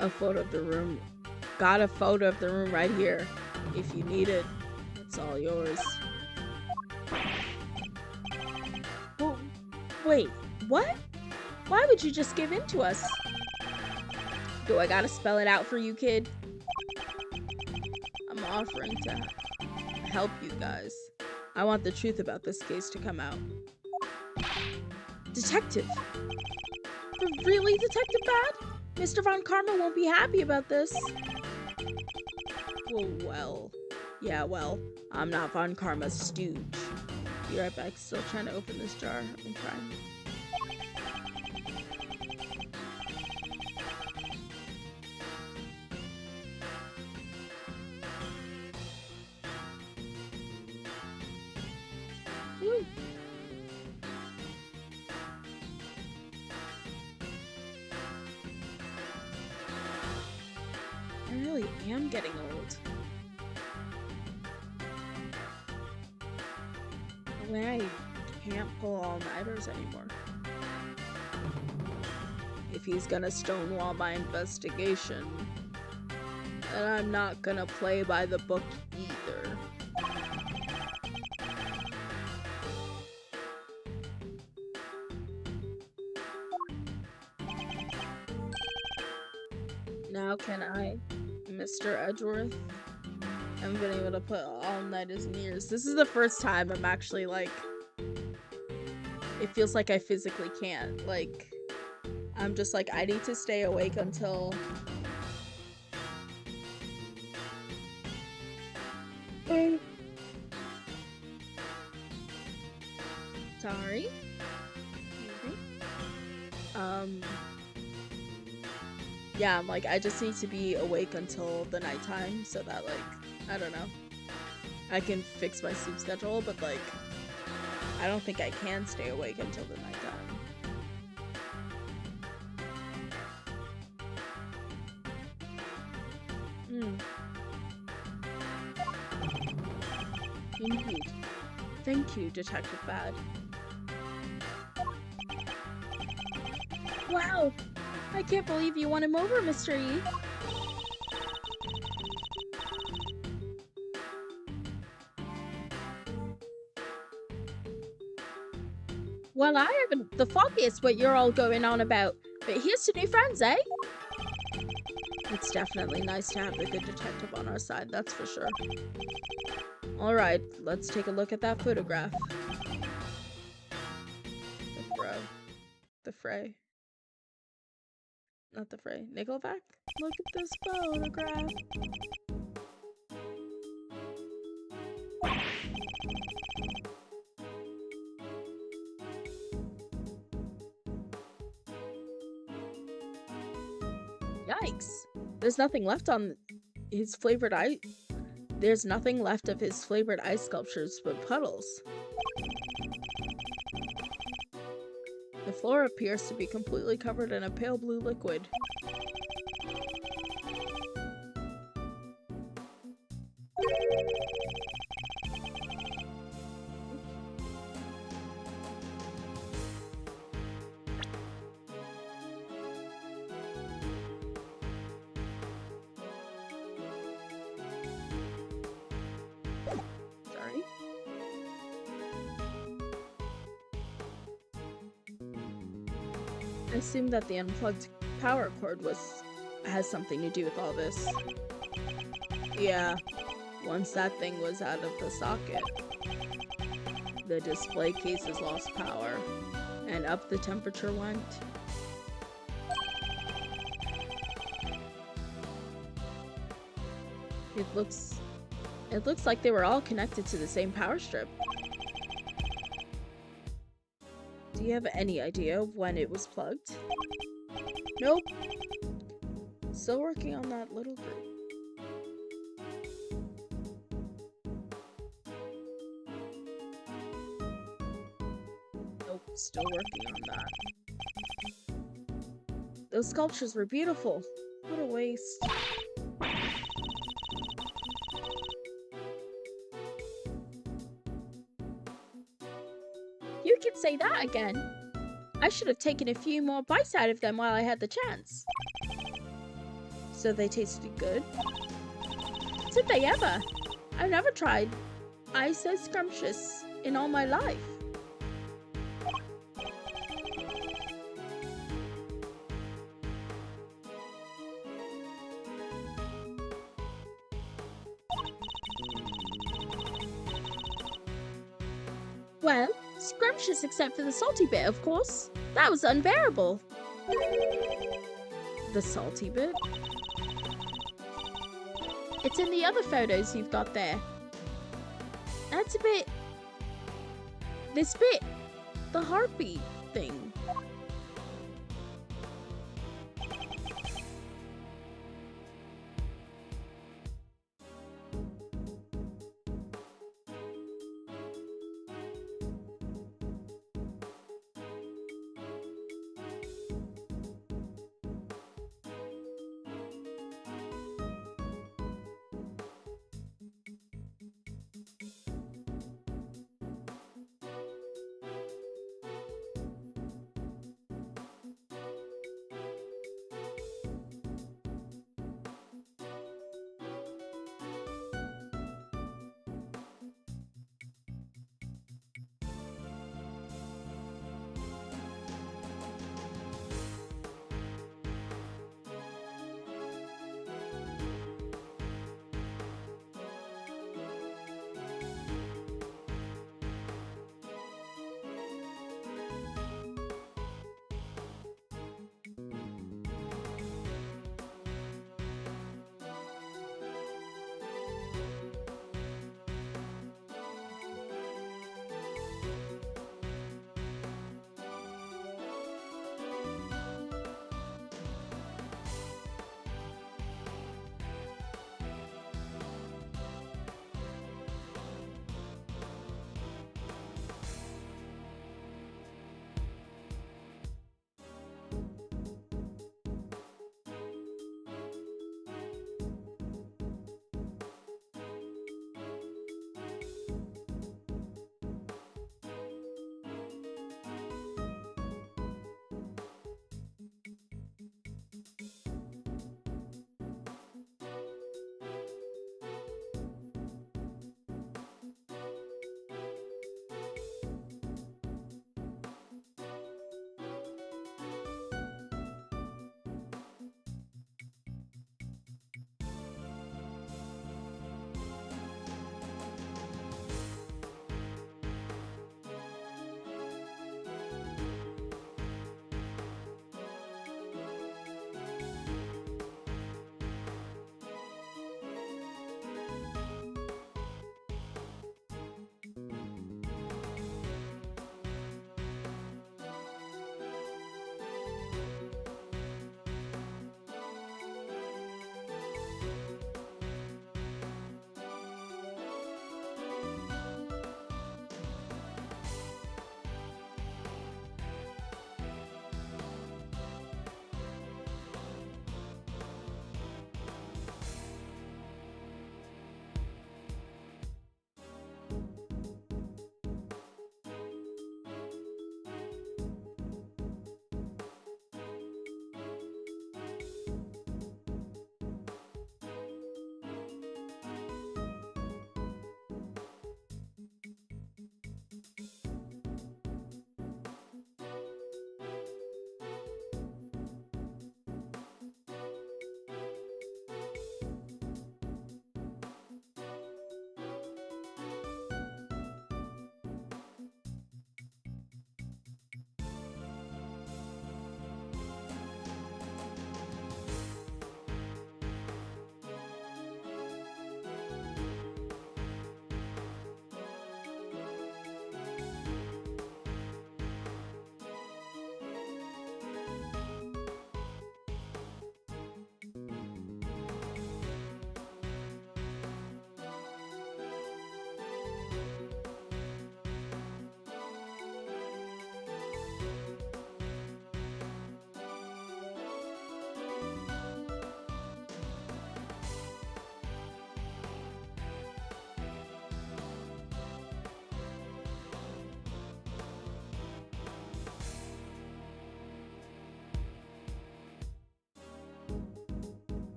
a photo of the room. Got a photo of the room right here. If you need it, it's all yours. Well, wait, what? Why would you just give in to us? Do I gotta spell it out for you, kid? I'm offering to help you guys. I want the truth about this case to come out. Detective? Really, Detective Bad? Mr. Von Karma won't be happy about this. Well, yeah, well, I'm not Von Karma's stooge. Be right back, still trying to open this jar. I'm crying. Woo. I really am getting old. The way I can't pull all-nighters anymore. If he's gonna stonewall my investigation, then I'm not gonna play by the book either. Now can I, Mr. Edgeworth? I haven't been able to put all-nighters in years. This is the first time I'm actually, like, it feels like I physically can't. Like, I'm just like, I need to stay awake until... Sorry? Yeah, I'm like, I just need to be awake until the nighttime so that, like, I don't know, I can fix my sleep schedule, but, like, I don't think I can stay awake until the nighttime. Indeed. Thank you, Detective Bad. Wow! I can't believe you won him over, Mr. E. Well, I haven't the foggiest what you're all going on about, but here's to new friends, eh? It's definitely nice to have the good detective on our side, that's for sure. Alright, let's take a look at that photograph. The fro. The fray. Not the fray. Nickelback? Look at this photograph. Yikes. There's nothing left on his flavored ice. There's nothing left of his flavored ice sculptures but puddles. The floor appears to be completely covered in a pale blue liquid. Sorry. I assume that the unplugged power cord has something to do with all this. Yeah, once that thing was out of the socket, the display cases lost power, and up the temperature went. It looks like they were all connected to the same power strip. Do you have any idea when it was plugged? Nope. Still working on that little group. Nope, still working on that. Those sculptures were beautiful. What a waste. You can say that again. I should have taken a few more bites out of them while I had the chance. So they tasted good? Did they ever? I've never tried ice as scrumptious in all my life. Well, scrumptious except for the salty bit, of course. That was unbearable. The salty bit? It's in the other photos you've got there. That's a bit... This bit. The heartbeat thing.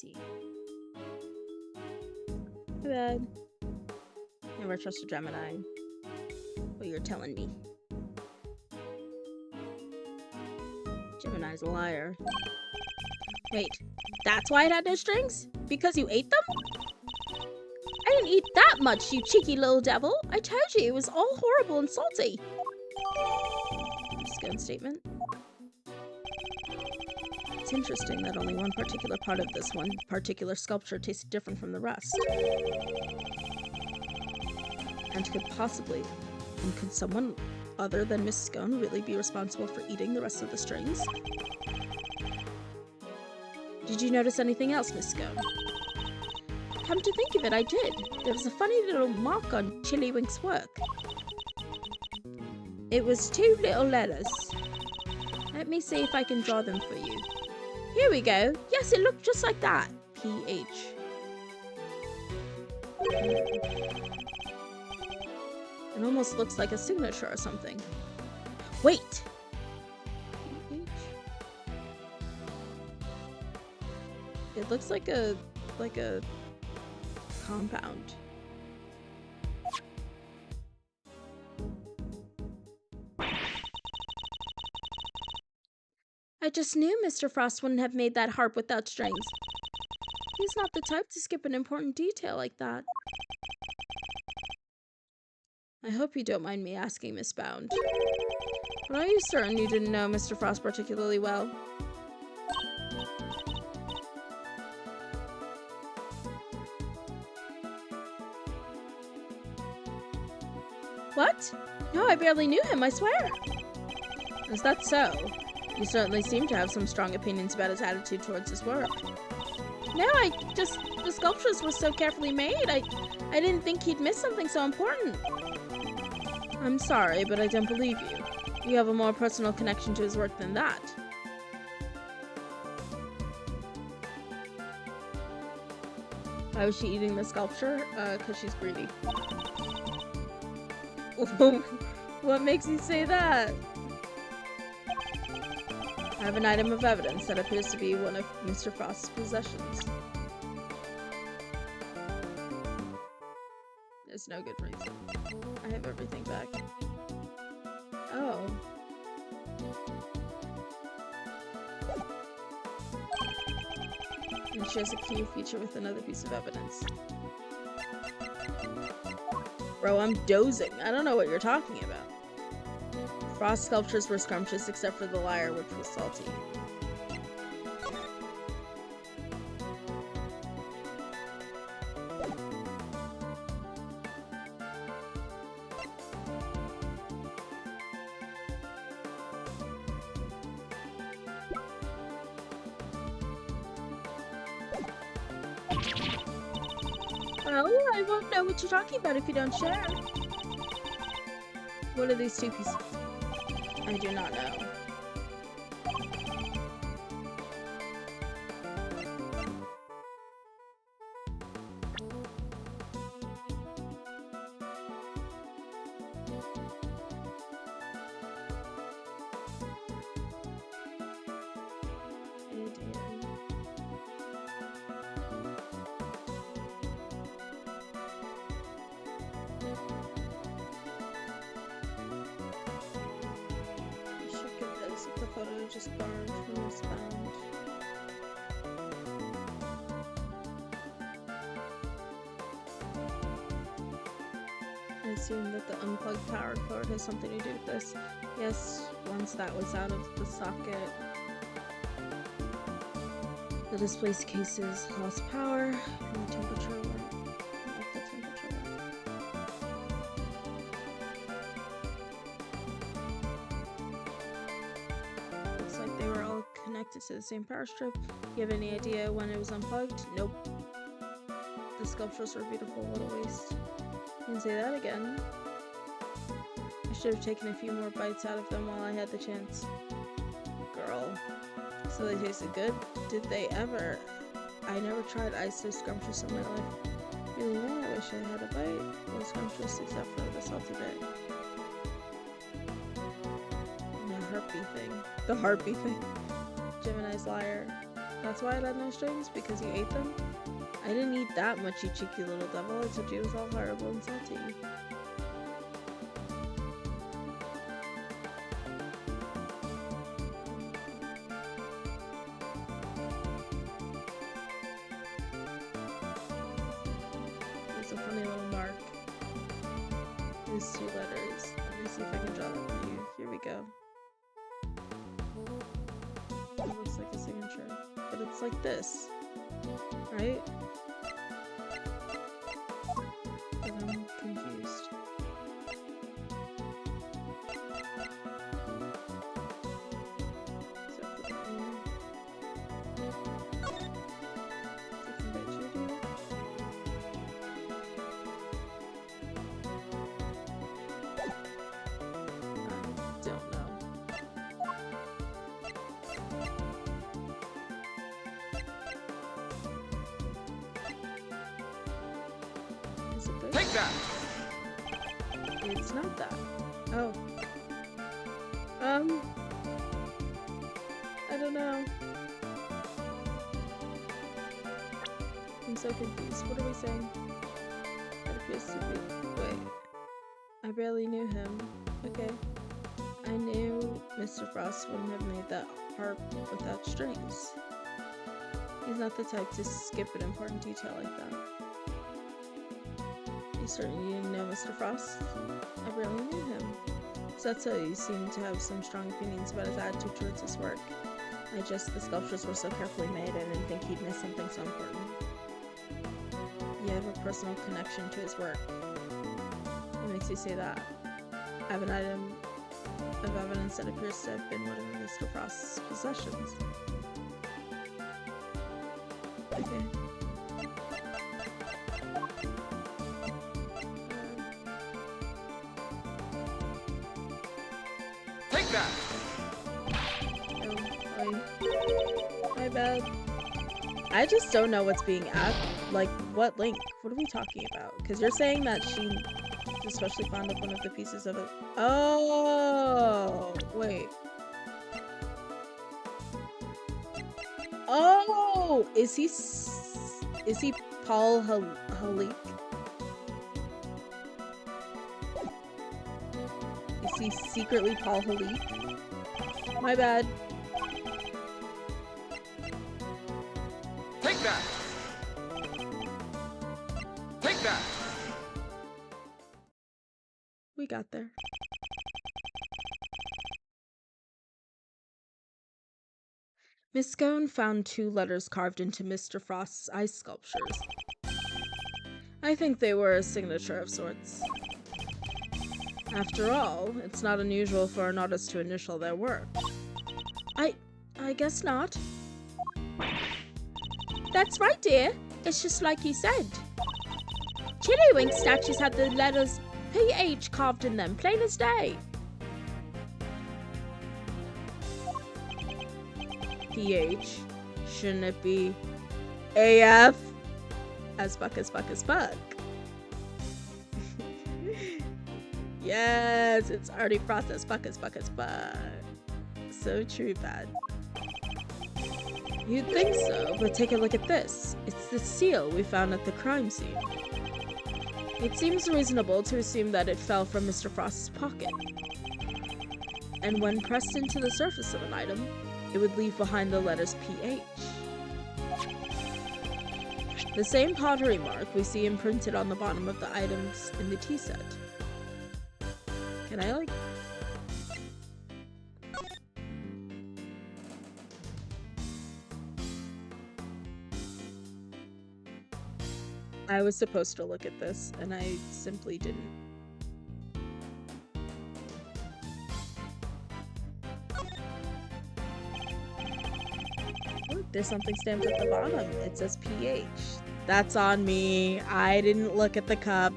see. My bad. Never trust a Gemini. What you're telling me. Gemini's a liar. Wait, that's why it had no strings? Because you ate them? I didn't eat that much, you cheeky little devil. I told you it was all horrible and salty. Just a statement. It's interesting that only one particular part of this one particular sculpture tasted different from the rest. And could someone other than Miss Scone really be responsible for eating the rest of the strings? Did you notice anything else, Miss Scone? Come to think of it, I did. There was a funny little mark on Chillywink's work. It was 2 little letters. Let me see if I can draw them for you. Here we go. Yes, it looked just like that. PH. It almost looks like a signature or something. Wait! PH? It looks like a compound. I just knew Mr. Frost wouldn't have made that harp without strings. He's not the type to skip an important detail like that. I hope you don't mind me asking, Miss Bound. But are you certain you didn't know Mr. Frost particularly well? What? No, I barely knew him, I swear. Is that so? You certainly seem to have some strong opinions about his attitude towards his work. No, the sculptures were so carefully made. I didn't think he'd miss something so important. I'm sorry, but I don't believe you. You have a more personal connection to his work than that. Why was she eating the sculpture? Because she's greedy. What makes you say that? I have an item of evidence that appears to be one of Mr. Frost's possessions. There's no good reason. I have everything back. Oh. And shares a key feature with another piece of evidence. Bro, I'm dozing. I don't know what you're talking about. Frost sculptures were scrumptious except for the lyre, which was salty. Well, I won't know what you're talking about if you don't share. What are these two pieces? I do not know. The photo just borrowed from this bound. I assume that the unplugged power cord has something to do with this. Yes, once that was out of the socket, the display cases lost power and the temperature went up. The temperature went. Looks like they were all connected to the same power strip. You have any idea when it was unplugged? Nope. The sculptures were beautiful. What a waste. You can say that again. I should have taken a few more bites out of them while I had the chance. Girl. So they tasted good? Did they ever? I never tried ice so scrumptious in my life. Really, no, I wish I had a bite. It was scrumptious except for the salty bit. And the harpy thing. The harpy thing. Gemini's lyre. That's why I had no strings? Because you ate them? I didn't eat that much, you cheeky little devil. I told you it was all horrible and salty. There's a funny little mark. These 2 letters. Let me see if I can draw them for you. Here we go. It looks like a signature. But it's like this. Right? But I'm confused. So for the owner. Taken by Judy. I don't know. Is it this? Take that! It's not that. Oh. I don't know. I'm so confused. What are we saying? That appears to be. Wait. I barely knew him. Okay. I knew Mr. Frost wouldn't have made that harp without strings. He's not the type to skip an important detail like that. You certainly didn't know Mr. Frost? I barely knew him. Setsu, you seem to have some strong opinions about his attitude towards his work. The sculptures were so carefully made, I didn't think he'd miss something so important. You have a personal connection to his work. What makes you say that? I have an item of evidence that appears to have been one of Mr. Frost's possessions. Okay. Take that! My bad. I just don't know what's being asked. Like, what link? What are we talking about? Because you're saying that she's especially fond of one of the pieces of it. Oh, wait. Oh, is he Paul Halik? Is he secretly Paul Halik? My bad. Take that! Take that! We got there. Miss Scone found 2 letters carved into Mr. Frost's ice sculptures. I think they were a signature of sorts. After all, it's not unusual for an artist to initial their work. I guess not. That's right, dear. It's just like you said. Chillywink statues had the letters PH carved in them, plain as day. PH? Shouldn't it be AF? As fuck as fuck as fuck. Yes, it's already processed fuck as fuck as fuck. So true, bad. You'd think so, but take a look at this. It's the seal we found at the crime scene. It seems reasonable to assume that it fell from Mr. Frost's pocket. And when pressed into the surface of an item, it would leave behind the letters PH. The same pottery mark we see imprinted on the bottom of the items in the tea set. Can I, like... I was supposed to look at this, and I simply didn't. Look, there's something stamped at the bottom. It says PH. That's on me. I didn't look at the cup.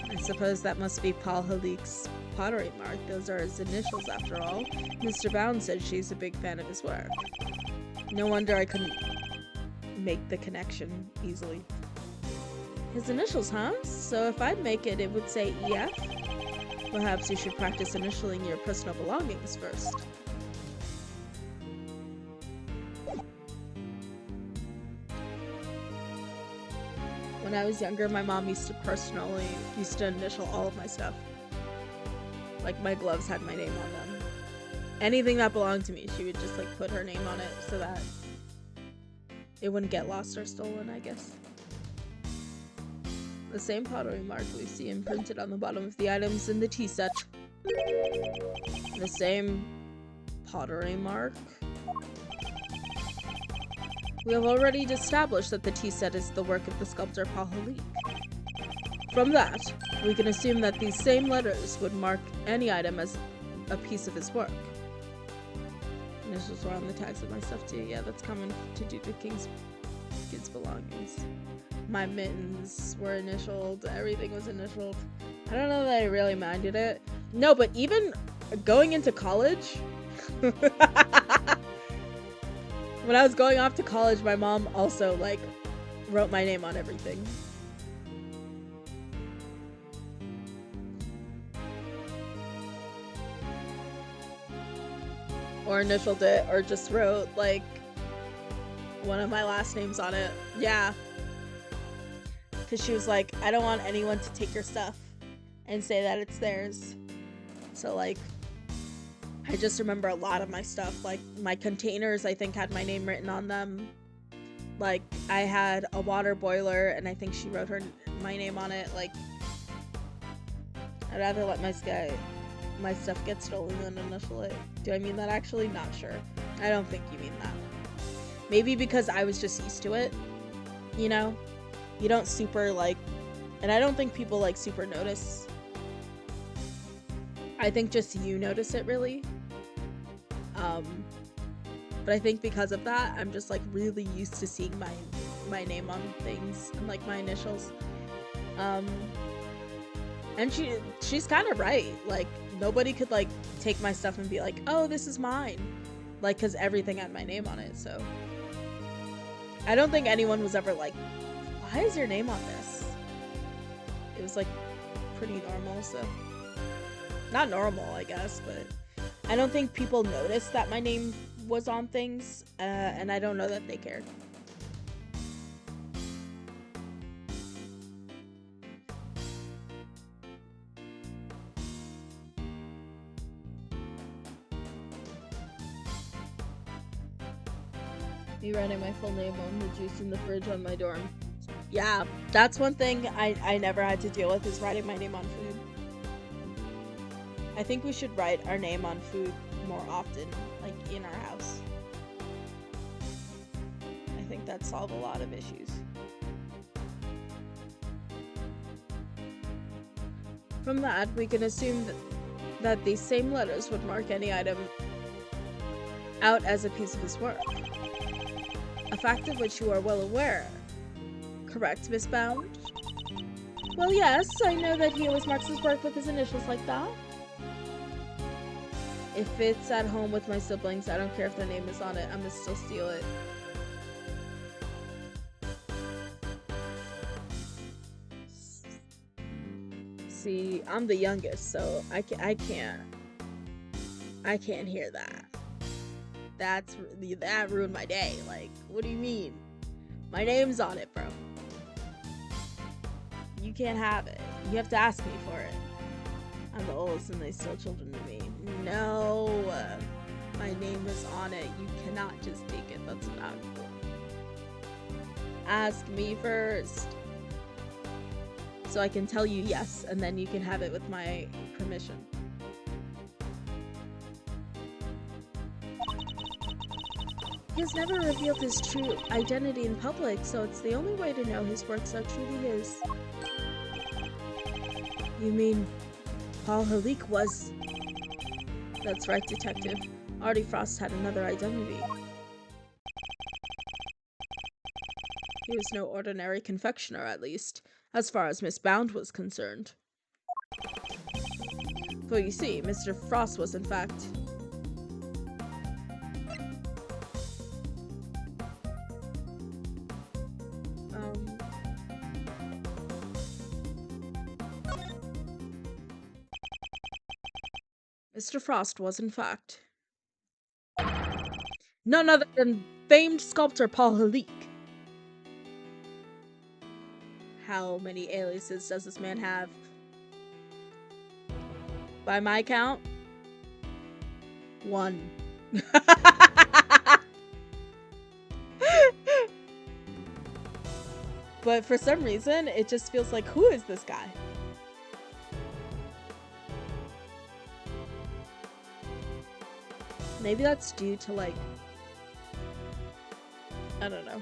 I suppose that must be Paul Halik's pottery mark. Those are his initials, after all. Mr. Bound said she's a big fan of his work. No wonder I couldn't make the connection easily. His initials, huh? So if I'd make it, it would say EF? Perhaps you should practice initialing your personal belongings first. when I was younger, my mom used to initial all of my stuff. Like, my gloves had my name on them. Anything that belonged to me, she would just, like, put her name on it so that it wouldn't get lost or stolen, I guess. The same pottery mark we see imprinted on the bottom of the items in the tea set. The same pottery mark? We have already established that the tea set is the work of the sculptor Pahalik. From that, we can assume that these same letters would mark any item as a piece of his work. Initials were on the tags of my stuff too. Yeah, that's common to do to kids' belongings. My mittens were initialed. Everything was initialed. I don't know that I really minded it. No, but even going into college, when I was going off to college, my mom also, like, wrote my name on everything. Or initialed it, or just wrote, like, one of my last names on it. Yeah. Because she was like, I don't want anyone to take your stuff and say that it's theirs. So, like, I just remember a lot of my stuff. Like, my containers, I think, had my name written on them. Like, I had a water boiler, and I think she wrote my name on it. Like, I'd rather let my stuff get stolen than initial it. Do I mean that actually? Not sure. I don't think you mean that. Maybe because I was just used to it, you know? You don't super, like, and I don't think people, like, super notice. I think just you notice it, really. But I think because of that, I'm just, like, really used to seeing my name on things and, like, my initials. And she's kind of right. Like, nobody could, like, take my stuff and be like, oh, this is mine. Like, because everything had my name on it, so. I don't think anyone was ever like, why is your name on this? It was, like, pretty normal, so. Not normal, I guess, but I don't think people noticed that my name was on things, and I don't know that they cared. Me writing my full name on the juice in the fridge on my dorm. Yeah, that's one thing I never had to deal with, is writing my name on food. I think we should write our name on food more often, like, in our house. I think that'd solve a lot of issues. From that, we can assume that these same letters would mark any item out as a piece of his work. A fact of which you are well aware. Correct, Miss Bound? Well, yes, I know that he always marks his work with his initials like that. If it's at home with my siblings, I don't care if their name is on it, I'm gonna still steal it. See, I'm the youngest, so I can't hear that. That ruined my day. Like, what do you mean? My name's on it, bro. You can't have it. You have to ask me for it. I'm the oldest and they still children to me. No, my name is on it. You cannot just take it. That's not cool. Ask me first, so I can tell you yes, and then you can have it with my permission. He has never revealed his true identity in public, so it's the only way to know his works are truly his. You mean Paul Halik was... That's right, Detective. Artie Frost had another identity. He was no ordinary confectioner, at least, as far as Miss Bound was concerned. For you see, Mr. Frost was in fact... Mr. Frost was, in fact, none other than famed sculptor Paul Halik. how many aliases does this man have? By my count, 1. But for some reason, it just feels like, who is this guy? Maybe that's due to, like, I don't know.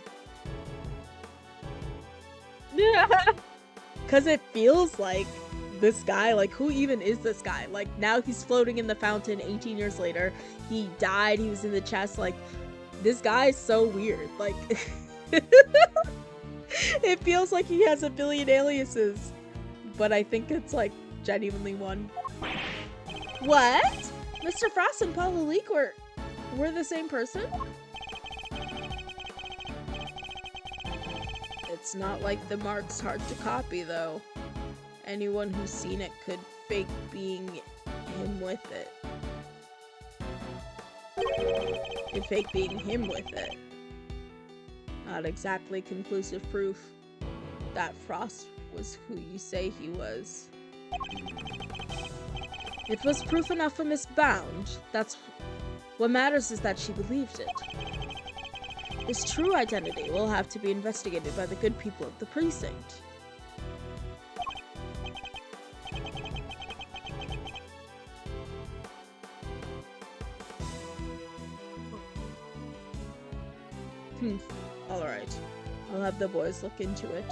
Yeah. Because it feels like this guy, like, who even is this guy? Like, now he's floating in the fountain 18 years later. He died, he was in the chest. Like, this guy is so weird. Like, it feels like he has a billion aliases. But I think it's, like, genuinely 1. What? Mr. Frost and Paul Leek were the same person? It's not like the mark's hard to copy, though. Anyone who's seen it could fake being him with it. Could fake being him with it. Not exactly conclusive proof that Frost was who you say he was. It was proof enough for Miss Bound. That's what matters, is that she believed it. His true identity will have to be investigated by the good people of the precinct. Alright. I'll have the boys look into it.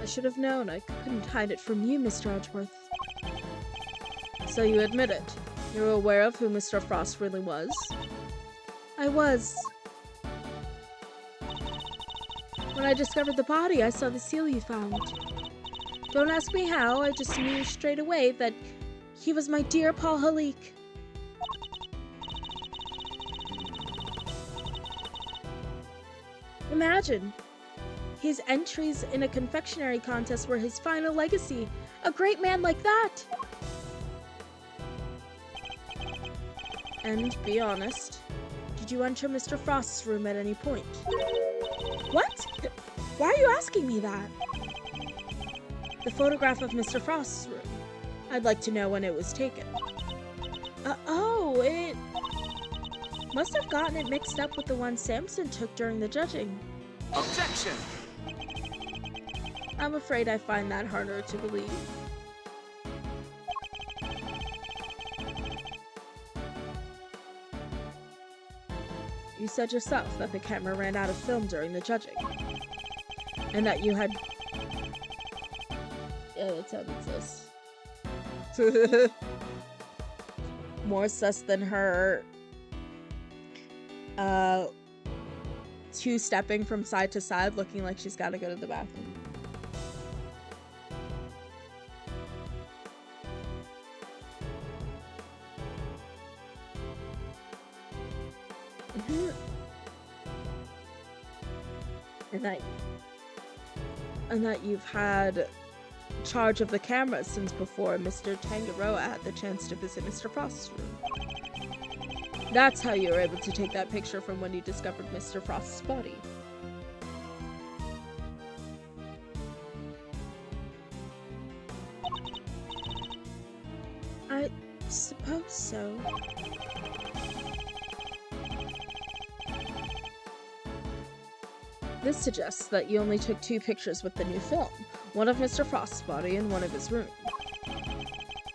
I should have known. I couldn't hide it from you, Mr. Edgeworth. So you admit it. You were aware of who Mr. Frost really was? I was. When I discovered the body, I saw the seal you found. Don't ask me how, I just knew straight away that he was my dear Paul Halik. Imagine. His entries in a confectionery contest were his final legacy. A great man like that! And, be honest, did you enter Mr. Frost's room at any point? What? Why are you asking me that? The photograph of Mr. Frost's room. I'd like to know when it was taken. It must have gotten it mixed up with the one Samson took during the judging. Objection! I'm afraid I find that harder to believe. You said yourself that the camera ran out of film during the judging. And that you had... Yeah, that's how it exists. More sus than her... two-stepping from side to side, looking like she's gotta go to the bathroom. And that you've had charge of the camera since before Mr. Tangaroa had the chance to visit Mr. Frost's room. That's how you were able to take that picture from when you discovered Mr. Frost's body. I suppose so. This suggests that you only took 2 pictures with the new film, one of Mr. Frost's body and one of his room.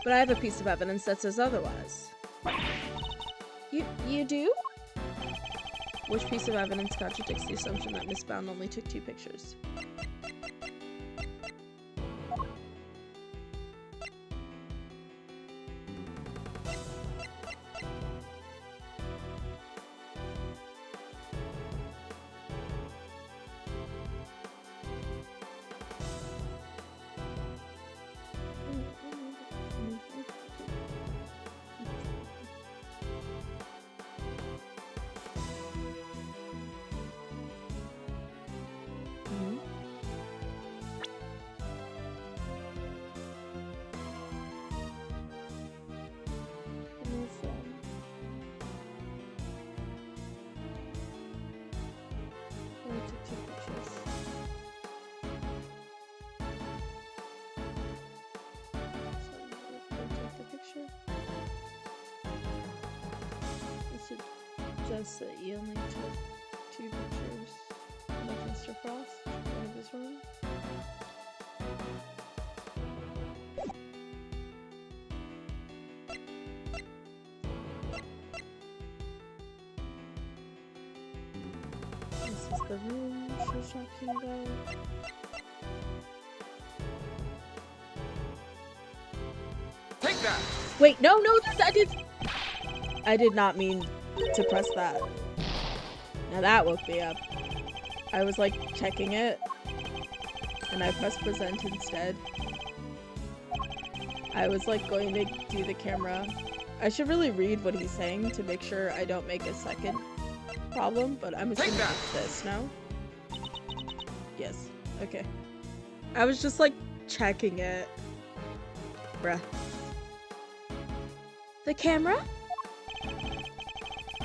But I have a piece of evidence that says otherwise. You do? Which piece of evidence contradicts the assumption that Miss Bound only took 2 pictures? says that you only took 2 pictures of Mr. Frost out of his room. This is the room she's talking about. Take that! Wait, no, I did not mean to press that. Now that woke me up. I was like checking it, and I pressed present instead. I was like going to do the camera. I should really read what he's saying to make sure I don't make a second problem, but I'm assuming it's this now. Yes, okay. I was just like checking it. Bruh. The camera?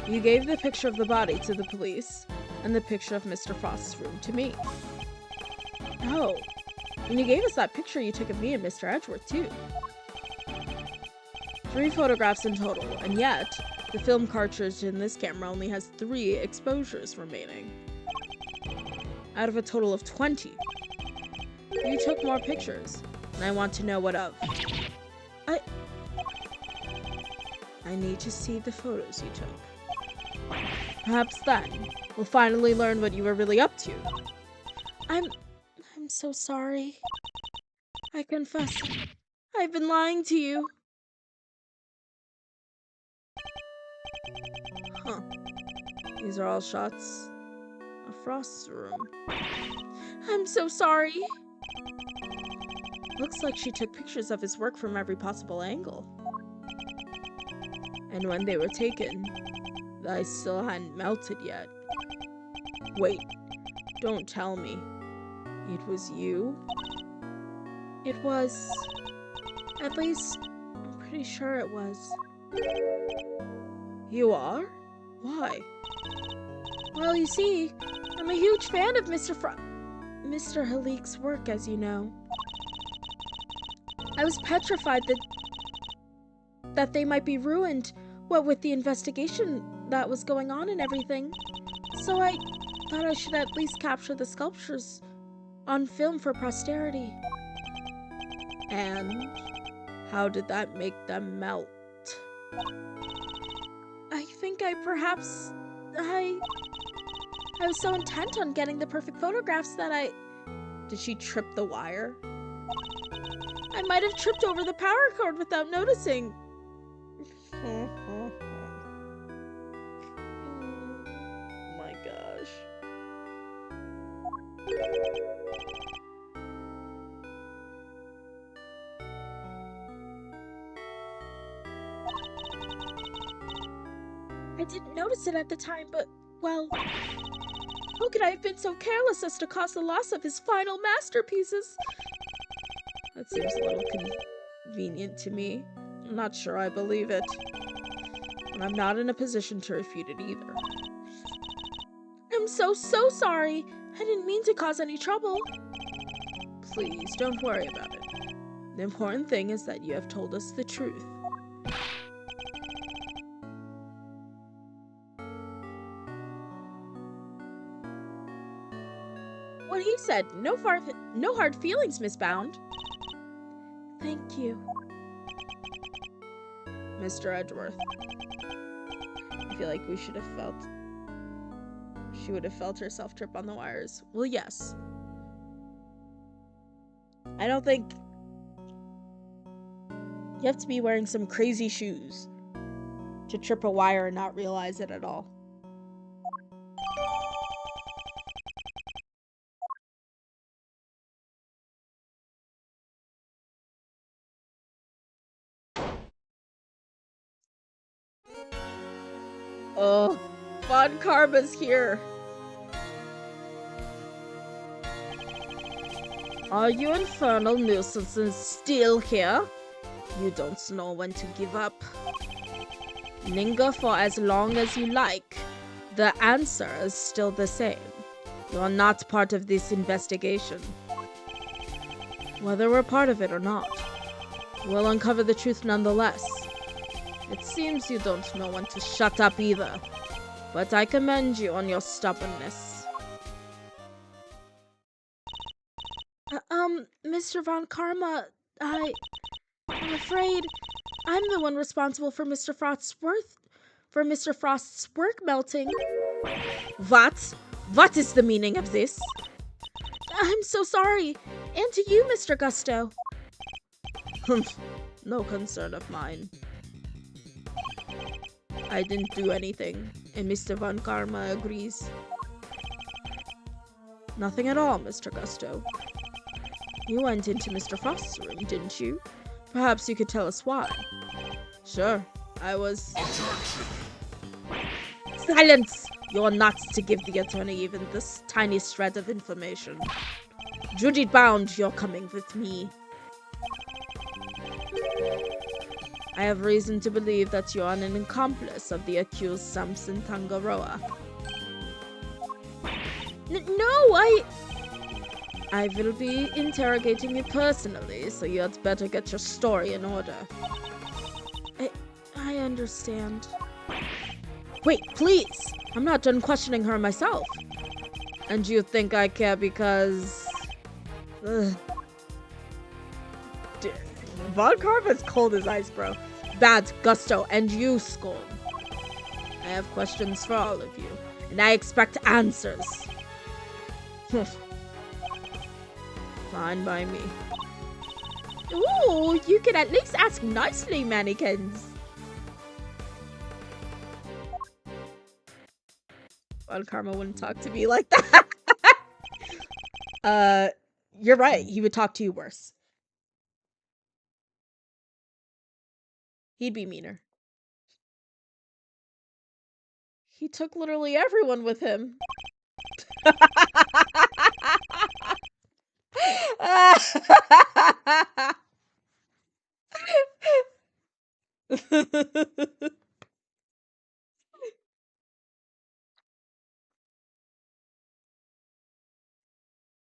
You gave the picture of the body to the police, and the picture of Mr. Frost's room to me. Oh, and you gave us that picture you took of me and Mr. Edgeworth, too. 3 photographs in total, and yet, the film cartridge in this camera only has 3 exposures remaining. Out of a total of 20. You took more pictures, and I want to know what of. I need to see the photos you took. Perhaps then, we'll finally learn what you were really up to. I'm so sorry. I confess, I've been lying to you. Huh. These are all shots of Frost's room. I'm so sorry. Looks like she took pictures of his work from every possible angle. And when they were taken, the ice still hadn't melted yet. Wait, don't tell me. It was you? It was. At least, I'm pretty sure it was. You are? Why? Well, you see, I'm a huge fan of Mr. Halik's work, as you know. I was petrified that they might be ruined, what with the investigation that was going on and everything. So I thought I should at least capture the sculptures on film for posterity. And how did that make them melt? I think I was so intent on getting the perfect photographs that Did she trip the wire? I might have tripped over the power cord without noticing. Oh my gosh. I didn't notice it at the time, but, well, how could I have been so careless as to cause the loss of his final masterpieces? That seems a little convenient to me. I'm not sure I believe it. And I'm not in a position to refute it either. I'm so sorry. I didn't mean to cause any trouble. Please, don't worry about it. The important thing is that you have told us the truth. What he said, no hard feelings, Miss Bound. Thank you. Mr. Edgeworth. I feel like she would have felt herself trip on the wires. Well, yes. I don't think you have to be wearing some crazy shoes to trip a wire and not realize it at all. Oh, Von Karma's here. Are you infernal nuisances still here? You don't know when to give up. Linger for as long as you like. The answer is still the same. You are not part of this investigation. Whether we're part of it or not, we'll uncover the truth nonetheless. It seems you don't know when to shut up either. but I commend you on your stubbornness. Mr. Von Karma, I'm afraid I'm the one responsible for Mr. Frost's work melting. What? What is the meaning of this? I'm so sorry. And to you, Mr. Gusto. No concern of mine. I didn't do anything, and Mr. Von Karma agrees. Nothing at all, Mr. Gusto. You went into Mr. Frost's room, didn't you? Perhaps you could tell us why. Sure, I was... Silence! You're not to give the attorney even this tiny shred of information. Duty bound, you're coming with me. I have reason to believe that you're an accomplice of the accused Samson Tangaroa. No, I will be interrogating you personally, so you had better get your story in order. I understand. Wait, please! I'm not done questioning her myself. And you think I care because... Ugh. Von Karma's cold as ice, bro. Bad, Gusto, and you, Skull. I have questions for all of you, and I expect answers. Fine by me. Ooh, you can at least ask nicely, mannequins. Von Karma wouldn't talk to me like that. You're right. He would talk to you worse. He'd be meaner. He took literally everyone with him.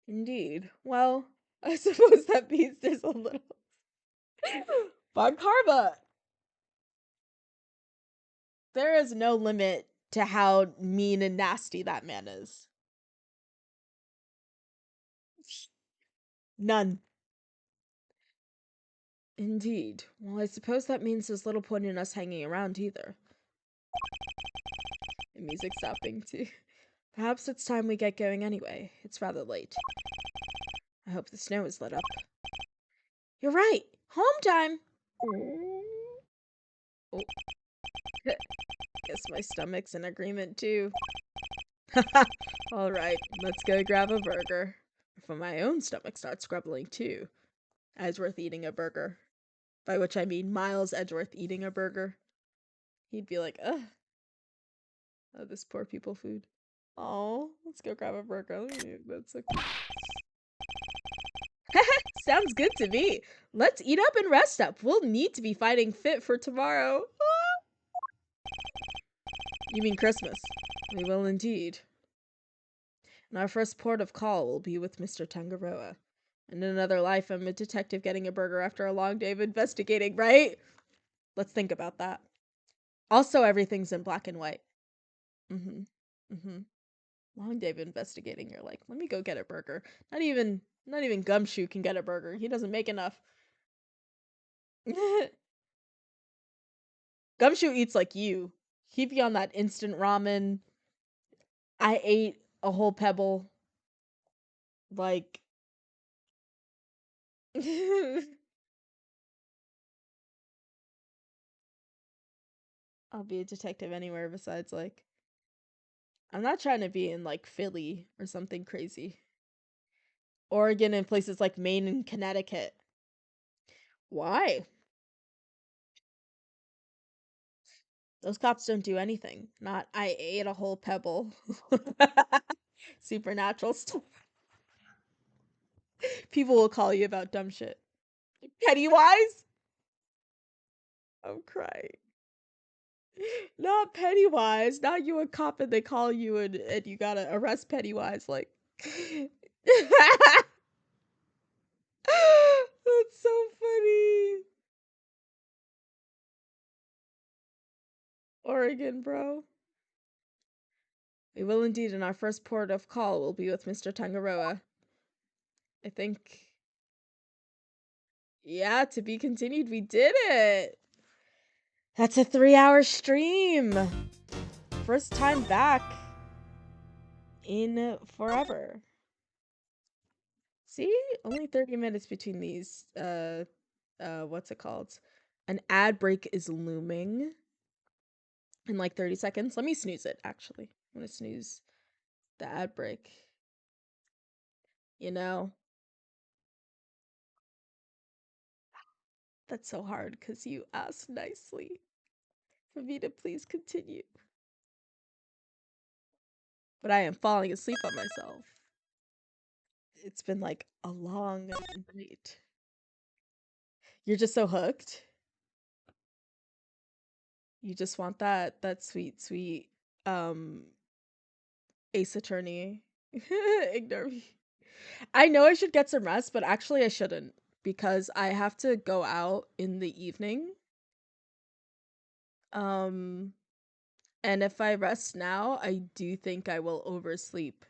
Indeed. Well, I suppose that means there's a little... Von Karma! There is no limit to how mean and nasty that man is. None. Indeed. Well, I suppose that means there's little point in us hanging around either. The music's stopping too. Perhaps it's time we get going anyway. It's rather late. I hope the snow is lit up. You're right! Home time! Oh. Guess my stomach's in agreement too. Alright, let's go grab a burger. Before my own stomach starts grumbling too. Edgeworth eating a burger. By which I mean Miles Edgeworth eating a burger. He'd be like, ugh. Oh, this poor people food. Oh, let's go grab a burger. That's so cute. Sounds good to me. Let's eat up and rest up. We'll need to be fighting fit for tomorrow. You mean Christmas? We will indeed. And our first port of call will be with Mr. Tangaroa. In another life, I'm a detective getting a burger after a long day of investigating, right? Let's think about that. Also, everything's in black and white. Long day of investigating. You're like, let me go get a burger. Not even Gumshoe can get a burger. He doesn't make enough. Gumshoe eats like you. He'd be on that instant ramen. I ate a whole pebble. Like... I'll be a detective anywhere besides, like... I'm not trying to be in, like, Philly or something crazy. Oregon and places like Maine and Connecticut. Why? Those cops don't do anything. Not, I ate a whole pebble. Supernatural stuff. People will call you about dumb shit. Pennywise? I'm crying. Not Pennywise. Not you a cop and they call you and you gotta arrest Pennywise. Like... That's so funny. Oregon, bro. We will indeed, and our first port of call will be with Mr. Tangaroa. I think. Yeah, to be continued. We did it! That's a 3-hour stream! First time back in forever. See? Only 30 minutes between these. What's it called? An ad break is looming in like 30 seconds. Let me snooze it, actually. I'm gonna snooze the ad break. You know? That's so hard because you asked nicely for me to please continue. But I am falling asleep on myself. It's been like a long night. You're just so hooked. You just want that sweet, sweet Ace Attorney. Ignore me. I know I should get some rest, but actually I shouldn't because I have to go out in the evening. And if I rest now, I do think I will oversleep.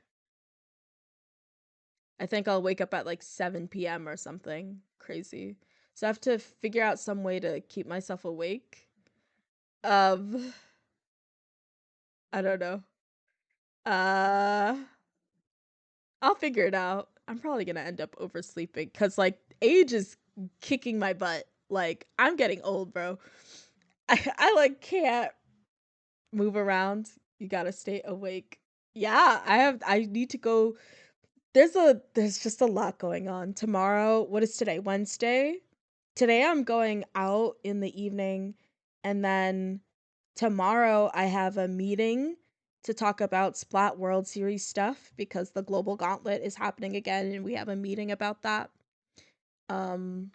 I think I'll wake up at like 7 p.m. or something crazy. So I have to figure out some way to keep myself awake. I don't know. Uh I'll figure it out. I'm probably gonna end up oversleeping because like age is kicking my butt. Like I'm getting old, bro. I like can't move around. You gotta stay awake. Yeah, I need to go. There's just a lot going on. Tomorrow, what is today? Wednesday? Today I'm going out in the evening, and then tomorrow I have a meeting to talk about Splat World Series stuff because the Global Gauntlet is happening again and we have a meeting about that. Um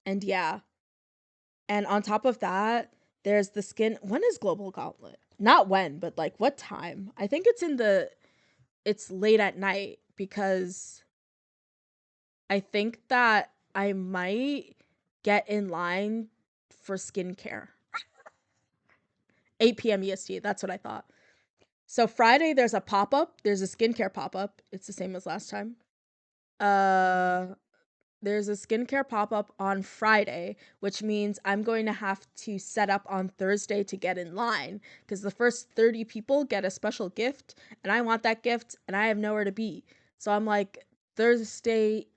and yeah. And on top of that, there's the skin. When is Global Gauntlet? Not when, but like what time? I think it's late at night because I think that I might get in line for skincare. 8 p.m. EST. That's what I thought. So Friday there's a pop-up. There's a skincare pop-up. It's the same as last time. Uh there's a skincare pop-up on Friday, which means I'm going to have to set up on Thursday to get in line because the first 30 people get a special gift and I want that gift and I have nowhere to be. So I'm like, Thursday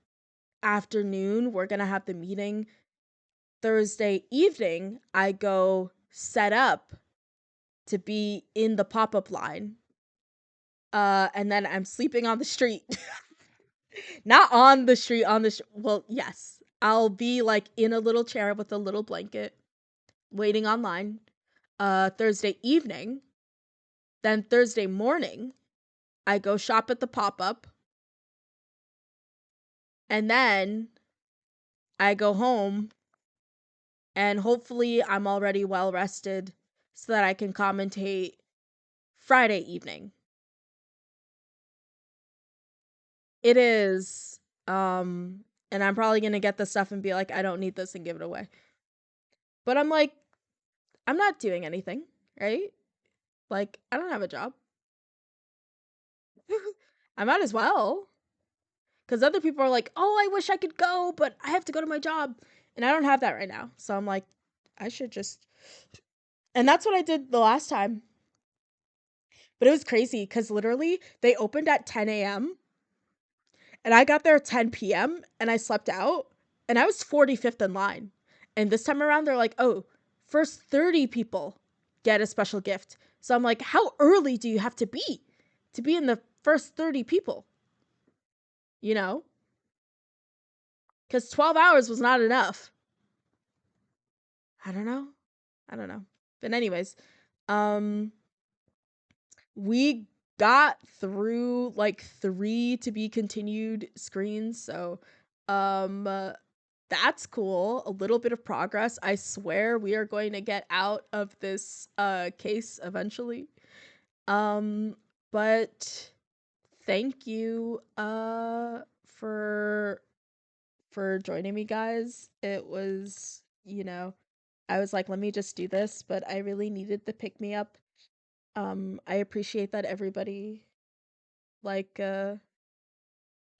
afternoon, we're going to have the meeting. Thursday evening, I go set up to be in the pop-up line. And then I'm sleeping on the street. Not on the street, well, yes. I'll be like in a little chair with a little blanket waiting online. Thursday evening, then Thursday morning, I go shop at the pop-up. And then I go home and hopefully I'm already well rested so that I can commentate Friday evening. It is and I'm probably going to get the stuff and be like I don't need this and give it away. But I'm like I'm not doing anything, right? Like I don't have a job. I might as well. Cuz other people are like, "Oh, I wish I could go, but I have to go to my job." And I don't have that right now. So I'm like I should just. And that's what I did the last time. But it was crazy cuz literally they opened at 10 a.m. and I got there at 10 p.m. and I slept out and I was 45th in line. And this time around they're like, "Oh, first 30 people get a special gift." So I'm like, "How early do you have to be in the first 30 people?" You know? Cuz 12 hours was not enough. I don't know. I don't know. But anyways, um we got through like 3 to be continued screens, so that's cool. A little bit of progress. I swear we are going to get out of this case eventually. But thank you for joining me, guys. It was, I was like, let me just do this, but I really needed the pick me up. I appreciate that everybody like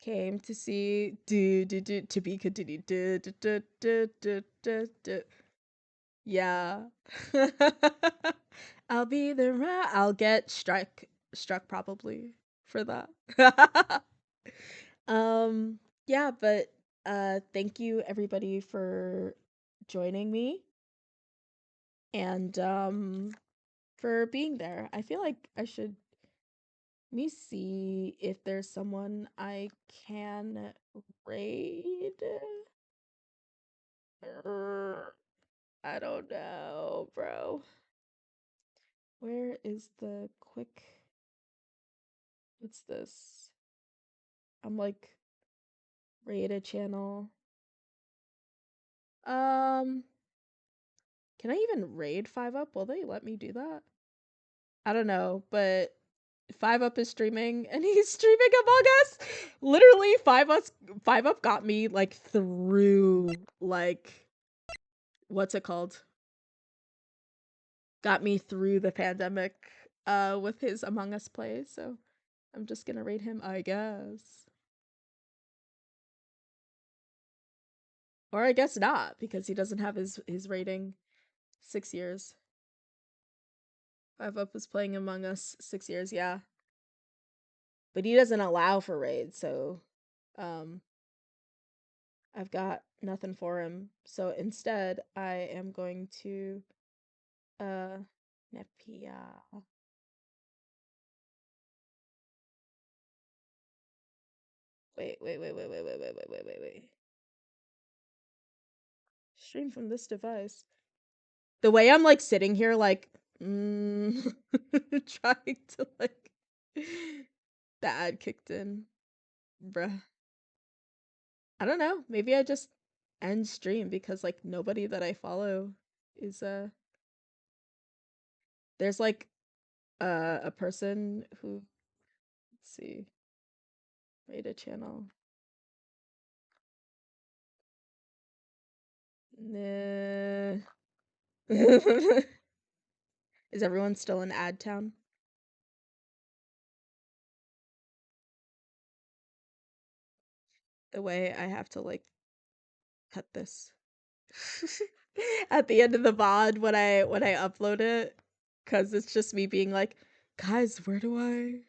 came to see do to be continued do. Yeah. I'll be the I'll get struck probably for that. um yeah, but thank you everybody for joining me and for being there. I feel like I should let me see if there's someone I can raid. I don't know, bro. Where is the quick? What's this? I'm like raid a channel. Um, can I even raid 5UP? Will they let me do that? I don't know, but 5UP is streaming and he's streaming Among Us. Literally, 5UP got me like through like what's it called? Got me through the pandemic with his Among Us plays, so I'm just gonna raid him, I guess. Or I guess not, because he doesn't have his rating 6 years. 5UP was playing Among Us 6 years, yeah. But he doesn't allow for raids, so um I've got nothing for him. So instead I am going to uh Nepia. Wait. Stream from this device. The way I'm like sitting here like trying to like the ad kicked in. Bruh. I don't know. Maybe I just end stream because like nobody that I follow is there's like a person who let's see made a channel. Nah. Is everyone still in ad town? The way I have to like cut this at the end of the VOD when I upload it, cuz it's just me being like, "Guys, where do I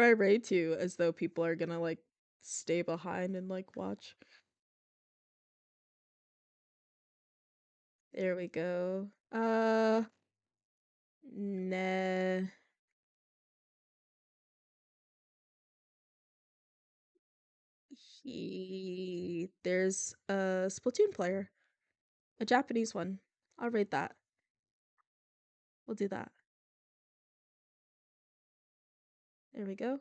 raid to?" as though people are going to like stay behind and like watch. There we go. Nah. There's a Splatoon player, a Japanese one. I'll raid that. We'll do that. There we go.